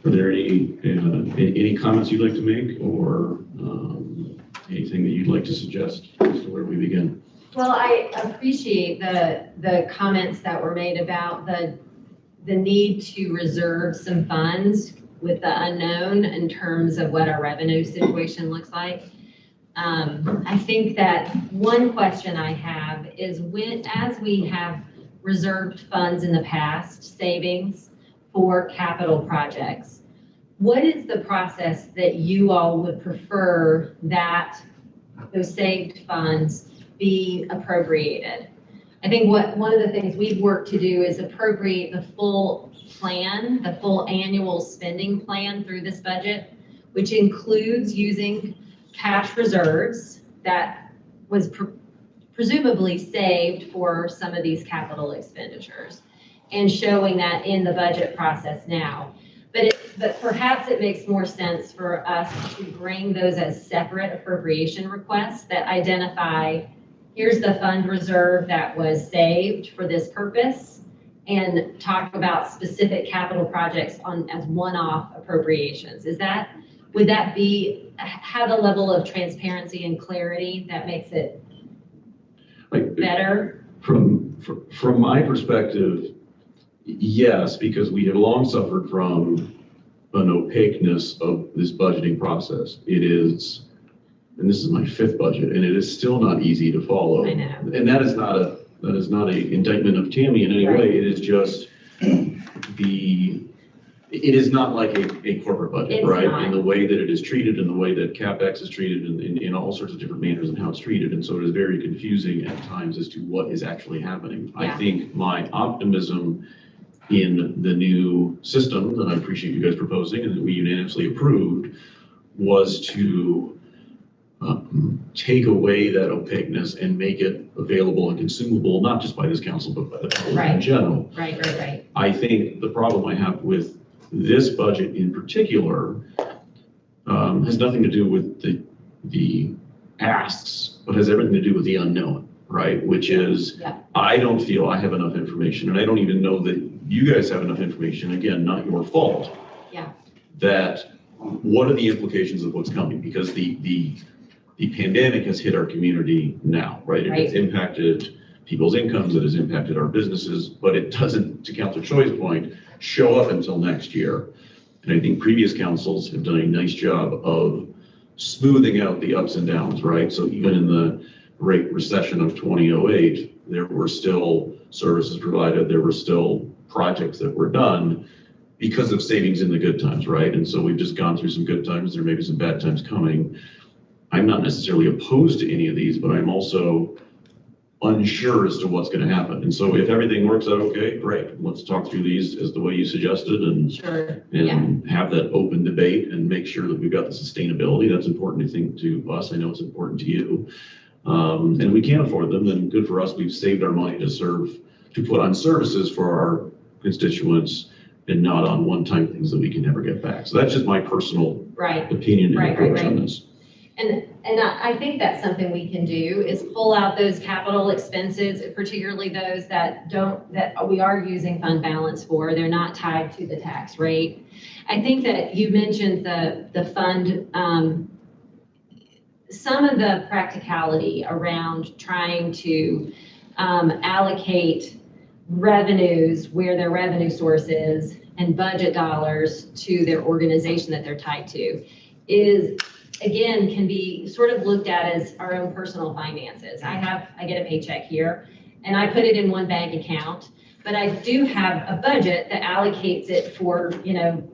Are there any comments you'd like to make, or anything that you'd like to suggest as to where we begin? Well, I appreciate the comments that were made about the need to reserve some funds with the unknown in terms of what our revenue situation looks like. I think that one question I have is, as we have reserved funds in the past, savings for capital projects, what is the process that you all would prefer that those saved funds be appropriated? I think one of the things we've worked to do is appropriate the full plan, the full annual spending plan through this budget, which includes using cash reserves that was presumably saved for some of these capital expenditures, and showing that in the budget process now. But perhaps it makes more sense for us to bring those as separate appropriation requests that identify, here's the fund reserve that was saved for this purpose, and talk about specific capital projects as one-off appropriations. Would that have a level of transparency and clarity that makes it better? From my perspective, yes, because we have long suffered from an opaqueness of this budgeting process. It is, and this is my 5th budget, and it is still not easy to follow. I know. And that is not a indictment of Tammy in any way. It is just it is not like a corporate budget, It's right? not. In the way that it is treated, in the way that CapEx is treated, in all sorts of different manners and how it's treated. And so it is very confusing at times as to what is actually happening. Yeah. I think my optimism in the new system that I appreciate you guys proposing and that we unanimously approved was to take away that opaqueness and make it available and consumable, not just by this council, but by the public in general. Right. I think the problem I have with this budget in particular has nothing to do with the asks, but has everything to do with the unknown, right? Which is, I don't feel I have enough information, and I don't even know that you guys have enough information, again, not your fault. Yeah. That what are the implications of what's coming? Because the pandemic has hit our community now, right? It has impacted people's incomes, it has impacted our businesses, but it doesn't, to Councilor Choi's point, show up until next year. And I think previous councils have done a nice job of smoothing out the ups and downs, right? So even in the Great Recession of 2008, there were still services provided, there were still projects that were done because of savings in the good times, right? And so we've just gone through some good times, there may be some bad times coming. I'm not necessarily opposed to any of these, but I'm also unsure as to what's going to happen. And so if everything works out okay, great. Let's talk through these as the way you suggested and have that open debate and make sure that we've got the sustainability. That's important, I think, to us. I know it's important to you. And we can't afford them, then good for us. We've saved our money to put on services for our constituents and not on one-time things that we can never get back. So that's just my personal opinion and approach on this. And I think that's something we can do is pull out those capital expenses, particularly those that we are using fund balance for. They're not tied to the tax rate. I think that you mentioned the fund, some of the practicality around trying to allocate revenues where their revenue source is and budget dollars to their organization that they're tied to is, again, can be sort of looked at as our own personal finances. I get a paycheck here and I put it in one bank account, but I do have a budget that allocates it for,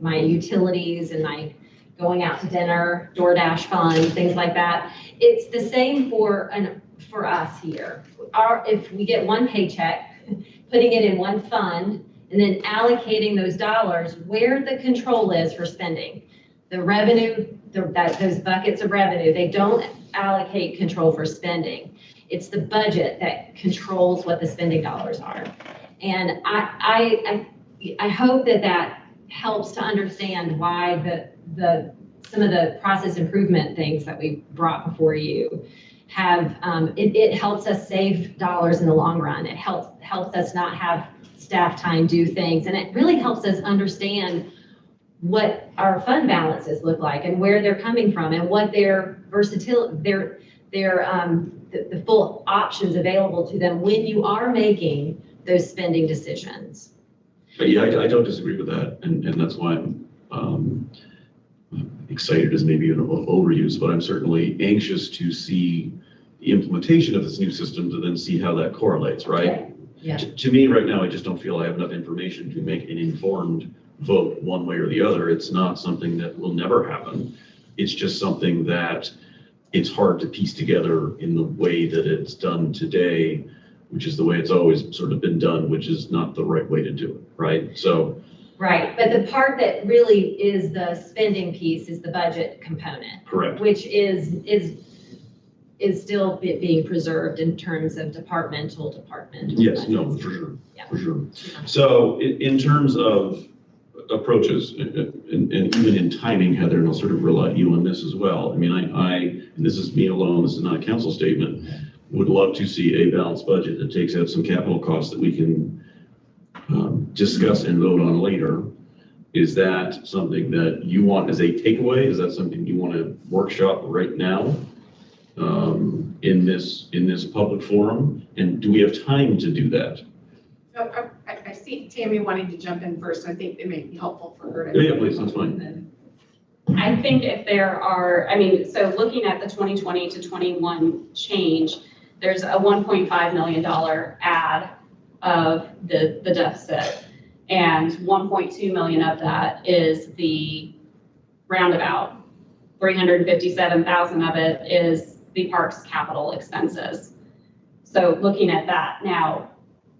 my utilities and my going out to dinner, DoorDash fund, things like that. It's the same for us here. If we get one paycheck, putting it in one fund and then allocating those dollars where the control is for spending. The revenue, those buckets of revenue, they don't allocate control for spending. It's the budget that controls what the spending dollars are. And I hope that helps to understand why some of the process improvement things that we brought before you have, it helps us save dollars in the long run. It helps us not have staff time do things. And it really helps us understand what our fund balances look like and where they're coming from and what their versatility, the full options available to them when you are making those spending decisions. But yeah, I don't disagree with that. And that's why I'm excited is maybe an overuse, but I'm certainly anxious to see the implementation of this new system to then see how that correlates, right? Yeah. To me right now, I just don't feel I have enough information to make an informed vote one way or the other. It's not something that will never happen. It's just something that it's hard to piece together in the way that it's done today which is the way it's always sort of been done, which is not the right way to do it, right? So. Right, but the part that really is the spending piece is the budget component. Correct. Which is still being preserved in terms of departmental. Yes, no, for sure, Yeah. for sure. So in terms of approaches, and even in timing, Heather, and I'll sort of rely on you on this as well. I mean, and this is me alone, this is not a council statement, would love to see a balanced budget that takes out some capital costs that we can discuss and vote on later. Is that something that you want as a takeaway? Is that something you want to workshop right now in this public forum? And do we have time to do that? So I see Tammy wanting to jump in first. I think it may be helpful for her to. Yeah, please, that's fine. I think if there are, so looking at the 2020 to 21 change, there's a $1.5 million add of the deficit. And 1.2 million of that is the roundabout. 357,000 of it is the park's capital expenses. So looking at that now,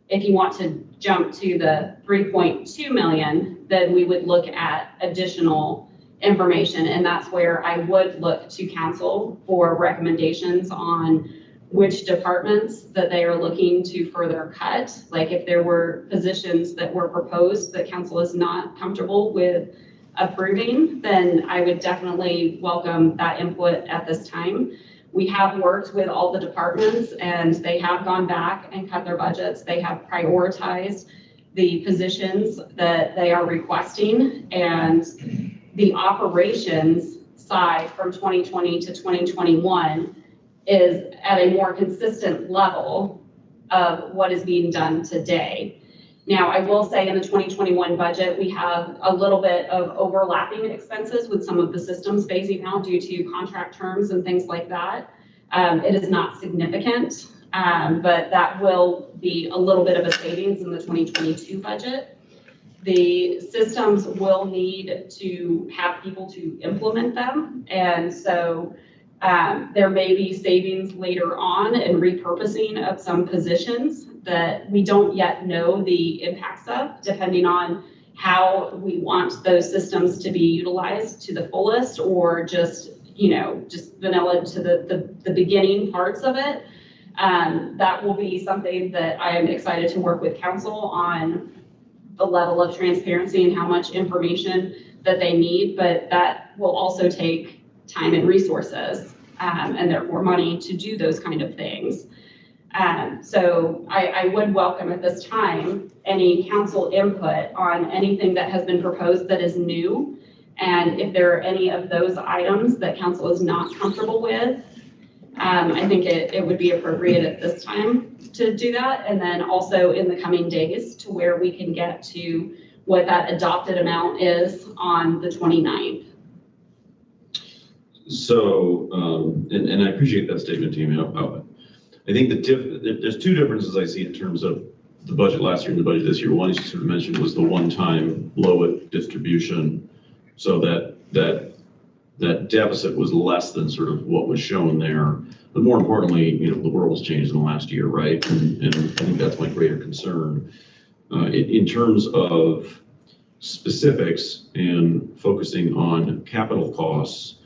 if you want to jump to the 3.2 million, then we would look at additional information. And that's where I would look to council for recommendations on which departments that they are looking to further cut. Like if there were positions that were proposed that council is not comfortable with approving, then I would definitely welcome that input at this time. We have worked with all the departments and they have gone back and cut their budgets. They have prioritized the positions that they are requesting, and the operations side from 2020 to 2021 is at a more consistent level of what is being done today. Now, I will say in the 2021 budget, we have a little bit of overlapping expenses with some of the systems phasing out due to contract terms and things like that. It is not significant, but that will be a little bit of a savings in the 2022 budget. The systems will need to have people to implement them. And so there may be savings later on and repurposing of some positions that we don't yet know the impacts of, depending on how we want those systems to be utilized to the fullest, or just vanilla to the beginning parts of it. That will be something that I am excited to work with council on, the level of transparency and how much information that they need, but that will also take time and resources, and therefore money to do those kind of things. So I would welcome at this time any council input on anything that has been proposed that is new. And if there are any of those items that council is not comfortable with, I think it would be appropriate at this time to do that. And then also in the coming days to where we can get to what that adopted amount is on the 29th. So, and I appreciate that statement, Tammy. I think there's two differences I see in terms of the budget last year and the budget this year. One, as you sort of mentioned, was the one-time Lowit distribution, so that deficit was less than sort of what was shown there. But more importantly, the world's changed in the last year, right? And I think that's my greater concern. In terms of specifics and focusing on capital costs,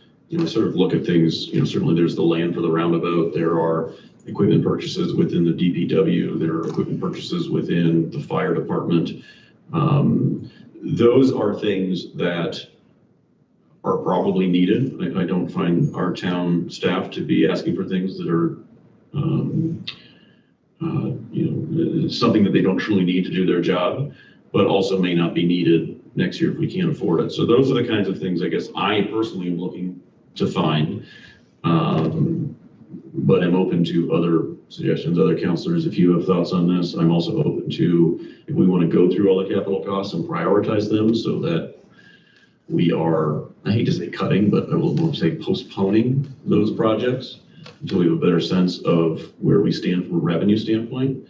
sort of look at things, certainly there's the land for the roundabout. There are equipment purchases within the DPW. There are equipment purchases within the fire department. Those are things that are probably needed. I don't find our town staff to be asking for things that are, something that they don't truly need to do their job, but also may not be needed next year if we can't afford it. So those are the kinds of things I guess I personally am looking to find, but I'm open to other suggestions, other counselors. If you have thoughts on this, I'm also open to, if we want to go through all the capital costs and prioritize them so that we are, I hate to say cutting, but I will more say postponing those projects until we have a better sense of where we stand from a revenue standpoint.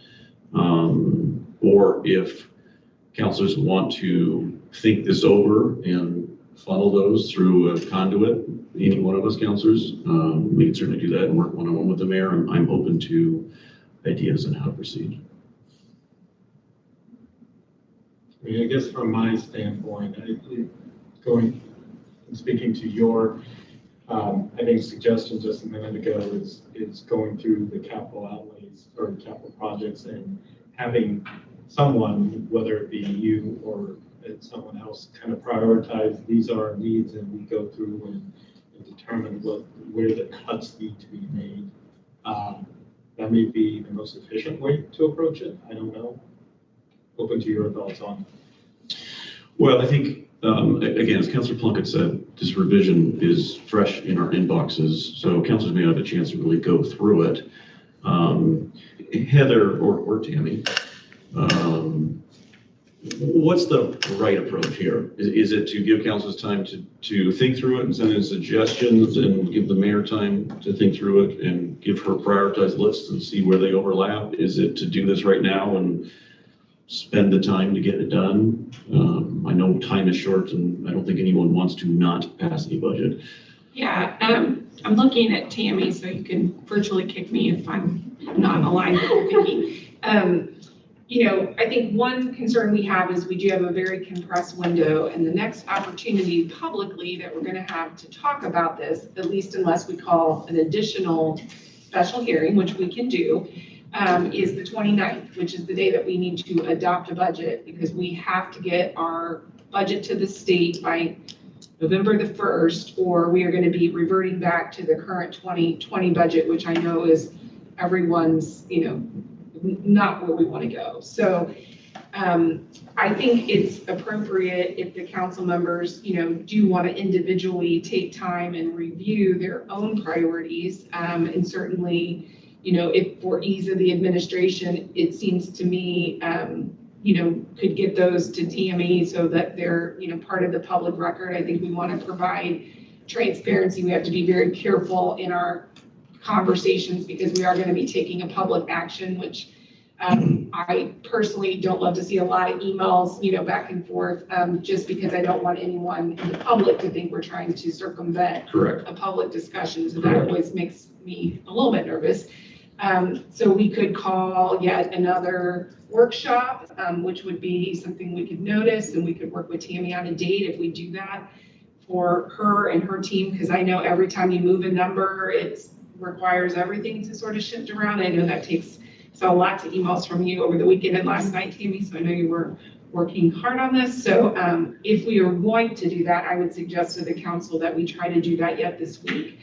Or if counselors want to think this over and funnel those through a conduit, any one of us counselors, we can certainly do that and work one-on-one with the mayor. I'm open to ideas on how to proceed. I mean, I guess from my standpoint, speaking to your, I think suggestion just a minute ago is going through the capital outlays or capital projects and having someone, whether it be you or someone else, kind of prioritize, these are our needs, and we go through and determine where the cuts need to be made. That may be the most efficient way to approach it. I don't know. Open to your thoughts on it. Well, I think, again, as Councilor Plunkett said, this revision is fresh in our inboxes, so councilors may have a chance to really go through it. Heather or Tammy, what's the right approach here? Is it to give councils time to think through it and send in suggestions and give the mayor time to think through it and give her prioritized lists and see where they overlap? Is it to do this right now and spend the time to get it done? I know time is short and I don't think anyone wants to not pass any budget. Yeah, I'm looking at Tammy, so you can virtually kick me if I'm not aligned with your thinking. You know, I think one concern we have is we do have a very compressed window, and the next opportunity publicly that we're gonna have to talk about this, at least unless we call an additional special hearing, which we can do, is the 29th, which is the day that we need to adopt a budget, because we have to get our budget to the state by November the 1st, or we are going to be reverting back to the current 2020 budget, which I know is everyone's, you know, not where we want to go. So I think it's appropriate if the council members, you know, do want to individually take time and review their own priorities, and certainly, you know, if for ease of the administration, it seems to me, you know, could get those to Tammy so that they're, you know, part of the public record. I think we want to provide transparency. We have to be very careful in our conversations because we are going to be taking a public action, which I personally don't love to see a lot of emails, you know, back and forth, just because I don't want anyone in the public to think we're trying to circumvent a public discussion. So that always makes me a little bit nervous. So we could call yet another workshop, which would be something we could notice, and we could work with Tammy on a date if we do that for her and her team, because I know every time you move a number, it requires everything to sort of shift around. I know that takes lots of emails from you over the weekend and last night, Tammy, so I know you were working hard on this. So if we are going to do that, I would suggest to the council that we try to do that yet this week.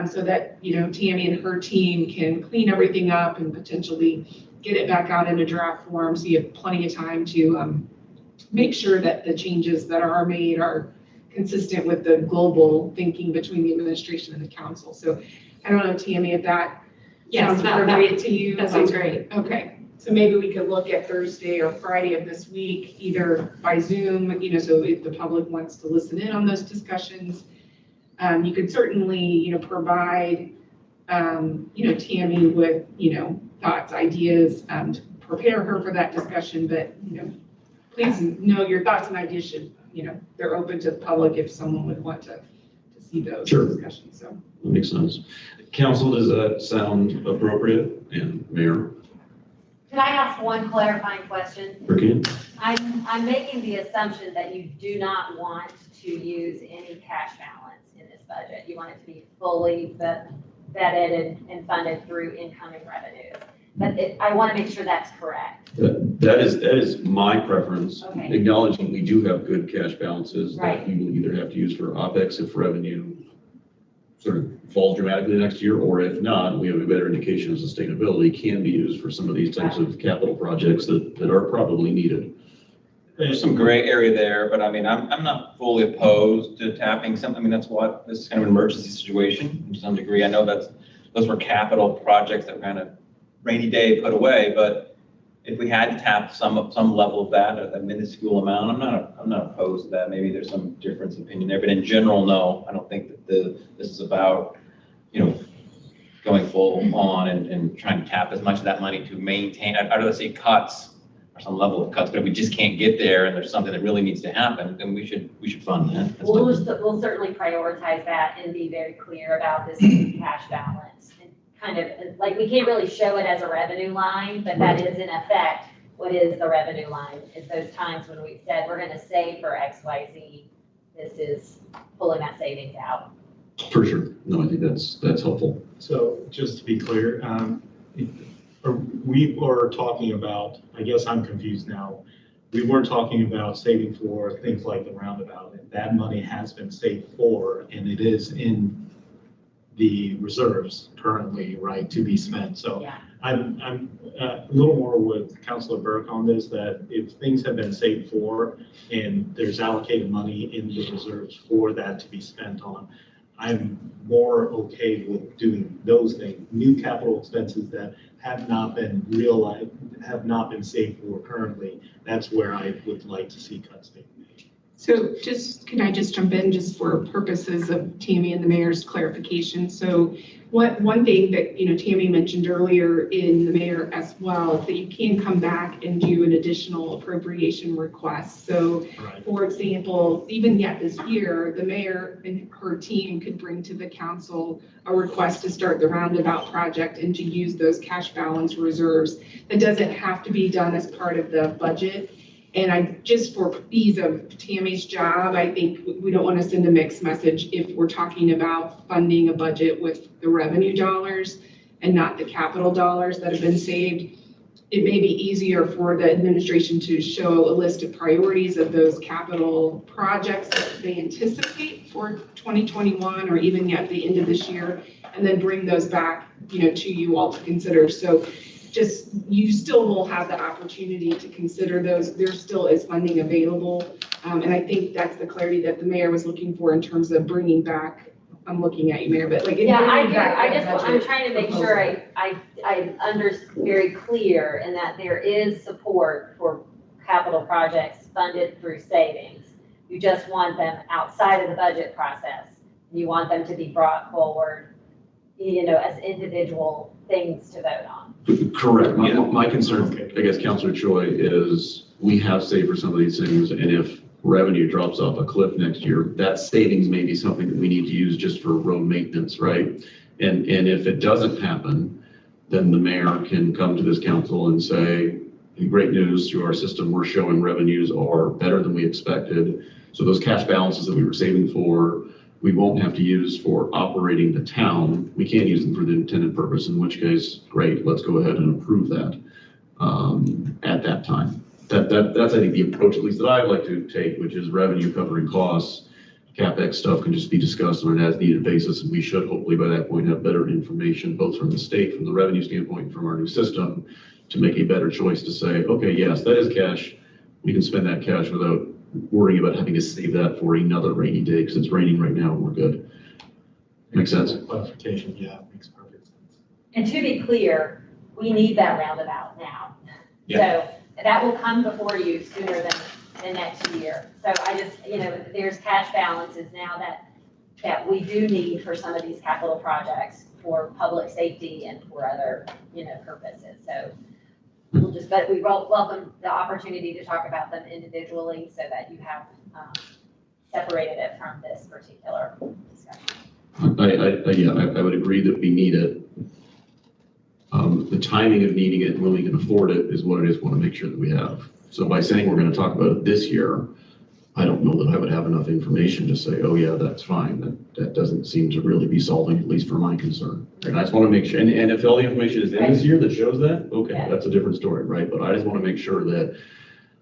So that, you know, Tammy and her team can clean everything up and potentially get it back out in a draft form. So you have plenty of time to make sure that the changes that are made are consistent with the global thinking between the administration and the council. So I don't know, Tammy, if that sounds appropriate to you. That sounds great. Okay. So maybe we could look at Thursday or Friday of this week, either by Zoom, you know, so if the public wants to listen in on those discussions. You could certainly, you know, provide, you know, Tammy with, you know, thoughts, ideas, to prepare her for that discussion. But, you know, please know your thoughts and ideas should, you know, they're open to the public if someone would want to see those discussions. So that makes sense. Council, does that sound appropriate? And Mayor? Can I ask one clarifying question? Okay. I'm making the assumption that you do not want to use any cash balance in this budget. You want it to be fully vetted and funded through incoming revenues. But I want to make sure that's correct. That is my preference, Okay. acknowledging we do have good cash balances Right. that we will either have to use for OpEx if revenue sort of falls dramatically next year, or if not, we have a better indication of sustainability can be used for some of these types of capital projects that are probably needed. There's some gray area there, but I mean, I'm not fully opposed to tapping something. I mean, that's what this is kind of an emergency situation to some degree. I know those were capital projects that were kind of rainy day put away, but if we had to tap some level of that at a minuscule amount, I'm not opposed to that. Maybe there's some difference in opinion there, but in general, no, I don't think that this is about, you know, going full on and trying to tap as much of that money to maintain. I'd rather see cuts or some level of cuts, but if we just can't get there and there's something that really needs to happen, then we should fund that. We'll certainly prioritize that and be very clear about this cash balance. kind of, like, we can't really show it as a revenue line, but that is in effect what is the revenue line. It's those times when we said we're gonna save for X, Y, Z. This is pulling that savings out. For sure. No, I think that's helpful. So just to be clear, we were talking about, I guess I'm confused now. We were talking about saving for things like the roundabout, and that money has been saved for, and it is in the reserves currently, right, to be spent. So Yeah. I'm a little more with Councilor Burke on this, that if things have been saved for and there's allocated money in the reserves for that to be spent on, I'm more okay with doing those things. New capital expenses that have not been realized, have not been saved for currently, that's where I would like to see cuts being made. So can I just jump in just for purposes of Tammy and the mayor's clarification? So one thing that, Tammy mentioned earlier in the mayor as well, is that you can come back and do an additional appropriation request. So for example, even yet this year, the mayor and her team could bring to the council a request to start the roundabout project and to use those cash balance reserves. That doesn't have to be done as part of the budget. And just for ease of Tammy's job, I think we don't want to send a mixed message if we're talking about funding a budget with the revenue dollars and not the capital dollars that have been saved. It may be easier for the administration to show a list of priorities of those capital projects that they anticipate for 2021 or even at the end of this year, and then bring those back, to you all to consider. So you still will have the opportunity to consider those. There still is funding available. And I think that's the clarity that the mayor was looking for in terms of bringing back, I'm looking at you, Mayor, but like. Yeah, I'm trying to make sure I very clear in that there is support for capital projects funded through savings. You just want them outside of the budget process. You want them to be brought forward, as individual things to vote on. Correct. My concern, I guess, Councilor Choi, is we have saved for some of these things, and if revenue drops off a cliff next year, that savings may be something that we need to use just for road maintenance, right? And if it doesn't happen, then the mayor can come to this council and say, great news, through our system, we're showing revenues are better than we expected. So those cash balances that we were saving for, we won't have to use for operating the town. We can't use them for the intended purpose, in which case, great, let's go ahead and approve that at that time. That's, I think, the approach, at least that I like to take, which is revenue covering costs. CapEx stuff can just be discussed on an as-needed basis, and we should hopefully by that point have better information, both from the state, from the revenue standpoint, from our new system, to make a better choice to say, okay, yes, that is cash. We can spend that cash without worrying about having to save that for another rainy day, because it's raining right now and we're good. Makes sense? Clarification, yeah, makes perfect sense. And to be clear, we need that roundabout now. So that will come before you sooner than next year. So I just, there's cash balances now that we do need for some of these capital projects for public safety and for other, purposes. So but we welcome the opportunity to talk about them individually so that you have separated it from this particular discussion. I would agree that we need it. The timing of needing it and when we can afford it is what I just want to make sure that we have. So by saying we're going to talk about it this year, I don't know that I would have enough information to say, oh yeah, that's fine. That doesn't seem to really be solving, at least for my concern. And I just want to make sure, and if all the information is in this year that shows that, okay, that's a different story, right? But I just want to make sure that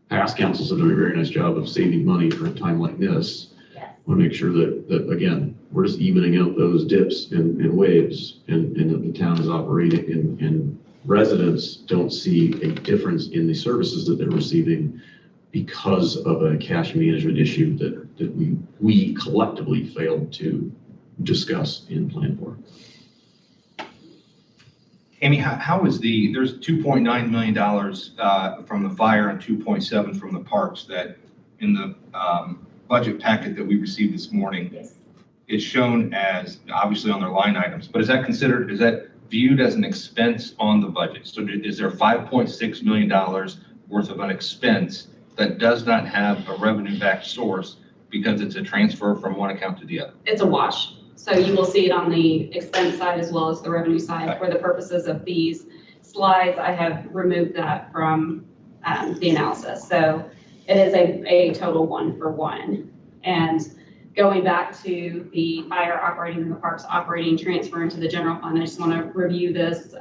past councils have done a very nice job of saving money for a time like this. I want to make sure that again, we're just evening out those dips and waves, and that the town is operating, and residents don't see a difference in the services that they're receiving because of a cash management issue that we collectively failed to discuss and plan for. Amy, how is there's $2.9 million from the fire and 2.7 from the parks that in the budget packet that we received this morning is shown as obviously on their line items, but is that viewed as an expense on the budget? So is there $5.6 million worth of an expense that does not have a revenue backed source because it's a transfer from one account to the other? It's a wash. So you will see it on the expense side as well as the revenue side. For the purposes of these slides, I have removed that from the analysis. So it is a total 1-for-1. And going back to the fire operating and the parks operating transfer into the general fund, I just want to review this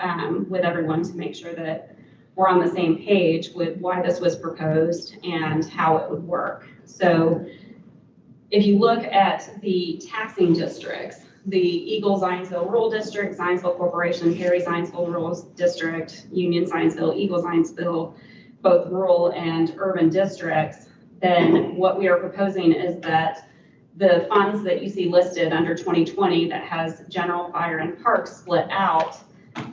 with everyone to make sure that we're on the same page with why this was proposed and how it would work. So if you look at the taxing districts, the Eagle Zionsville Rural District, Zionsville Corporation, Perry Zionsville Rural District, Union Zionsville, Eagle Zionsville, both rural and urban districts, then what we are proposing is that the funds that you see listed under 2020 that has general, fire, and parks split out,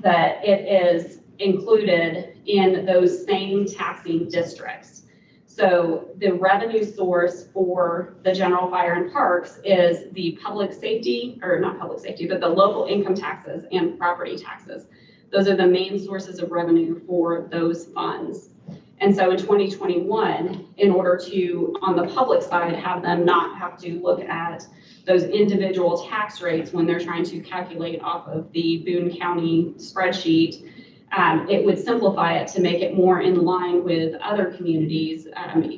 that it is included in those same taxing districts. So the revenue source for the general, fire, and parks is the public safety, or not public safety, but the local income taxes and property taxes. Those are the main sources of revenue for those funds. And so in 2021, in order to, on the public side, have them not have to look at those individual tax rates when they're trying to calculate off of the Boone County spreadsheet, it would simplify it to make it more in line with other communities,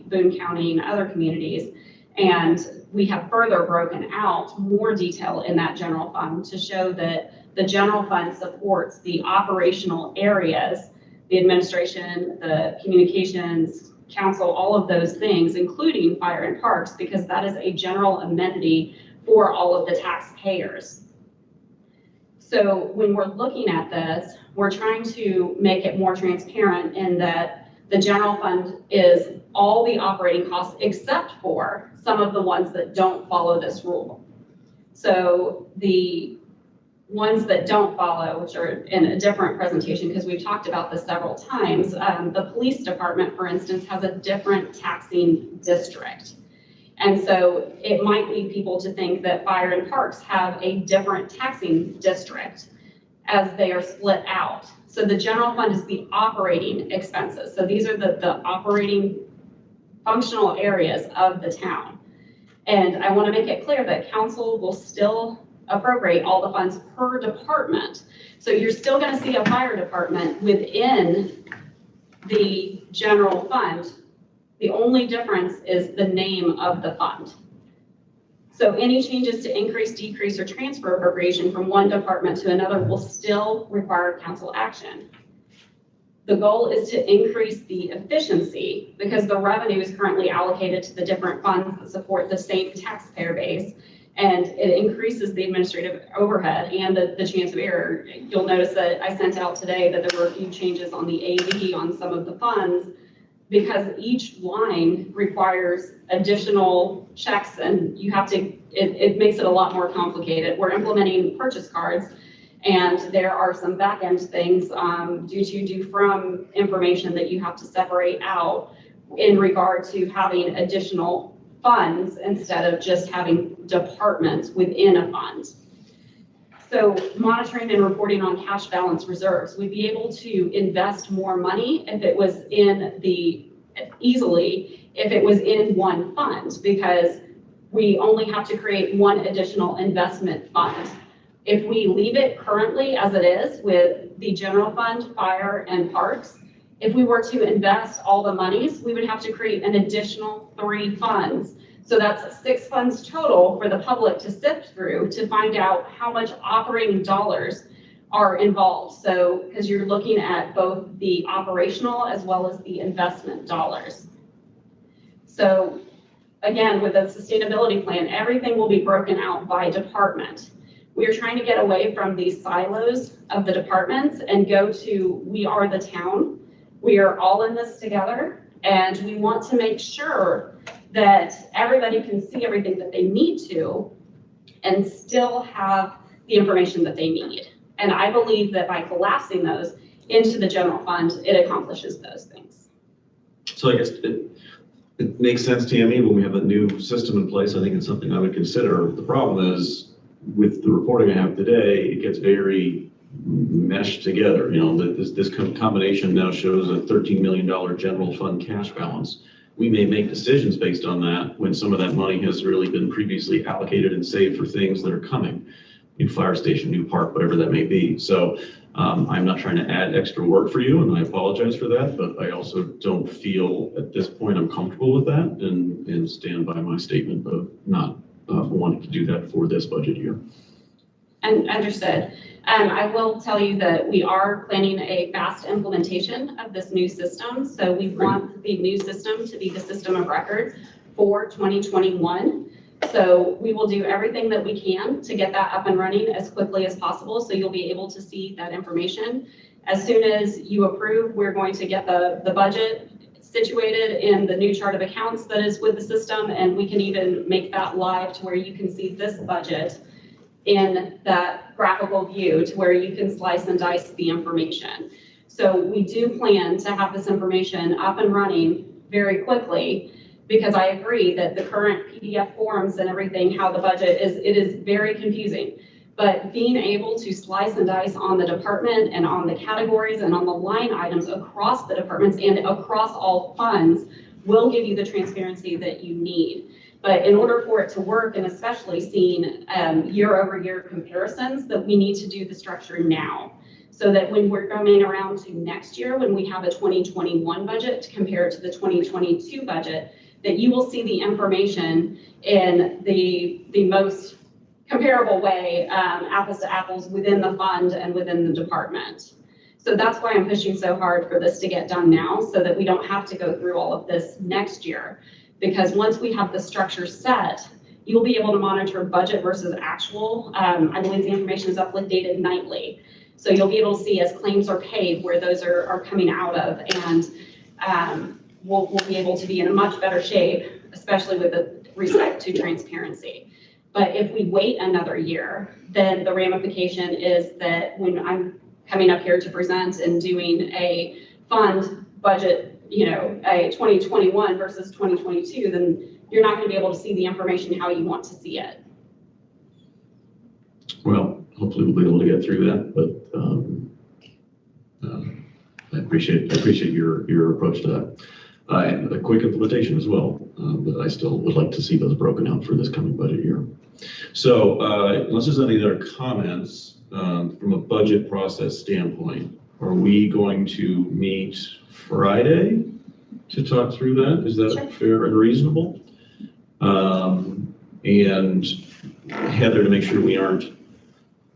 Boone County and other communities. And we have further broken out more detail in that general fund to show that the general fund supports the operational areas, the administration, the communications, council, all of those things, including fire and parks, because that is a general amenity for all of the taxpayers. So when we're looking at this, we're trying to make it more transparent in that the general fund is all the operating costs except for some of the ones that don't follow this rule. So the ones that don't follow, which are in a different presentation because we've talked about this several times, the police department, for instance, has a different taxing district. And so it might lead people to think that fire and parks have a different taxing district as they are split out. So the general fund is the operating expenses. So these are the operating functional areas of the town. And I want to make it clear that council will still appropriate all the funds per department. So you're still going to see a fire department within the general fund. The only difference is the name of the fund. So any changes to increase, decrease, or transfer appropriation from one department to another will still require council action. The goal is to increase the efficiency because the revenue is currently allocated to the different funds that support the same taxpayer base, and it increases the administrative overhead and the chance of error. You'll notice that I sent out today that there were a few changes on the AV on some of the funds because each line requires additional checks and you have to, it makes it a lot more complicated. We're implementing purchase cards and there are some back-end things due from information that you have to separate out in regard to having additional funds instead of just having departments within a fund. So monitoring and reporting on cash balance reserves, we'd be able to invest more money if it was easily if it was in one fund, because we only have to create one additional investment fund. If we leave it currently as it is with the general fund, fire, and parks, if we were to invest all the monies, we would have to create an additional 3 funds. So that's 6 funds total for the public to sift through to find out how much operating dollars are involved. So, because you're looking at both the operational as well as the investment dollars. So again, with the sustainability plan, everything will be broken out by department. We are trying to get away from these silos of the departments and go to, we are the town. We are all in this together, and we want to make sure that everybody can see everything that they need to and still have the information that they need. And I believe that by collapsing those into the general fund, it accomplishes those things. So I guess it makes sense to me when we have a new system in place. I think it's something I would consider. The problem is with the reporting I have today, it gets very meshed together. You know, this combination now shows a $13 million general fund cash balance. we may make decisions based on that when some of that money has really been previously allocated and saved for things that are coming. New fire station, new park, whatever that may be. So I'm not trying to add extra work for you, and I apologize for that, but I also don't feel at this point I'm comfortable with that and stand by my statement of not wanting to do that for this budget year. And understood. I will tell you that we are planning a fast implementation of this new system. So we want the new system to be the system of record for 2021. So we will do everything that we can to get that up and running as quickly as possible. So you'll be able to see that information. As soon as you approve, we're going to get the budget situated in the new chart of accounts that is with the system. And we can even make that live to where you can see this budget in that graphical view to where you can slice and dice the information. So we do plan to have this information up and running very quickly, because I agree that the current PDF forms and everything, how the budget is, it is very confusing. But being able to slice and dice on the department and on the categories and on the line items across the departments and across all funds will give you the transparency that you need. But in order for it to work, and especially seeing year-over-year comparisons, that we need to do the structure now. So that when we're coming around to next year, when we have a 2021 budget to compare to the 2022 budget, that you will see the information in the most comparable way, apples to apples, within the fund and within the department. So that's why I'm pushing so hard for this to get done now, so that we don't have to go through all of this next year. Because once we have the structure set, you'll be able to monitor budget versus actual. I believe the information is updated nightly. So you'll be able to see as claims are paid where those are coming out of, and we'll be able to be in a much better shape, especially with respect to transparency. But if we wait another year, then the ramification is that when I'm coming up here to present and doing a fund budget, you know, a 2021 versus 2022, then you're not going to be able to see the information how you want to see it. Well, hopefully we'll be able to get through that, but I appreciate your approach to that. And a quick implementation as well, but I still would like to see those broken out for this coming budget year. So unless there's any other comments from a budget process standpoint, are we going to meet Friday to talk through that? Is that fair and reasonable? And Heather, to make sure we aren't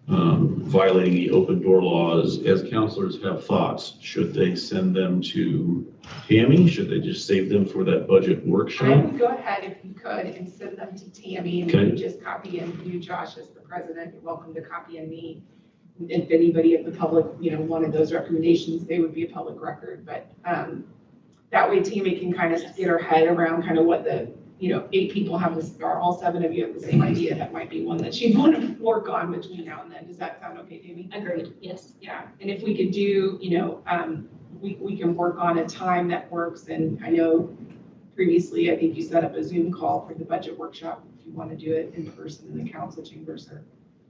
violating the open door laws, as counselors have thoughts, should they send them to Tammy? Should they just save them for that budget workshop? I would go ahead if you could and send them to Tammy, and you just copy in you, Josh, as the president. You're welcome to copy in me. If anybody of the public, you know, wanted those recommendations, they would be a public record. But that way Tammy can kind of get her head around kind of what the, you know, 8 people have this, or all 7 of you have the same idea. That might be one that she'd want to work on between now and then. Does that sound okay, Tammy? Agreed, yes. Yeah, and if we could do, you know, we can work on a time that works. And I know previously, I think you set up a Zoom call for the budget workshop. If you want to do it in person in the council chambers, or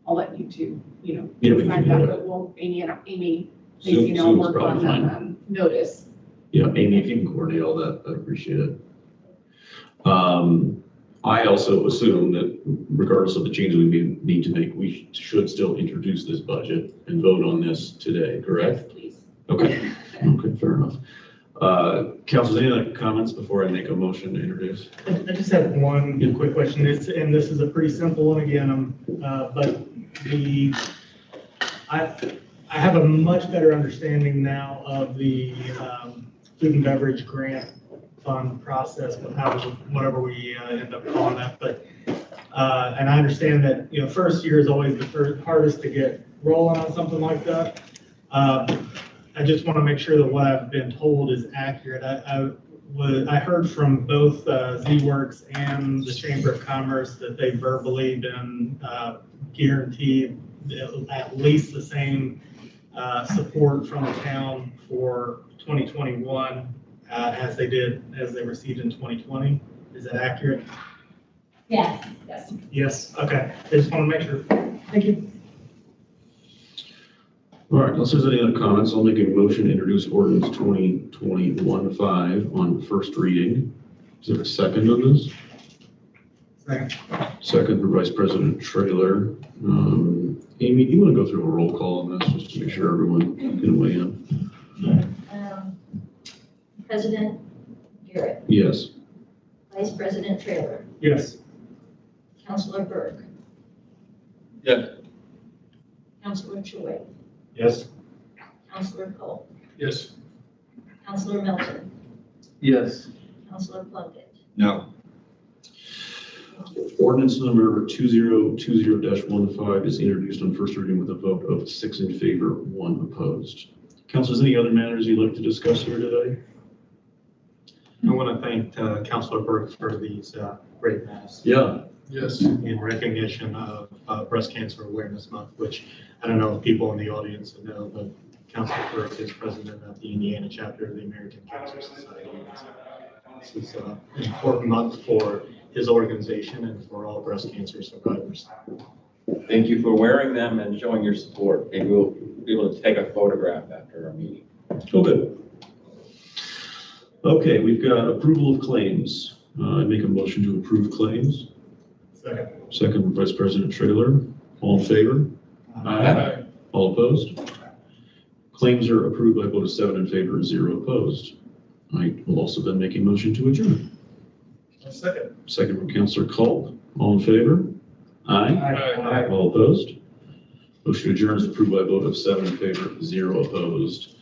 I'll let you two, you know, decide that. But we'll, Amy, you know, work on the notice. Yeah, Amy, if you can coordinate all that, I'd appreciate it. I also assume that regardless of the changes we need to make, we should still introduce this budget and vote on this today, correct? Yes, please. Okay, okay, fair enough. Councilors, any other comments before I make a motion to introduce? I just have one quick question, and this is a pretty simple one again, but I have a much better understanding now of the food and beverage grant fund process, whatever we end up calling that. But and I understand that, you know, first year is always the hardest to get rolling on something like that. I just want to make sure that what I've been told is accurate. I heard from both Z-Works and the Chamber of Commerce that they've verbally been guaranteed at least the same support from the town for 2021 as they received in 2020. Is that accurate? Yes. Yes. Yes. Okay. I just want to make sure. Thank you. All right, unless there's any other comments, I'll make a motion to introduce ordinance 2021-5 on first reading. Is there a second on this? Second. Second for Vice President Trailer. Amy, do you want to go through a roll call on this just to make sure everyone can weigh in? President Garrett, Yes. Vice President Trailer, Yes. Councilor Burke, Yes. Councilor Choi, Yes. Councilor Cole, Yes. Councilor Melton, Yes. Councilor Plunkett. No. Ordinance number 2020-15 is introduced on first reading with a vote of 6 in favor, 1 opposed. Councilors, any other matters you'd like to discuss here today? I want to thank Councilor Burke for these great masks. Yeah. Yes. In recognition of Breast Cancer Awareness Month, which I don't know if people in the audience know, but Councilor Burke is president of the Indiana chapter of the American Cancer Society. This is an important month for his organization and for all breast cancer survivors. Thank you for wearing them and showing your support. Maybe we'll be able to take a photograph after our meeting. Oh, good. Okay, we've got approval of claims. I make a motion to approve claims. Second. Second from Vice President Trailer. All in favor? Aye. All opposed? Claims are approved by a vote of 7 in favor, 0 opposed. I will also then make a motion to adjourn. Second. Second from Councilor Culp. All in favor? Aye. Aye. All opposed? Motion to adjourn is approved by a vote of 7 in favor, 0 opposed.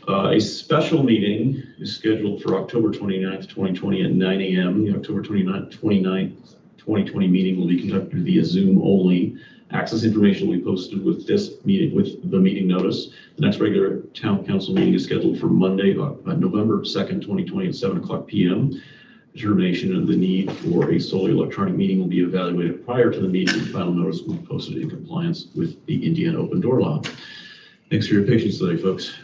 A special meeting is scheduled for October 29th, 2020 at 9 a.m. The October 29th, 2020 meeting will be conducted via Zoom only. Access information will be posted with this meeting, with the meeting notice. The next regular town council meeting is scheduled for Monday, November 2nd, 2020 at 7 o'clock p.m. Determination of the need for a solely electronic meeting will be evaluated prior to the meeting. The final notice will be posted in compliance with the Indiana Open Door Law. Thanks for your patience today, folks.